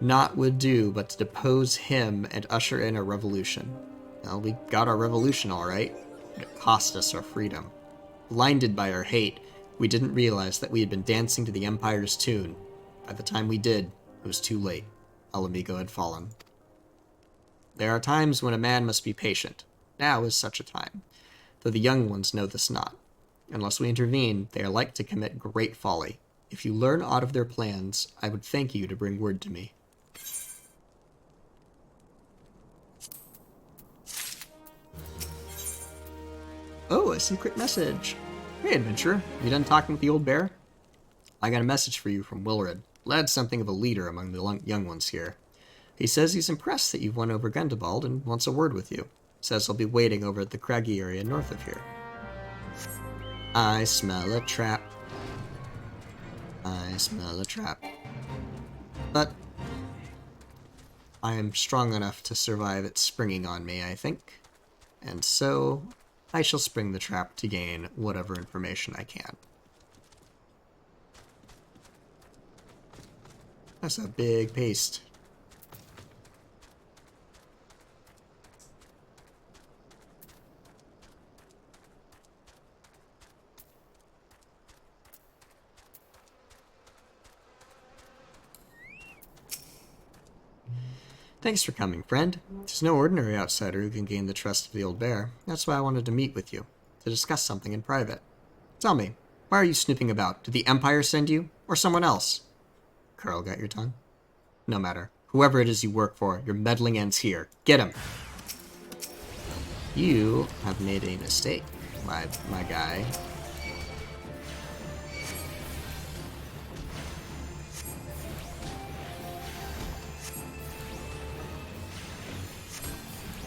S1: Naught would do but to depose him and usher in a revolution. Well, we got our revolution all right, but it cost us our freedom. Blinded by our hate, we didn't realize that we had been dancing to the Empire's tune. By the time we did, it was too late. Alamigo had fallen. There are times when a man must be patient. Now is such a time, though the young ones know this not. Unless we intervene, they are like to commit great folly. If you learn aught of their plans, I would thank you to bring word to me. Oh, a secret message. Hey, adventurer. You done talking with the old bear? I got a message for you from Wilred. Lad's something of a leader among the young ones here. He says he's impressed that you've won over Gundabald and wants a word with you. Says he'll be waiting over at the craggy area north of here. I smell a trap. I smell a trap. But I am strong enough to survive it springing on me, I think. And so I shall spring the trap to gain whatever information I can. That's a big paste. Thanks for coming, friend. There's no ordinary outsider who can gain the trust of the old bear. That's why I wanted to meet with you, to discuss something in private. Tell me, why are you snooping about? Did the Empire send you? Or someone else? Carl, got your tongue? No matter. Whoever it is you work for, your meddling ends here. Get him! You have made a mistake, my guy.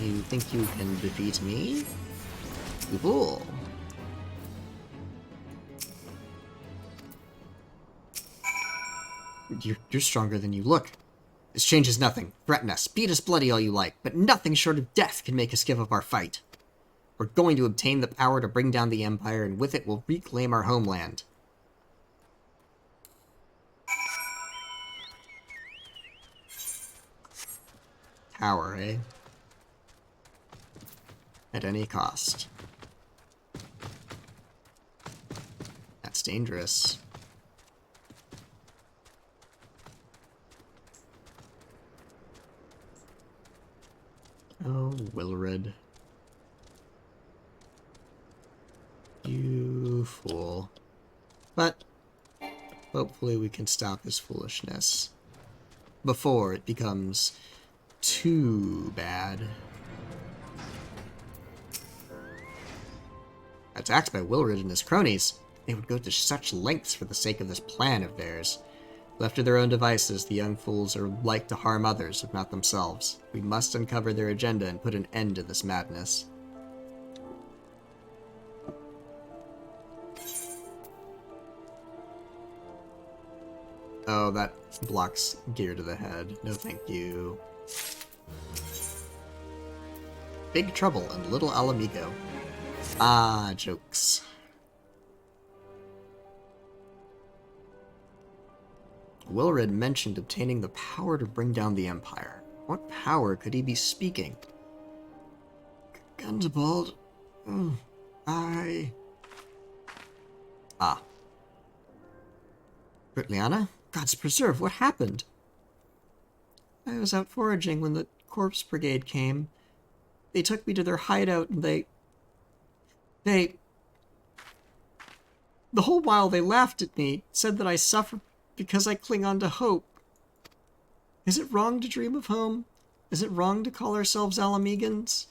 S1: You think you can defeat me? You fool. You're stronger than you look. This changes nothing. Threaten us, beat us bloody all you like, but nothing short of death can make us give up our fight. We're going to obtain the power to bring down the Empire, and with it we'll reclaim our homeland. Power, eh? At any cost. That's dangerous. Oh, Wilred. You fool. But hopefully we can stop his foolishness before it becomes too bad. Attacked by Wilred and his cronies, they would go to such lengths for the sake of this plan of theirs. Left to their own devices, the young fools are like to harm others, if not themselves. We must uncover their agenda and put an end to this madness. Oh, that blocks gear to the head. No thank you. Big trouble in Little Alamigo. Ah, jokes. Wilred mentioned obtaining the power to bring down the Empire. What power could he be speaking? Gundabald, I... Ah. Britliana? God's preserve, what happened? I was out foraging when the Corpse Brigade came. They took me to their hideout and they... The whole while they laughed at me, said that I suffer because I cling on to hope. Is it wrong to dream of home? Is it wrong to call ourselves Alamegans?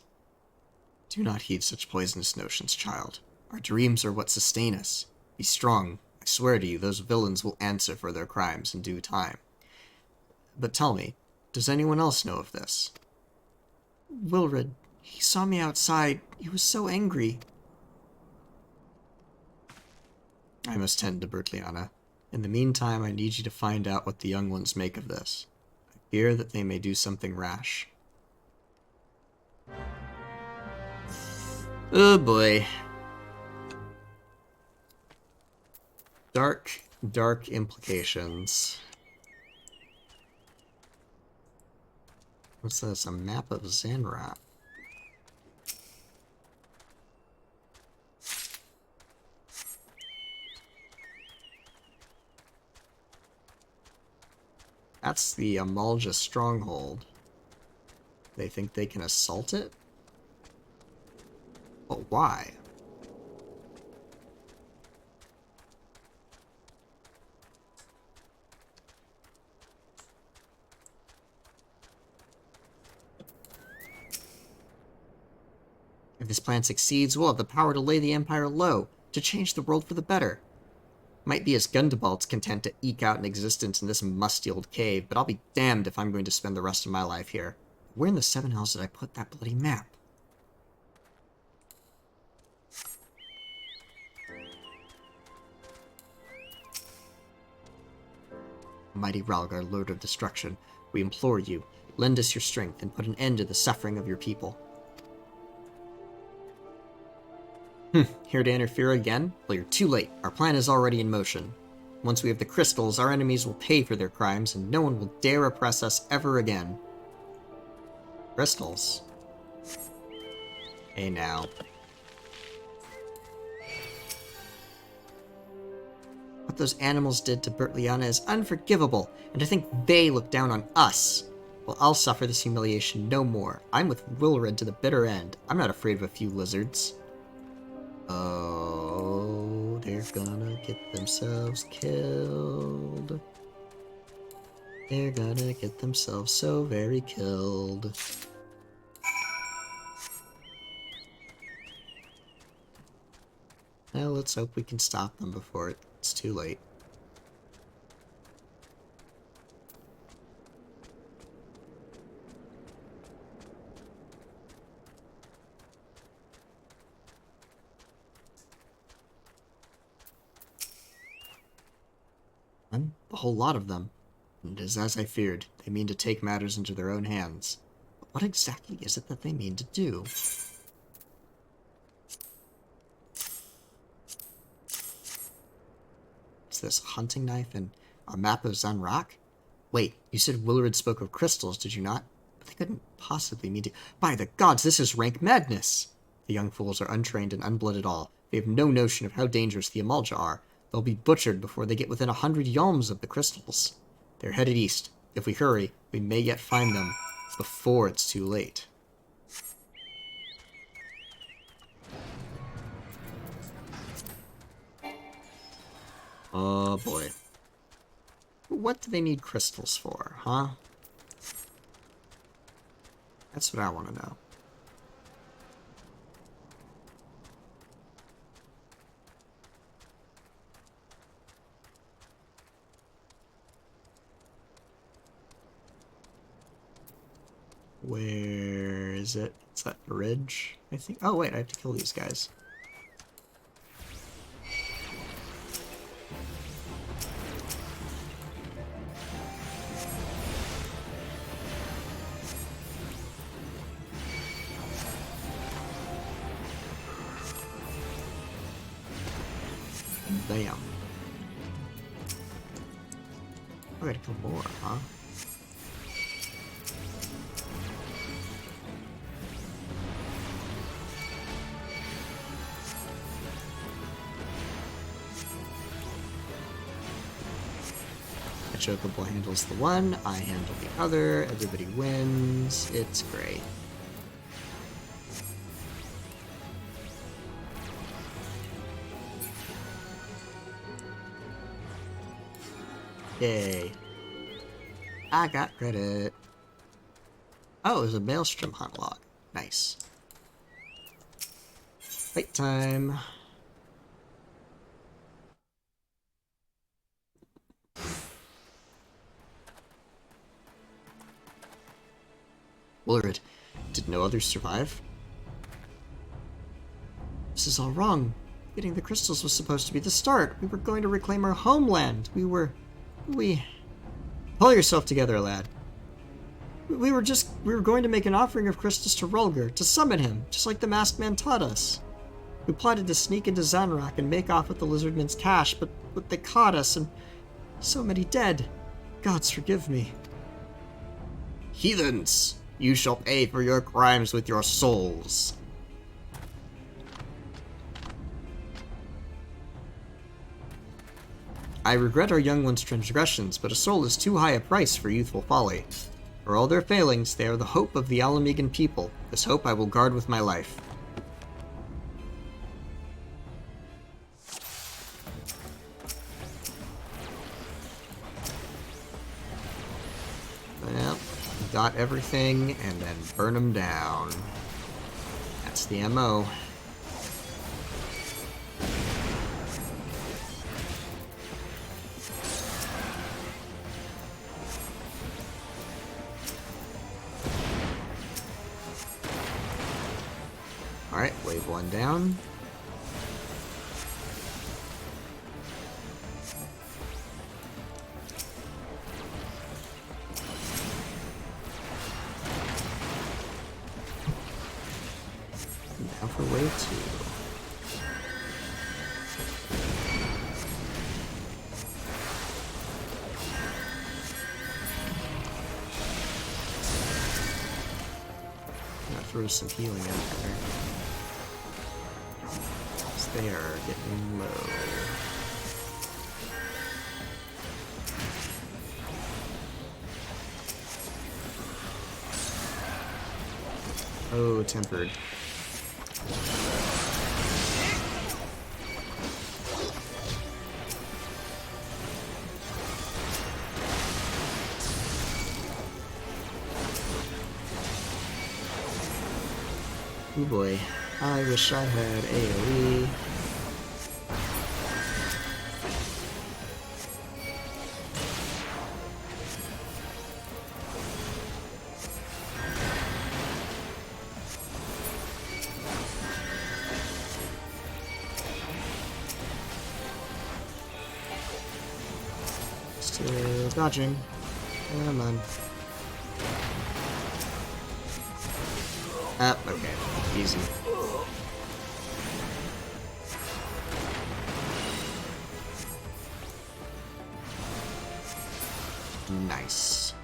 S1: Do not heed such poisonous notions, child. Our dreams are what sustain us. Be strong. I swear to you, those villains will answer for their crimes in due time. But tell me, does anyone else know of this? Wilred, he saw me outside. He was so angry. I must tend to Bertliana. In the meantime, I need you to find out what the young ones make of this. I fear that they may do something rash. Oh boy. Dark, dark implications. What's this? A map of Zanrap. That's the Amalja stronghold. They think they can assault it? But why? If this plan succeeds, we'll have the power to lay the Empire low, to change the world for the better. Might be as Gundabald's content to eke out an existence in this musty old cave, but I'll be damned if I'm going to spend the rest of my life here. Where in the seven hells did I put that bloody map? Mighty Ralgar, Lord of Destruction, we implore you, lend us your strength and put an end to the suffering of your people. Here to interfere again? Well, you're too late. Our plan is already in motion. Once we have the crystals, our enemies will pay for their crimes, and no one will dare oppress us ever again. Crystals? Hey now. What those animals did to Bertliana is unforgivable, and to think they look down on us. Well, I'll suffer this humiliation no more. I'm with Wilred to the bitter end. I'm not afraid of a few lizards. Oh, they're gonna get themselves killed. They're gonna get themselves so very killed. Well, let's hope we can stop them before it's too late. A whole lot of them. And it is as I feared. They mean to take matters into their own hands. But what exactly is it that they mean to do? Is this a hunting knife and a map of Zanrak? Wait, you said Willard spoke of crystals, did you not? But they couldn't possibly mean to... By the gods, this is rank madness! The young fools are untrained and unblooded all. They have no notion of how dangerous the Amalja are. They'll be butchered before they get within 100 yalms of the crystals. They're headed east. If we hurry, we may yet find them before it's too late. Oh boy. What do they need crystals for, huh? That's what I want to know. Where is it? Is that the ridge? I think. Oh, wait, I have to kill these guys. Bam. I gotta kill more, huh? Chocobo handles the one, I handle the other, everybody wins, it's great. Yay. I got credit. Oh, it was a Maelstrom hunt log. Nice. Fight time. Willard, did no others survive? This is all wrong. Getting the crystals was supposed to be the start. We were going to reclaim our homeland. Pull yourself together, lad. We were going to make an offering of crystals to Rolger, to summon him, just like the masked man taught us. We plotted to sneak into Zanrak and make off with the lizardman's cash, but they caught us, and so many dead. Gods forgive me. Heathens! You shall pay for your crimes with your souls. I regret our young ones' transgressions, but a soul is too high a price for youthful folly. For all their failings, they are the hope of the Alamegan people. This hope I will guard with my life. Well, got everything, and then burn them down. That's the MO. Alright, wave one down. Now for wave two. Gonna throw some healing out there. They are getting low. Oh, tempered. Oh boy. I wish I had AoE. Still dodging. Come on. Ah, okay. Easy. Nice.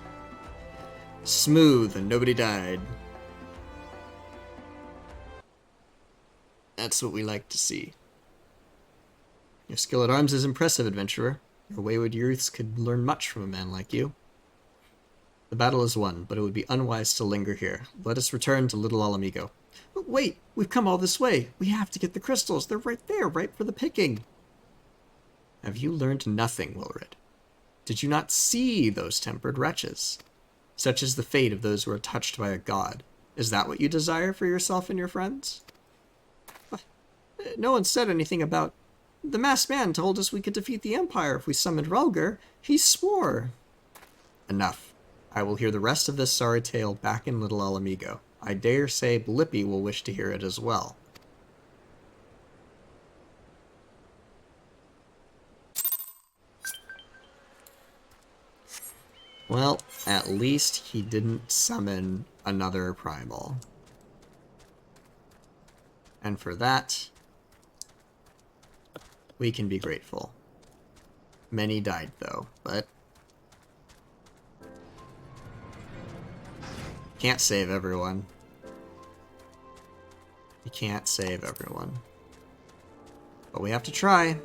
S1: Smooth and nobody died. That's what we like to see. Your skill at arms is impressive, adventurer. Your wayward youths could learn much from a man like you. The battle is won, but it would be unwise to linger here. Let us return to Little Alamigo. But wait! We've come all this way! We have to get the crystals! They're right there, ripe for the picking! Have you learned nothing, Wilred? Did you not see those tempered wretches? Such is the fate of those who are touched by a god. Is that what you desire for yourself and your friends? No one said anything about... The masked man told us we could defeat the Empire if we summoned Relger. He swore. Enough. I will hear the rest of this sorry tale back in Little Alamigo. I dare say Blippi will wish to hear it as well. Well, at least he didn't summon another primal. And for that, we can be grateful. Many died, though, but... Can't save everyone. You can't save everyone. But we have to try.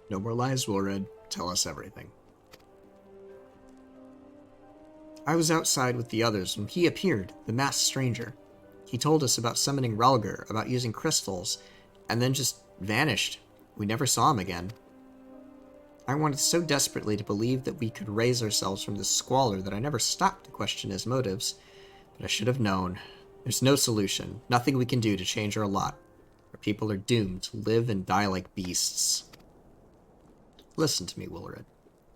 S1: No more lies, Wilred. Tell us everything. I was outside with the others when he appeared, the masked stranger. He told us about summoning Relger, about using crystals, and then just vanished. We never saw him again. I wanted so desperately to believe that we could raise ourselves from this squalor that I never stopped to question his motives. But I should have known. There's no solution, nothing we can do to change our lot. Our people are doomed to live and die like beasts. Listen to me, Wilred.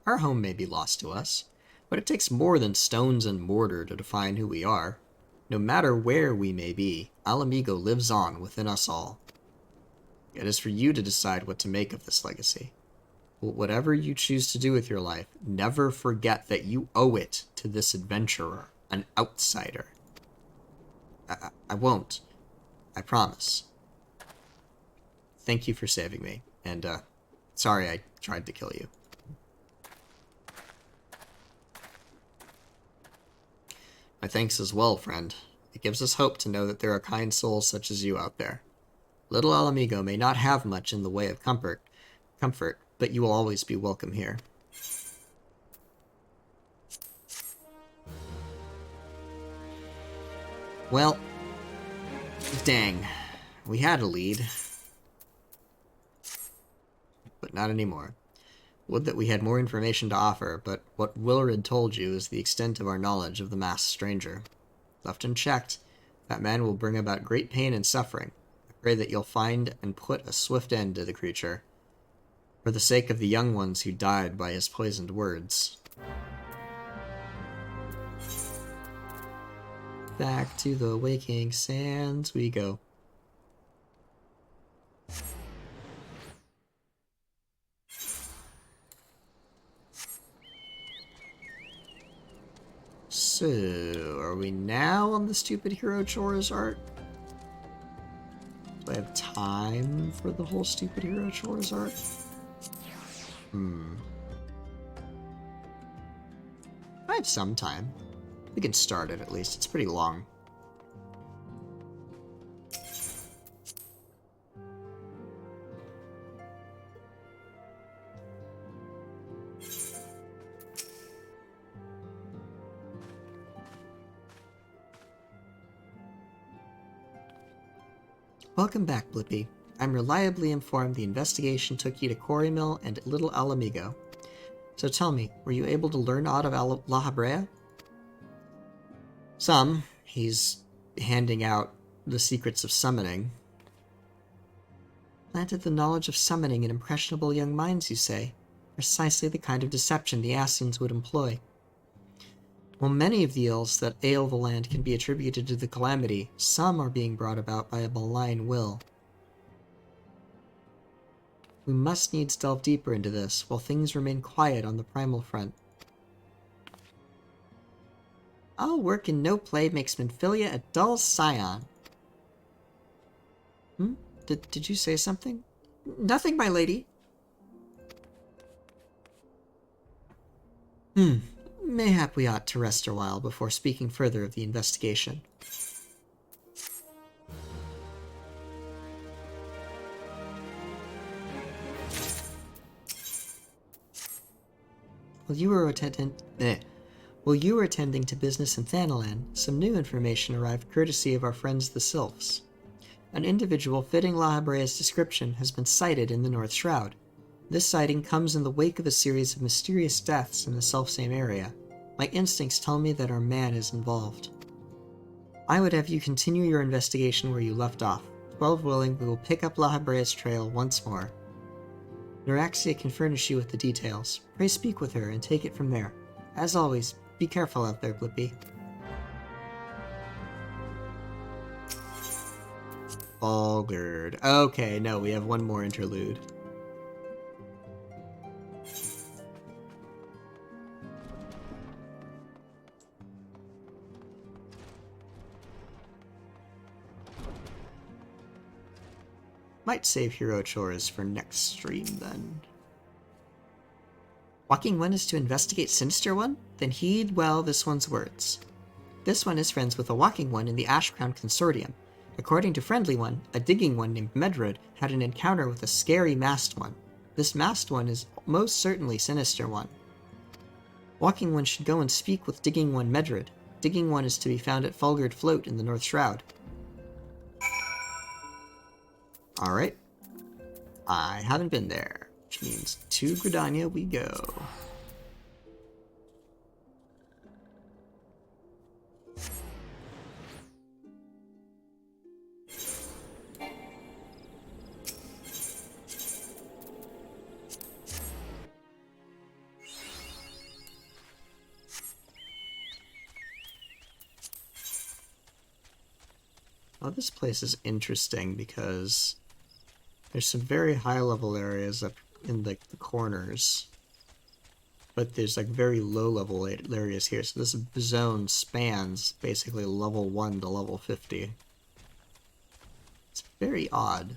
S1: Our home may be lost to us, but it takes more than stones and mortar to define who we are. No matter where we may be, Alamigo lives on within us all. It is for you to decide what to make of this legacy. Whatever you choose to do with your life, never forget that you owe it to this adventurer, an outsider. I won't. I promise. Thank you for saving me, and, sorry I tried to kill you. My thanks as well, friend. It gives us hope to know that there are kind souls such as you out there. Little Alamigo may not have much in the way of comfort, but you will always be welcome here. Well, dang. We had a lead. But not anymore. Would that we had more information to offer, but what Wilred told you is the extent of our knowledge of the masked stranger. Left unchecked, that man will bring about great pain and suffering. I pray that you'll find and put a swift end to the creature, for the sake of the young ones who died by his poisoned words. Back to the waking sands we go. So, are we now on the stupid hero chores art? Do I have time for the whole stupid hero chores art? I have some time. We can start it at least. It's pretty long. Welcome back, Blippi. I'm reliably informed the investigation took you to Quarry Mill and Little Alamigo. So tell me, were you able to learn aught of La Habrea? Some. He's handing out the secrets of summoning.
S4: Planted the knowledge of summoning in impressionable young minds, you say? Precisely the kind of deception the Ascians would employ. While many of the ills that ail the land can be attributed to the calamity, some are being brought about by a malign will. We must needs delve deeper into this, while things remain quiet on the primal front. All work and no play makes Minfilia a dull scion. Did you say something? Nothing, my lady. Mayhap we ought to rest a while before speaking further of the investigation. While you were attending to business in Thanalan, some new information arrived courtesy of our friends the Sylphs. An individual fitting Lahabrea's description has been sighted in the North Shroud. This sighting comes in the wake of a series of mysterious deaths in the selfsame area. My instincts tell me that our man is involved. I would have you continue your investigation where you left off. 12 willing, we will pick up Lahabrea's trail once more. Neuraxia can furnish you with the details. Pray speak with her and take it from there. As always, be careful out there, Blippi. Falgard. Okay, no, we have one more interlude. Might save hero chores for next stream, then. Walking One is to investigate Sinister One? Then heed well this one's words. This one is friends with a Walking One in the Ashcrown Consortium. According to Friendly One, a Digging One named Medrod had an encounter with a scary Masked One. This Masked One is most certainly Sinister One. Walking One should go and speak with Digging One Medrod. Digging One is to be found at Falgard Float in the North Shroud. Alright. I haven't been there, which means to Gridania we go. Well, this place is interesting because there's some very high-level areas up in the corners, but there's like very low-level areas here. So this zone spans basically level 1 to level 50. It's very odd.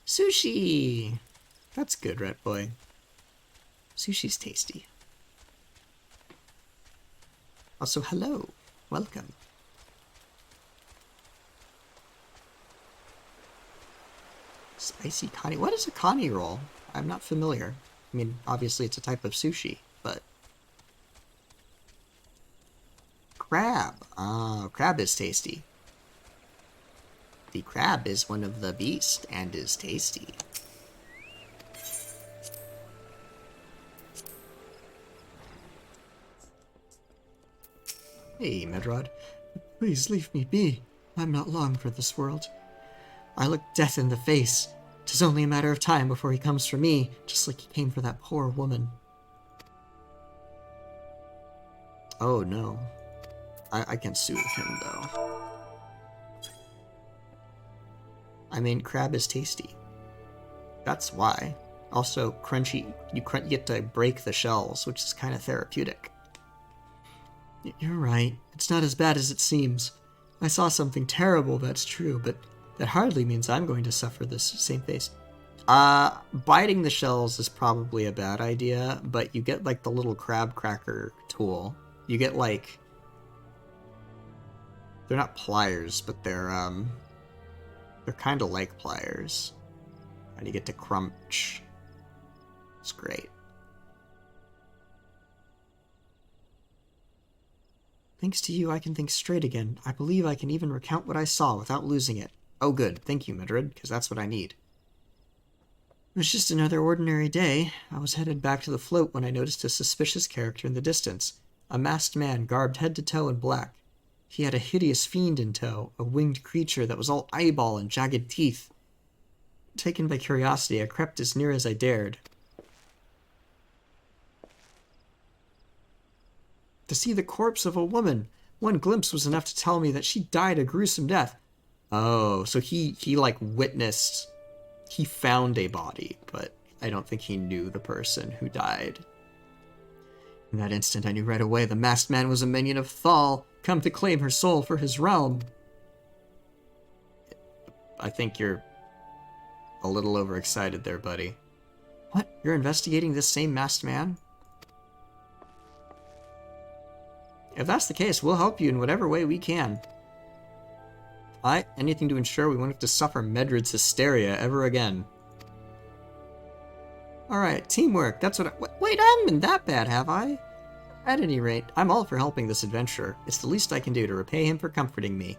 S4: Sushi! That's good, Rat Boy. Sushi's tasty. Also, hello. Welcome. Spicy Connie. What is a Connie roll? I'm not familiar. I mean, obviously it's a type of sushi, but... Crab. Ah, crab is tasty. The crab is one of the beast and is tasty. Hey, Medrod. Please leave me be. I'm not long for this world. I look death in the face. 'Tis only a matter of time before he comes for me, just like he came for that poor woman. Oh no. I can soothe him, though. I mean, crab is tasty. That's why. Also, crunchy. You get to break the shells, which is kind of therapeutic. You're right. It's not as bad as it seems. I saw something terrible, that's true, but that hardly means I'm going to suffer this same fate. Biting the shells is probably a bad idea, but you get, like, the little crab cracker tool. You get, like... They're not pliers, but they're kind of like pliers. And you get to crunch. It's great. Thanks to you, I can think straight again. I believe I can even recount what I saw without losing it. Oh good, thank you, Medrod, because that's what I need. It was just another ordinary day. I was headed back to the float when I noticed a suspicious character in the distance. A masked man garbed head to toe in black. He had a hideous fiend in tow, a winged creature that was all eyeball and jagged teeth. Taken by curiosity, I crept as near as I dared. To see the corpse of a woman. One glimpse was enough to tell me that she died a gruesome death. Oh, so he like witnessed, he found a body, but I don't think he knew the person who died. In that instant, I knew right away the masked man was a minion of Thal, come to claim her soul for his realm. I think you're a little overexcited there, buddy. What? You're investigating this same masked man? If that's the case, we'll help you in whatever way we can. Anything to ensure we won't have to suffer Medrid's hysteria ever again. Alright, teamwork, that's what wait, I haven't been that bad, have I? At any rate, I'm all for helping this adventurer. It's the least I can do to repay him for comforting me.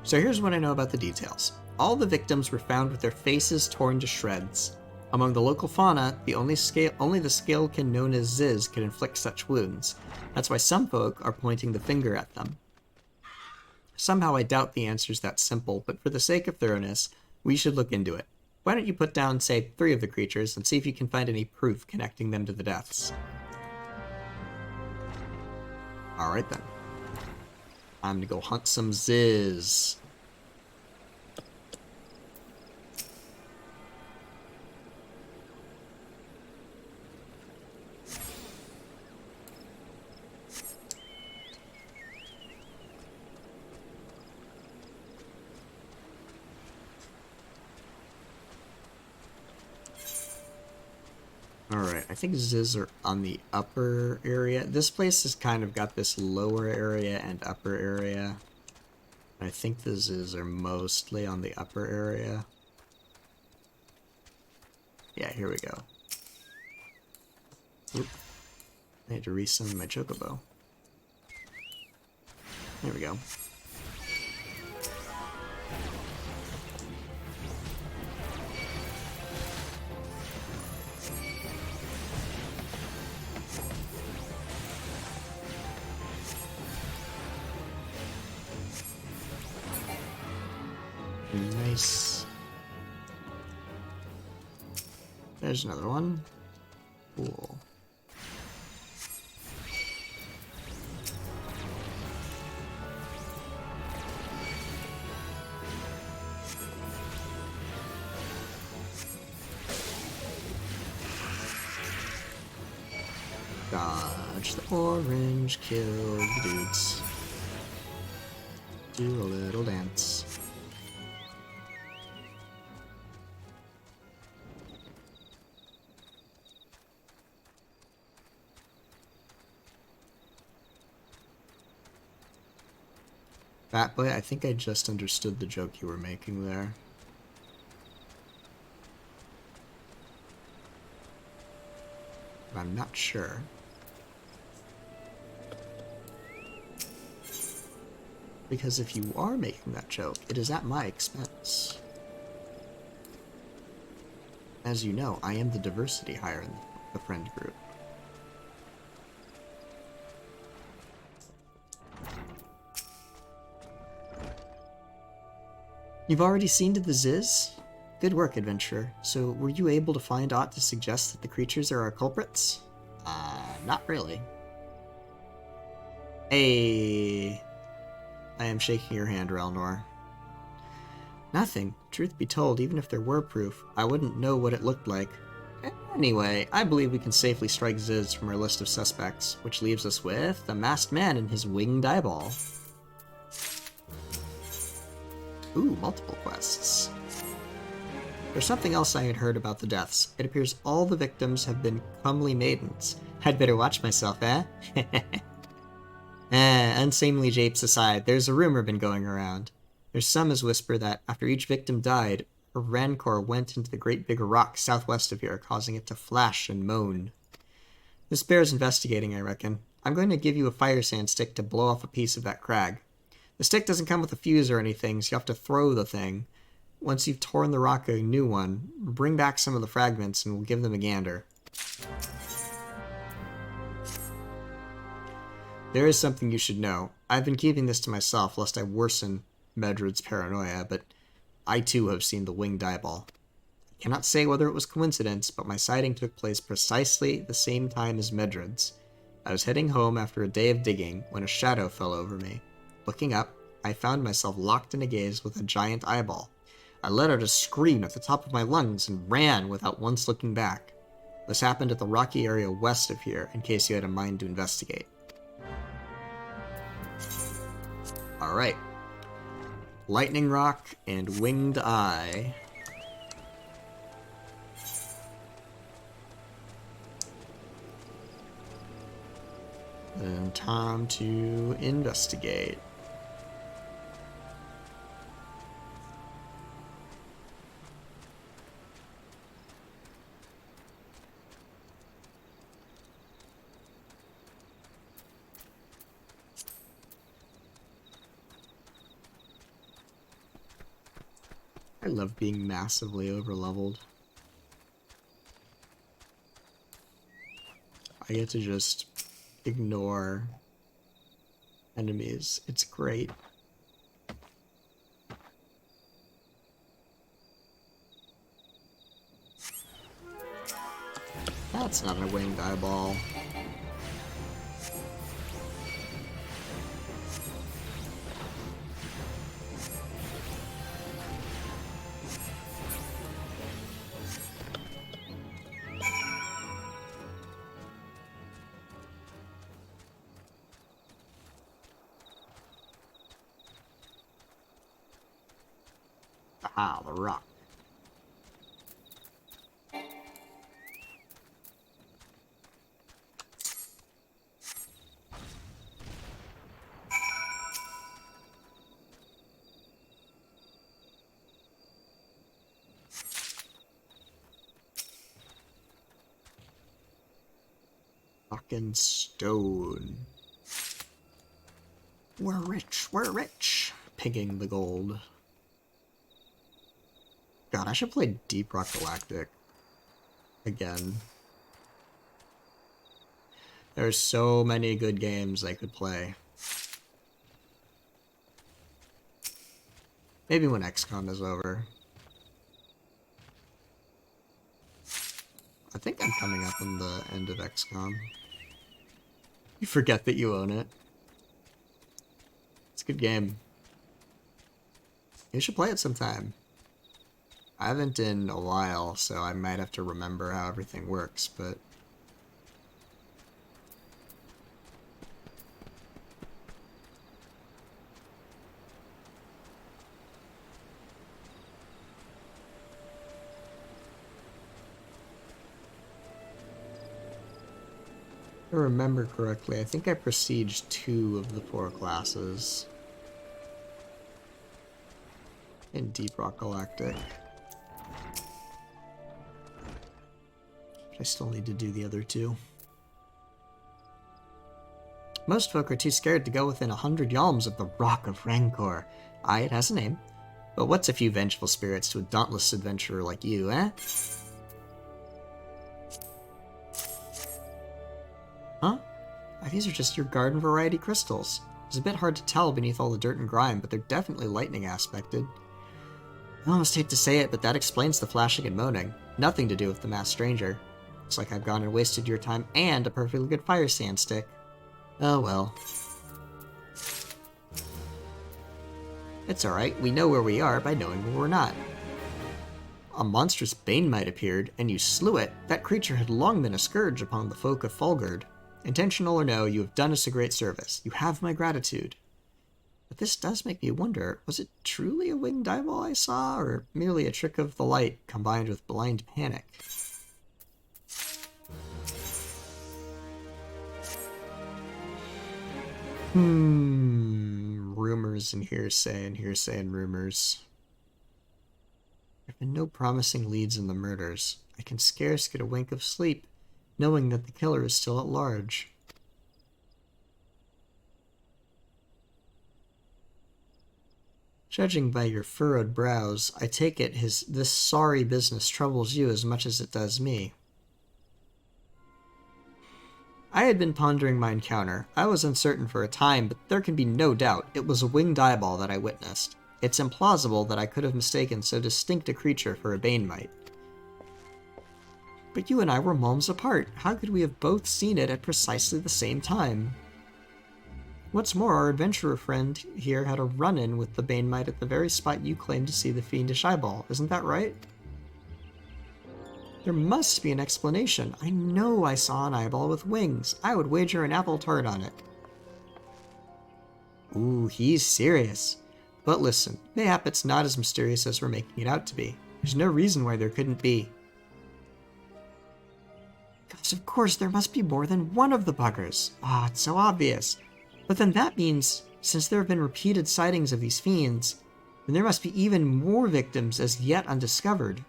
S4: So here's what I know about the details. All the victims were found with their faces torn to shreds. Among the local fauna, only the scalekin known as Ziz can inflict such wounds. That's why some folk are pointing the finger at them. Somehow I doubt the answer's that simple, but for the sake of thoroughness, we should look into it. Why don't you put down, say, 3 of the creatures and see if you can find any proof connecting them to the deaths. Alright then. I'm gonna go hunt some Ziz. Alright, I think Ziz are on the upper area. This place has kind of got this lower area and upper area. I think the Ziz are mostly on the upper area. Yeah, here we go. Oop. I had to resummon my chocobo. There we go. Nice. There's another one. Cool. Dodge the orange, kill the dudes. Do a little dance. Fat boy, I think I just understood the joke you were making there. But I'm not sure. Because if you are making that joke, it is at my expense. As you know, I am the diversity hire in the friend group. You've already seen to the Ziz? Good work, adventurer. So, were you able to find aught to suggest that the creatures are our culprits? Not really. Hey. I am shaking your hand, Relnor. Nothing. Truth be told, even if there were proof, I wouldn't know what it looked like. Anyway, I believe we can safely strike Ziz from our list of suspects, which leaves us with the masked man and his winged eyeball. Ooh, multiple quests. There's something else I had heard about the deaths. It appears all the victims have been comely maidens. I'd better watch myself, eh? Unseemly japes aside, there's a rumor been going around. There's some as whisper that, after each victim died, a rancor went into the great big rock southwest of here, causing it to flash and moan. This bears investigating, I reckon. I'm going to give you a fire sand stick to blow off a piece of that crag.
S1: The stick doesn't come with a fuse or anything, so you have to throw the thing. Once you've torn the rock a new one, bring back some of the fragments and we'll give them a gander. There is something you should know. I've been keeping this to myself lest I worsen Medred's paranoia, but I too have seen the winged eyeball. I cannot say whether it was coincidence, but my sighting took place precisely the same time as Medred's. I was heading home after a day of digging when a shadow fell over me. Looking up, I found myself locked in a gaze with a giant eyeball. I let out a scream at the top of my lungs and ran without once looking back. This happened at the rocky area west of here, in case you had a mind to investigate. Alright. Lightning Rock and Winged Eye. And time to investigate. I love being massively overleveled. I get to just ignore enemies. It's great. That's not a winged eyeball. Ah, the rock. Rock and stone. We're rich, we're rich. Pigging the gold. God, I should play Deep Rock Galactic again. There's so many good games I could play. Maybe when XCOM is over. I think I'm coming up on the end of XCOM. You forget that you own it. It's a good game. You should play it sometime. I haven't in a while, so I might have to remember how everything works, but... If I remember correctly, I think I prestiged 2 of the 4 classes in Deep Rock Galactic. I still need to do the other 2. Most folk are too scared to go within 100 yalms of the Rock of Rancor. Aye, it has a name. But what's a few vengeful spirits to a dauntless adventurer like you, eh? Huh? These are just your garden variety crystals. It's a bit hard to tell beneath all the dirt and grime, but they're definitely lightning aspected. I almost hate to say it, but that explains the flashing and moaning. Nothing to do with the masked stranger. Looks like I've gone and wasted your time and a perfectly good fire sand stick. Oh well. It's alright, we know where we are by knowing where we're not. A monstrous Banemite appeared, and you slew it. That creature had long been a scourge upon the folk of Fulgurd. Intentional or no, you have done us a great service. You have my gratitude. But this does make me wonder, was it truly a winged eyeball I saw, or merely a trick of the light combined with blind panic? Rumors and hearsay and rumors. There have been no promising leads in the murders. I can scarce get a wink of sleep, knowing that the killer is still at large.
S4: Judging by your furrowed brows, I take it this sorry business troubles you as much as it does me. I had been pondering my encounter. I was uncertain for a time, but there can be no doubt it was a winged eyeball that I witnessed. It's implausible that I could have mistaken so distinct a creature for a banemite. But you and I were moms apart. How could we have both seen it at precisely the same time? What's more, our adventurer friend here had a run-in with the banemite at the very spot you claimed to see the fiendish eyeball. Isn't that right? There must be an explanation. I know I saw an eyeball with wings. I would wager an apple tart on it. Ooh, he's serious. But listen, mayhap it's not as mysterious as we're making it out to be. There's no reason why there couldn't be. Because of course there must be more than one of the buggers. Ah, it's so obvious. But then that means, since there have been repeated sightings of these fiends, then there must be even more victims as yet undiscovered.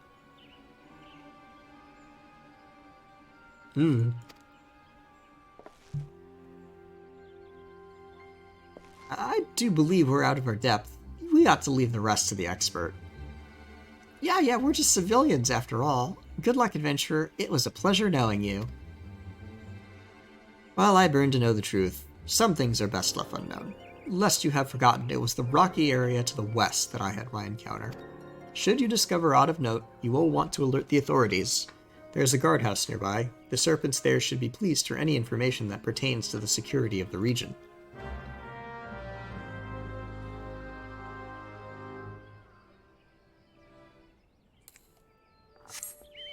S4: I do believe we're out of our depth. We ought to leave the rest to the expert. Yeah, we're just civilians after all. Good luck, adventurer. It was a pleasure knowing you. Well, I burn to know the truth. Some things are best left unknown. Lest you have forgotten, it was the rocky area to the west that I had my encounter. Should you discover aught of note, you will want to alert the authorities. There's a guardhouse nearby. The serpents there should be pleased for any information that pertains to the security of the region.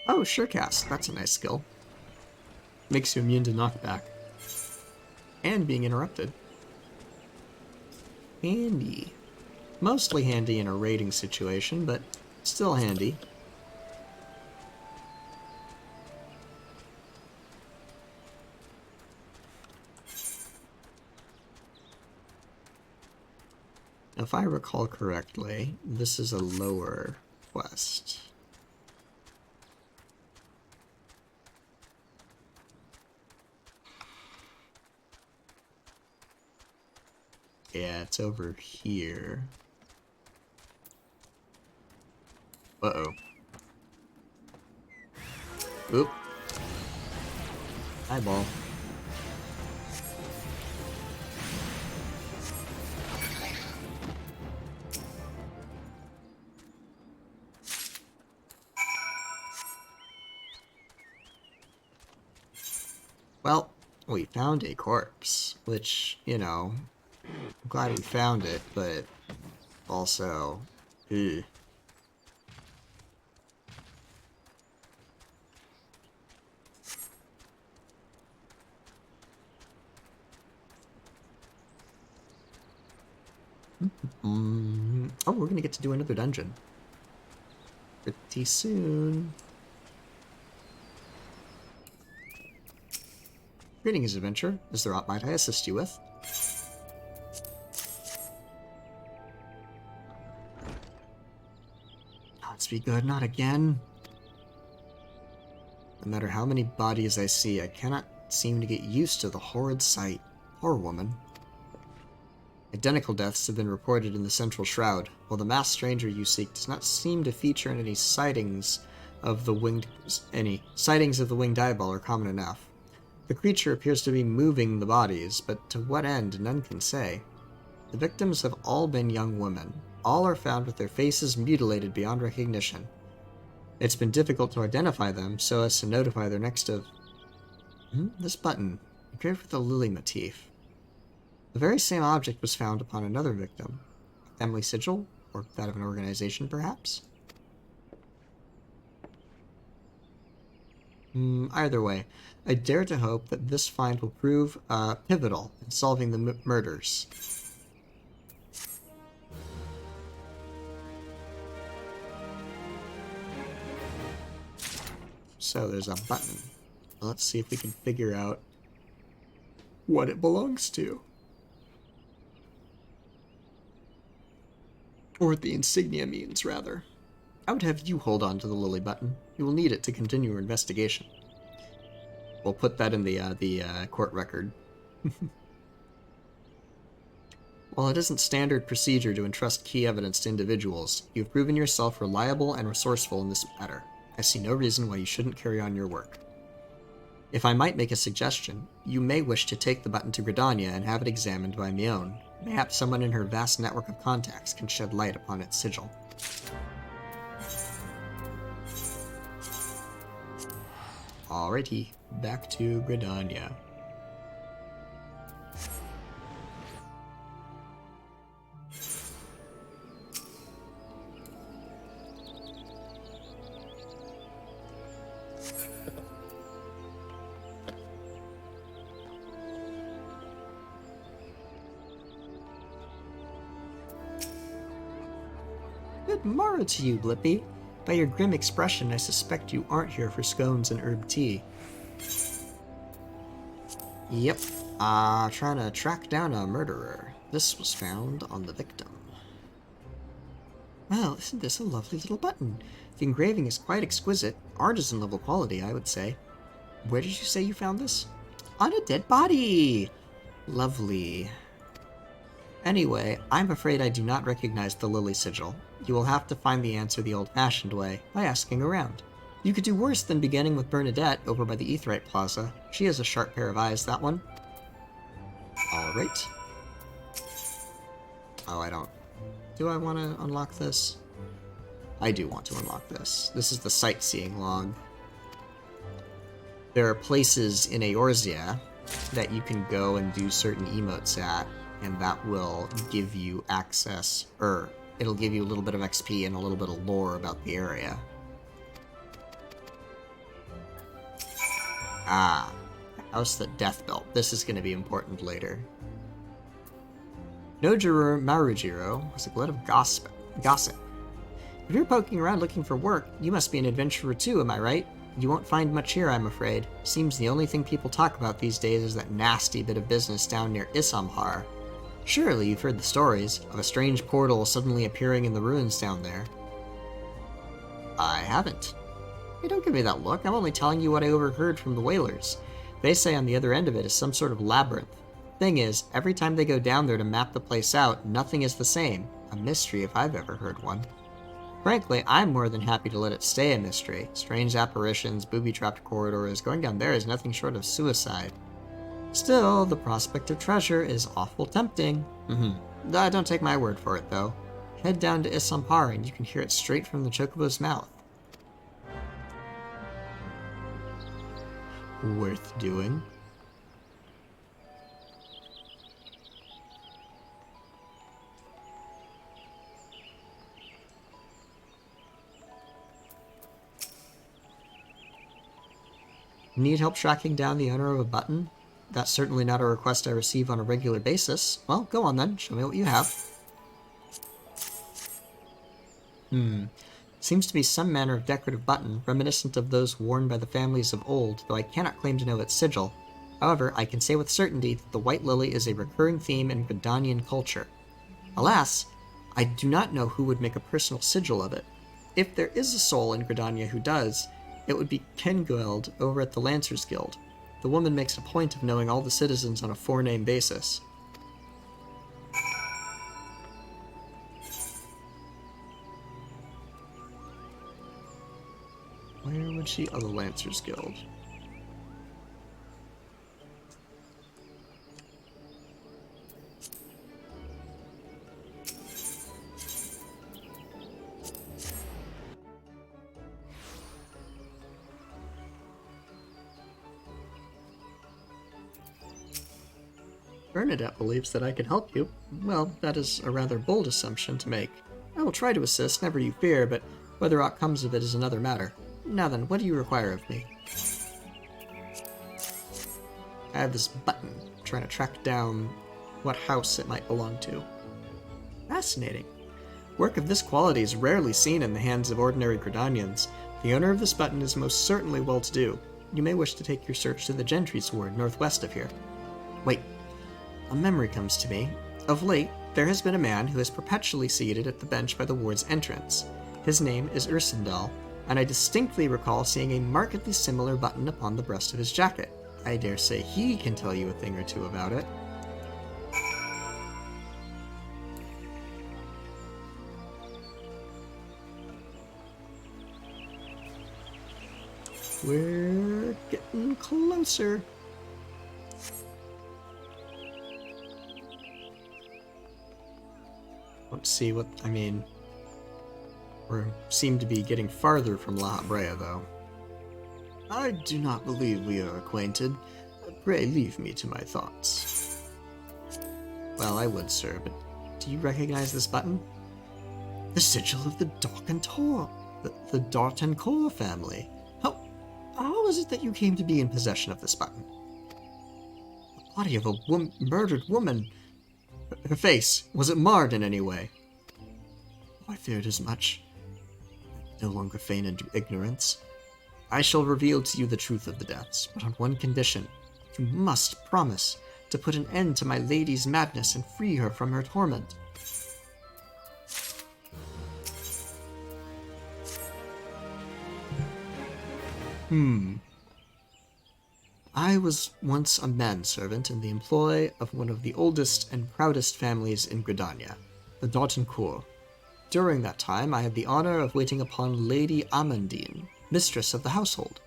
S4: Oh, Surecast. That's a nice skill. Makes you immune to knockback. And being interrupted. Handy. Mostly handy in a raiding situation, but still handy. If I recall correctly, this is a lower quest. Yeah, it's over here. Uh-oh. Oop. Eyeball. Well, we found a corpse, which, you know, I'm glad we found it, but also, ugh. Oh, we're gonna get to do another dungeon pretty soon. Greetings, adventurer. Is there aught might I assist you with? Let's be good, not again. No matter how many bodies I see, I cannot seem to get used to the horrid sight. Poor woman. Identical deaths have been reported in the Central Shroud, while the masked stranger you seek does not seem to feature in any sightings of the winged eyeball are common enough. The creature appears to be moving the bodies, but to what end none can say. The victims have all been young women. All are found with their faces mutilated beyond recognition. It's been difficult to identify them so as to notify their next of... This button, engraved with a lily motif. The very same object was found upon another victim. A family sigil? Or that of an organization, perhaps? Either way, I dare to hope that this find will prove pivotal in solving the murders. So there's a button. Let's see if we can figure out what it belongs to. Or what the insignia means, rather. I would have you hold on to the lily button. You will need it to continue your investigation. We'll put that in the court record.
S1: While it isn't standard procedure to entrust key evidence to individuals, you've proven yourself reliable and resourceful in this matter. I see no reason why you shouldn't carry on your work. If I might make a suggestion, you may wish to take the button to Gridania and have it examined by Mion. Mayhap someone in her vast network of contacts can shed light upon its sigil. Alrighty, back to Gridania. Good morrow to you, Blippy. By your grim expression, I suspect you aren't here for scones and herb tea. Yep, trying to track down a murderer. This was found on the victim. Well, isn't this a lovely little button? The engraving is quite exquisite. Artisan level quality, I would say. Where did you say you found this? On a dead body! Lovely. Anyway, I'm afraid I do not recognize the lily sigil. You will have to find the answer the old-fashioned way, by asking around. You could do worse than beginning with Bernadette over by the Aetheryte Plaza. She has a sharp pair of eyes, that one. Alright. Oh, I don't... Do I want to unlock this? I do want to unlock this. This is the sightseeing log. There are places in Eorzea that you can go and do certain emotes at, and that will give you access, or it'll give you a little bit of XP and a little bit of lore about the area. Ah, the house that Death built. This is going to be important later. Nojiro Marujiro was a glut of gossip. If you're poking around looking for work, you must be an adventurer too, am I right? You won't find much here, I'm afraid. Seems the only thing people talk about these days is that nasty bit of business down near Isamhar. Surely you've heard the stories of a strange portal suddenly appearing in the ruins down there. I haven't. Hey, don't give me that look. I'm only telling you what I overheard from the whalers. They say on the other end of it is some sort of labyrinth. Thing is, every time they go down there to map the place out, nothing is the same. A mystery if I've ever heard one. Frankly, I'm more than happy to let it stay a mystery. Strange apparitions, booby-trapped corridors, going down there is nothing short of suicide. Still, the prospect of treasure is awful tempting. Don't take my word for it, though. Head down to Isamhar and you can hear it straight from the Chocobo's mouth. Worth doing. Need help tracking down the owner of a button? That's certainly not a request I receive on a regular basis. Well, go on then, show me what you have. Seems to be some manner of decorative button, reminiscent of those worn by the families of old, though I cannot claim to know its sigil. However, I can say with certainty that the White Lily is a recurring theme in Gridanian culture. Alas, I do not know who would make a personal sigil of it. If there is a soul in Gridania who does, it would be Kengueld over at the Lancers Guild. The woman makes a point of knowing all the citizens on a four-name basis. Where would she? Oh, the Lancers Guild. Bernadette believes that I can help you. Well, that is a rather bold assumption to make. I will try to assist, never you fear, but whether aught comes of it is another matter. Now then, what do you require of me? I have this button, trying to track down what house it might belong to. Fascinating. Work of this quality is rarely seen in the hands of ordinary Gridanians. The owner of this button is most certainly well-to-do. You may wish to take your search to the Gentry's Ward northwest of here. Wait. A memory comes to me. Of late, there has been a man who is perpetually seated at the bench by the ward's entrance. His name is Ursendal, and I distinctly recall seeing a markedly similar button upon the breast of his jacket. I dare say he can tell you a thing or two about it.
S4: We're getting closer. Let's see what, I mean, we seem to be getting farther from La Habrea, though. I do not believe we are acquainted. Pray leave me to my thoughts. Well, I would, sir, but do you recognize this button? The sigil of the Darkentor, the Dartencore family. How is it that you came to be in possession of this button? The body of a murdered woman. Her face, was it marred in any way? I feared as much. I no longer feign into ignorance. I shall reveal to you the truth of the deaths, but on one condition. You must promise to put an end to my lady's madness and free her from her torment. I was once a manservant in the employ of one of the oldest and proudest families in Gridania, the Dartencourt. During that time, I had the honor of waiting upon Lady Amandine, mistress of the household.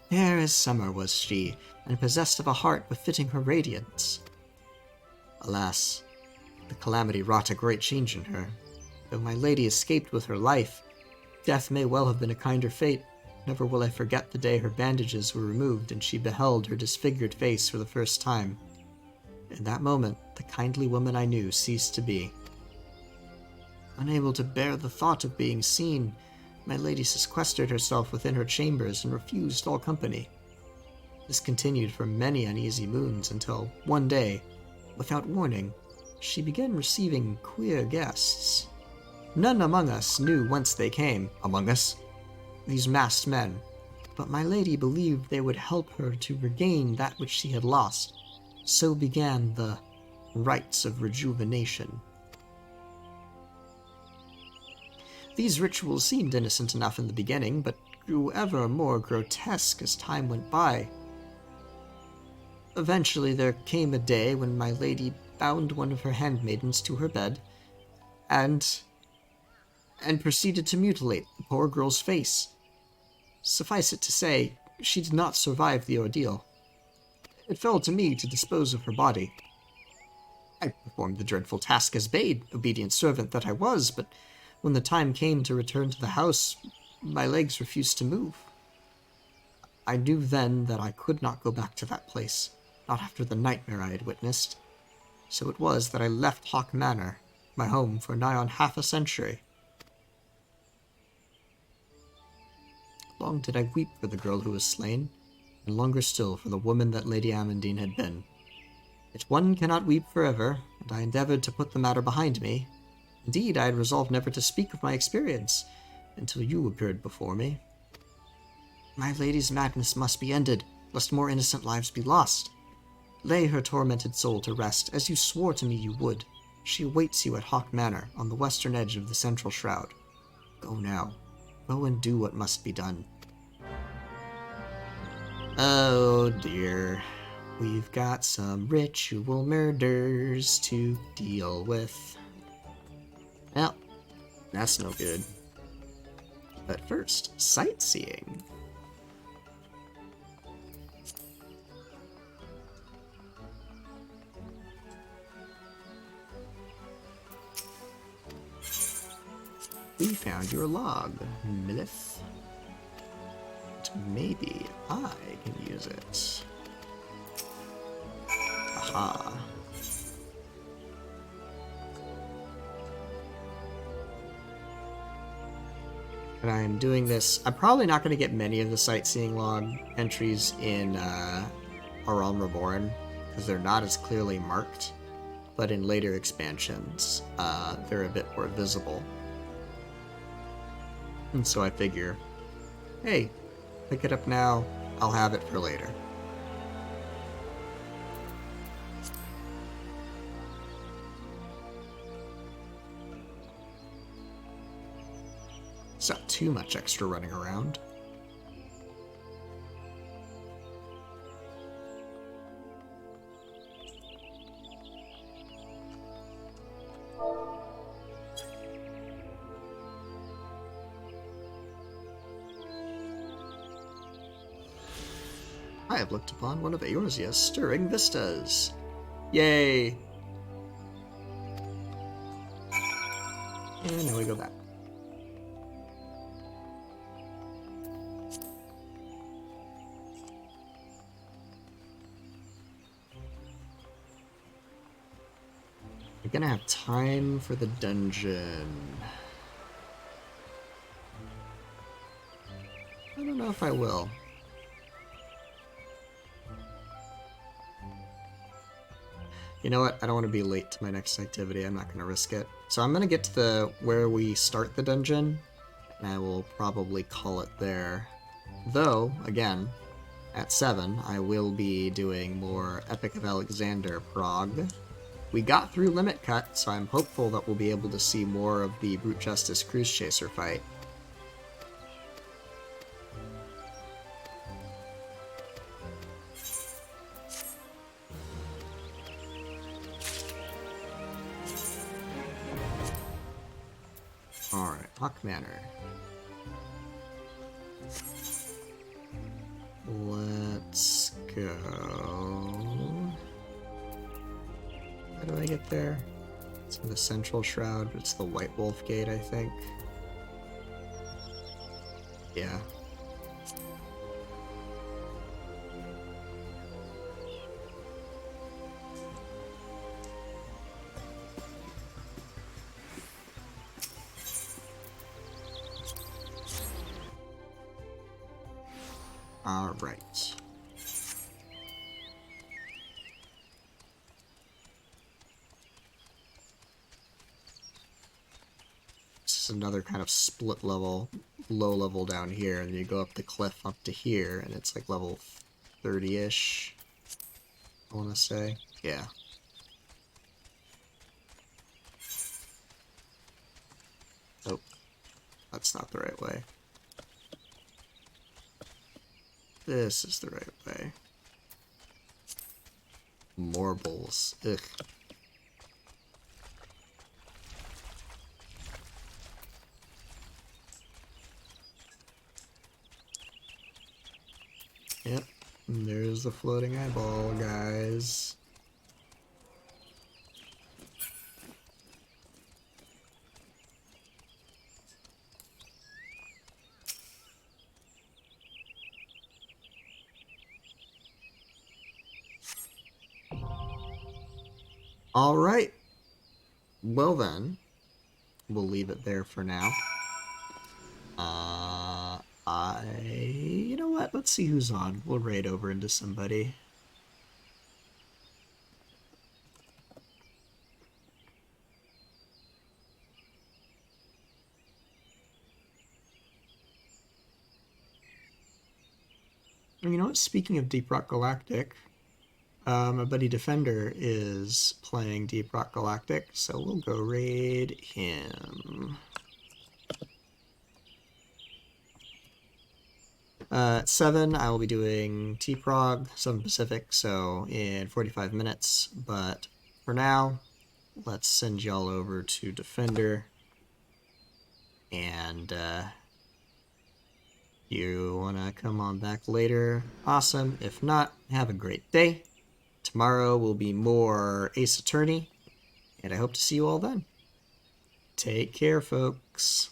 S4: Fair as summer was she, and possessed of a heart befitting her radiance. Alas, the calamity wrought a great change in her. Though my lady escaped with her life, death may well have been a kinder fate. Never will I forget the day her bandages were removed and she beheld her disfigured face for the first time. In that moment, the kindly woman I knew ceased to be. Unable to bear the thought of being seen, my lady sequestered herself within her chambers and refused all company. This continued for many uneasy moons until, one day, without warning, she began receiving queer guests. None among us knew whence they came, these masked men, but my lady believed they would help her to regain that which she had lost. So began the rites of rejuvenation. These rituals seemed innocent enough in the beginning, but grew ever more grotesque as time went by. Eventually there came a day when my lady bound one of her handmaidens to her bed, and proceeded to mutilate the poor girl's face. Suffice it to say, she did not survive the ordeal. It fell to me to dispose of her body. I performed the dreadful task as bade, obedient servant that I was, but when the time came to return to the house, my legs refused to move. I knew then that I could not go back to that place, not after the nightmare I had witnessed. So it was that I left Hawk Manor, my home for nigh on half a century. Long did I weep for the girl who was slain, and longer still for the woman that Lady Amandine had been. Yet one cannot weep forever, and I endeavored to put the matter behind me. Indeed, I had resolved never to speak of my experience, until you appeared before me. My lady's madness must be ended, lest more innocent lives be lost. Lay her tormented soul to rest, as you swore to me you would. She awaits you at Hawk Manor, on the western edge of the central shroud. Go now. Go and do what must be done. Oh dear. We've got some ritual murders to deal with. Well, that's no good. But first, sightseeing. We found your log, Millith. Maybe I can use it. Aha. And I'm doing this. I'm probably not going to get many of the sightseeing log entries in A Realm Reborn, because they're not as clearly marked. But in later expansions, they're a bit more visible. And so I figure, hey, pick it up now, I'll have it for later. It's not too much extra running around.
S1: I have looked upon one of Eorzea's stirring vistas. Yay! And now we go back. We're gonna have time for the dungeon. I don't know if I will. You know what? I don't want to be late to my next activity. I'm not going to risk it. So I'm going to get to where we start the dungeon, and I will probably call it there. Though, again, at 7, I will be doing more Epic of Alexander prog. We got through Limit Cut, so I'm hopeful that we'll be able to see more of the Brute Justice Cruise Chaser fight. Alright, Hawk Manor. Let's go. How do I get there? It's in the Central Shroud, but it's the White Wolf Gate, I think. Yeah. All right. This is another kind of split level, low level down here, and you go up the cliff up to here, and it's like level 30-ish, I want to say. Yeah. Oh, that's not the right way. This is the right way. Marbles. Ugh. Yep. And there's the floating eyeball, guys. Alright. Well then, we'll leave it there for now. You know what? Let's see who's on. We'll raid over into somebody. And you know what? Speaking of Deep Rock Galactic, my buddy Defender is playing Deep Rock Galactic, so we'll go raid him. At 7, I will be doing T-Prog, 7 Pacific, so in 45 minutes. But for now, let's send y'all over to Defender. And you want to come on back later? Awesome. If not, have a great day. Tomorrow will be more Ace Attorney, and I hope to see you all then. Take care, folks.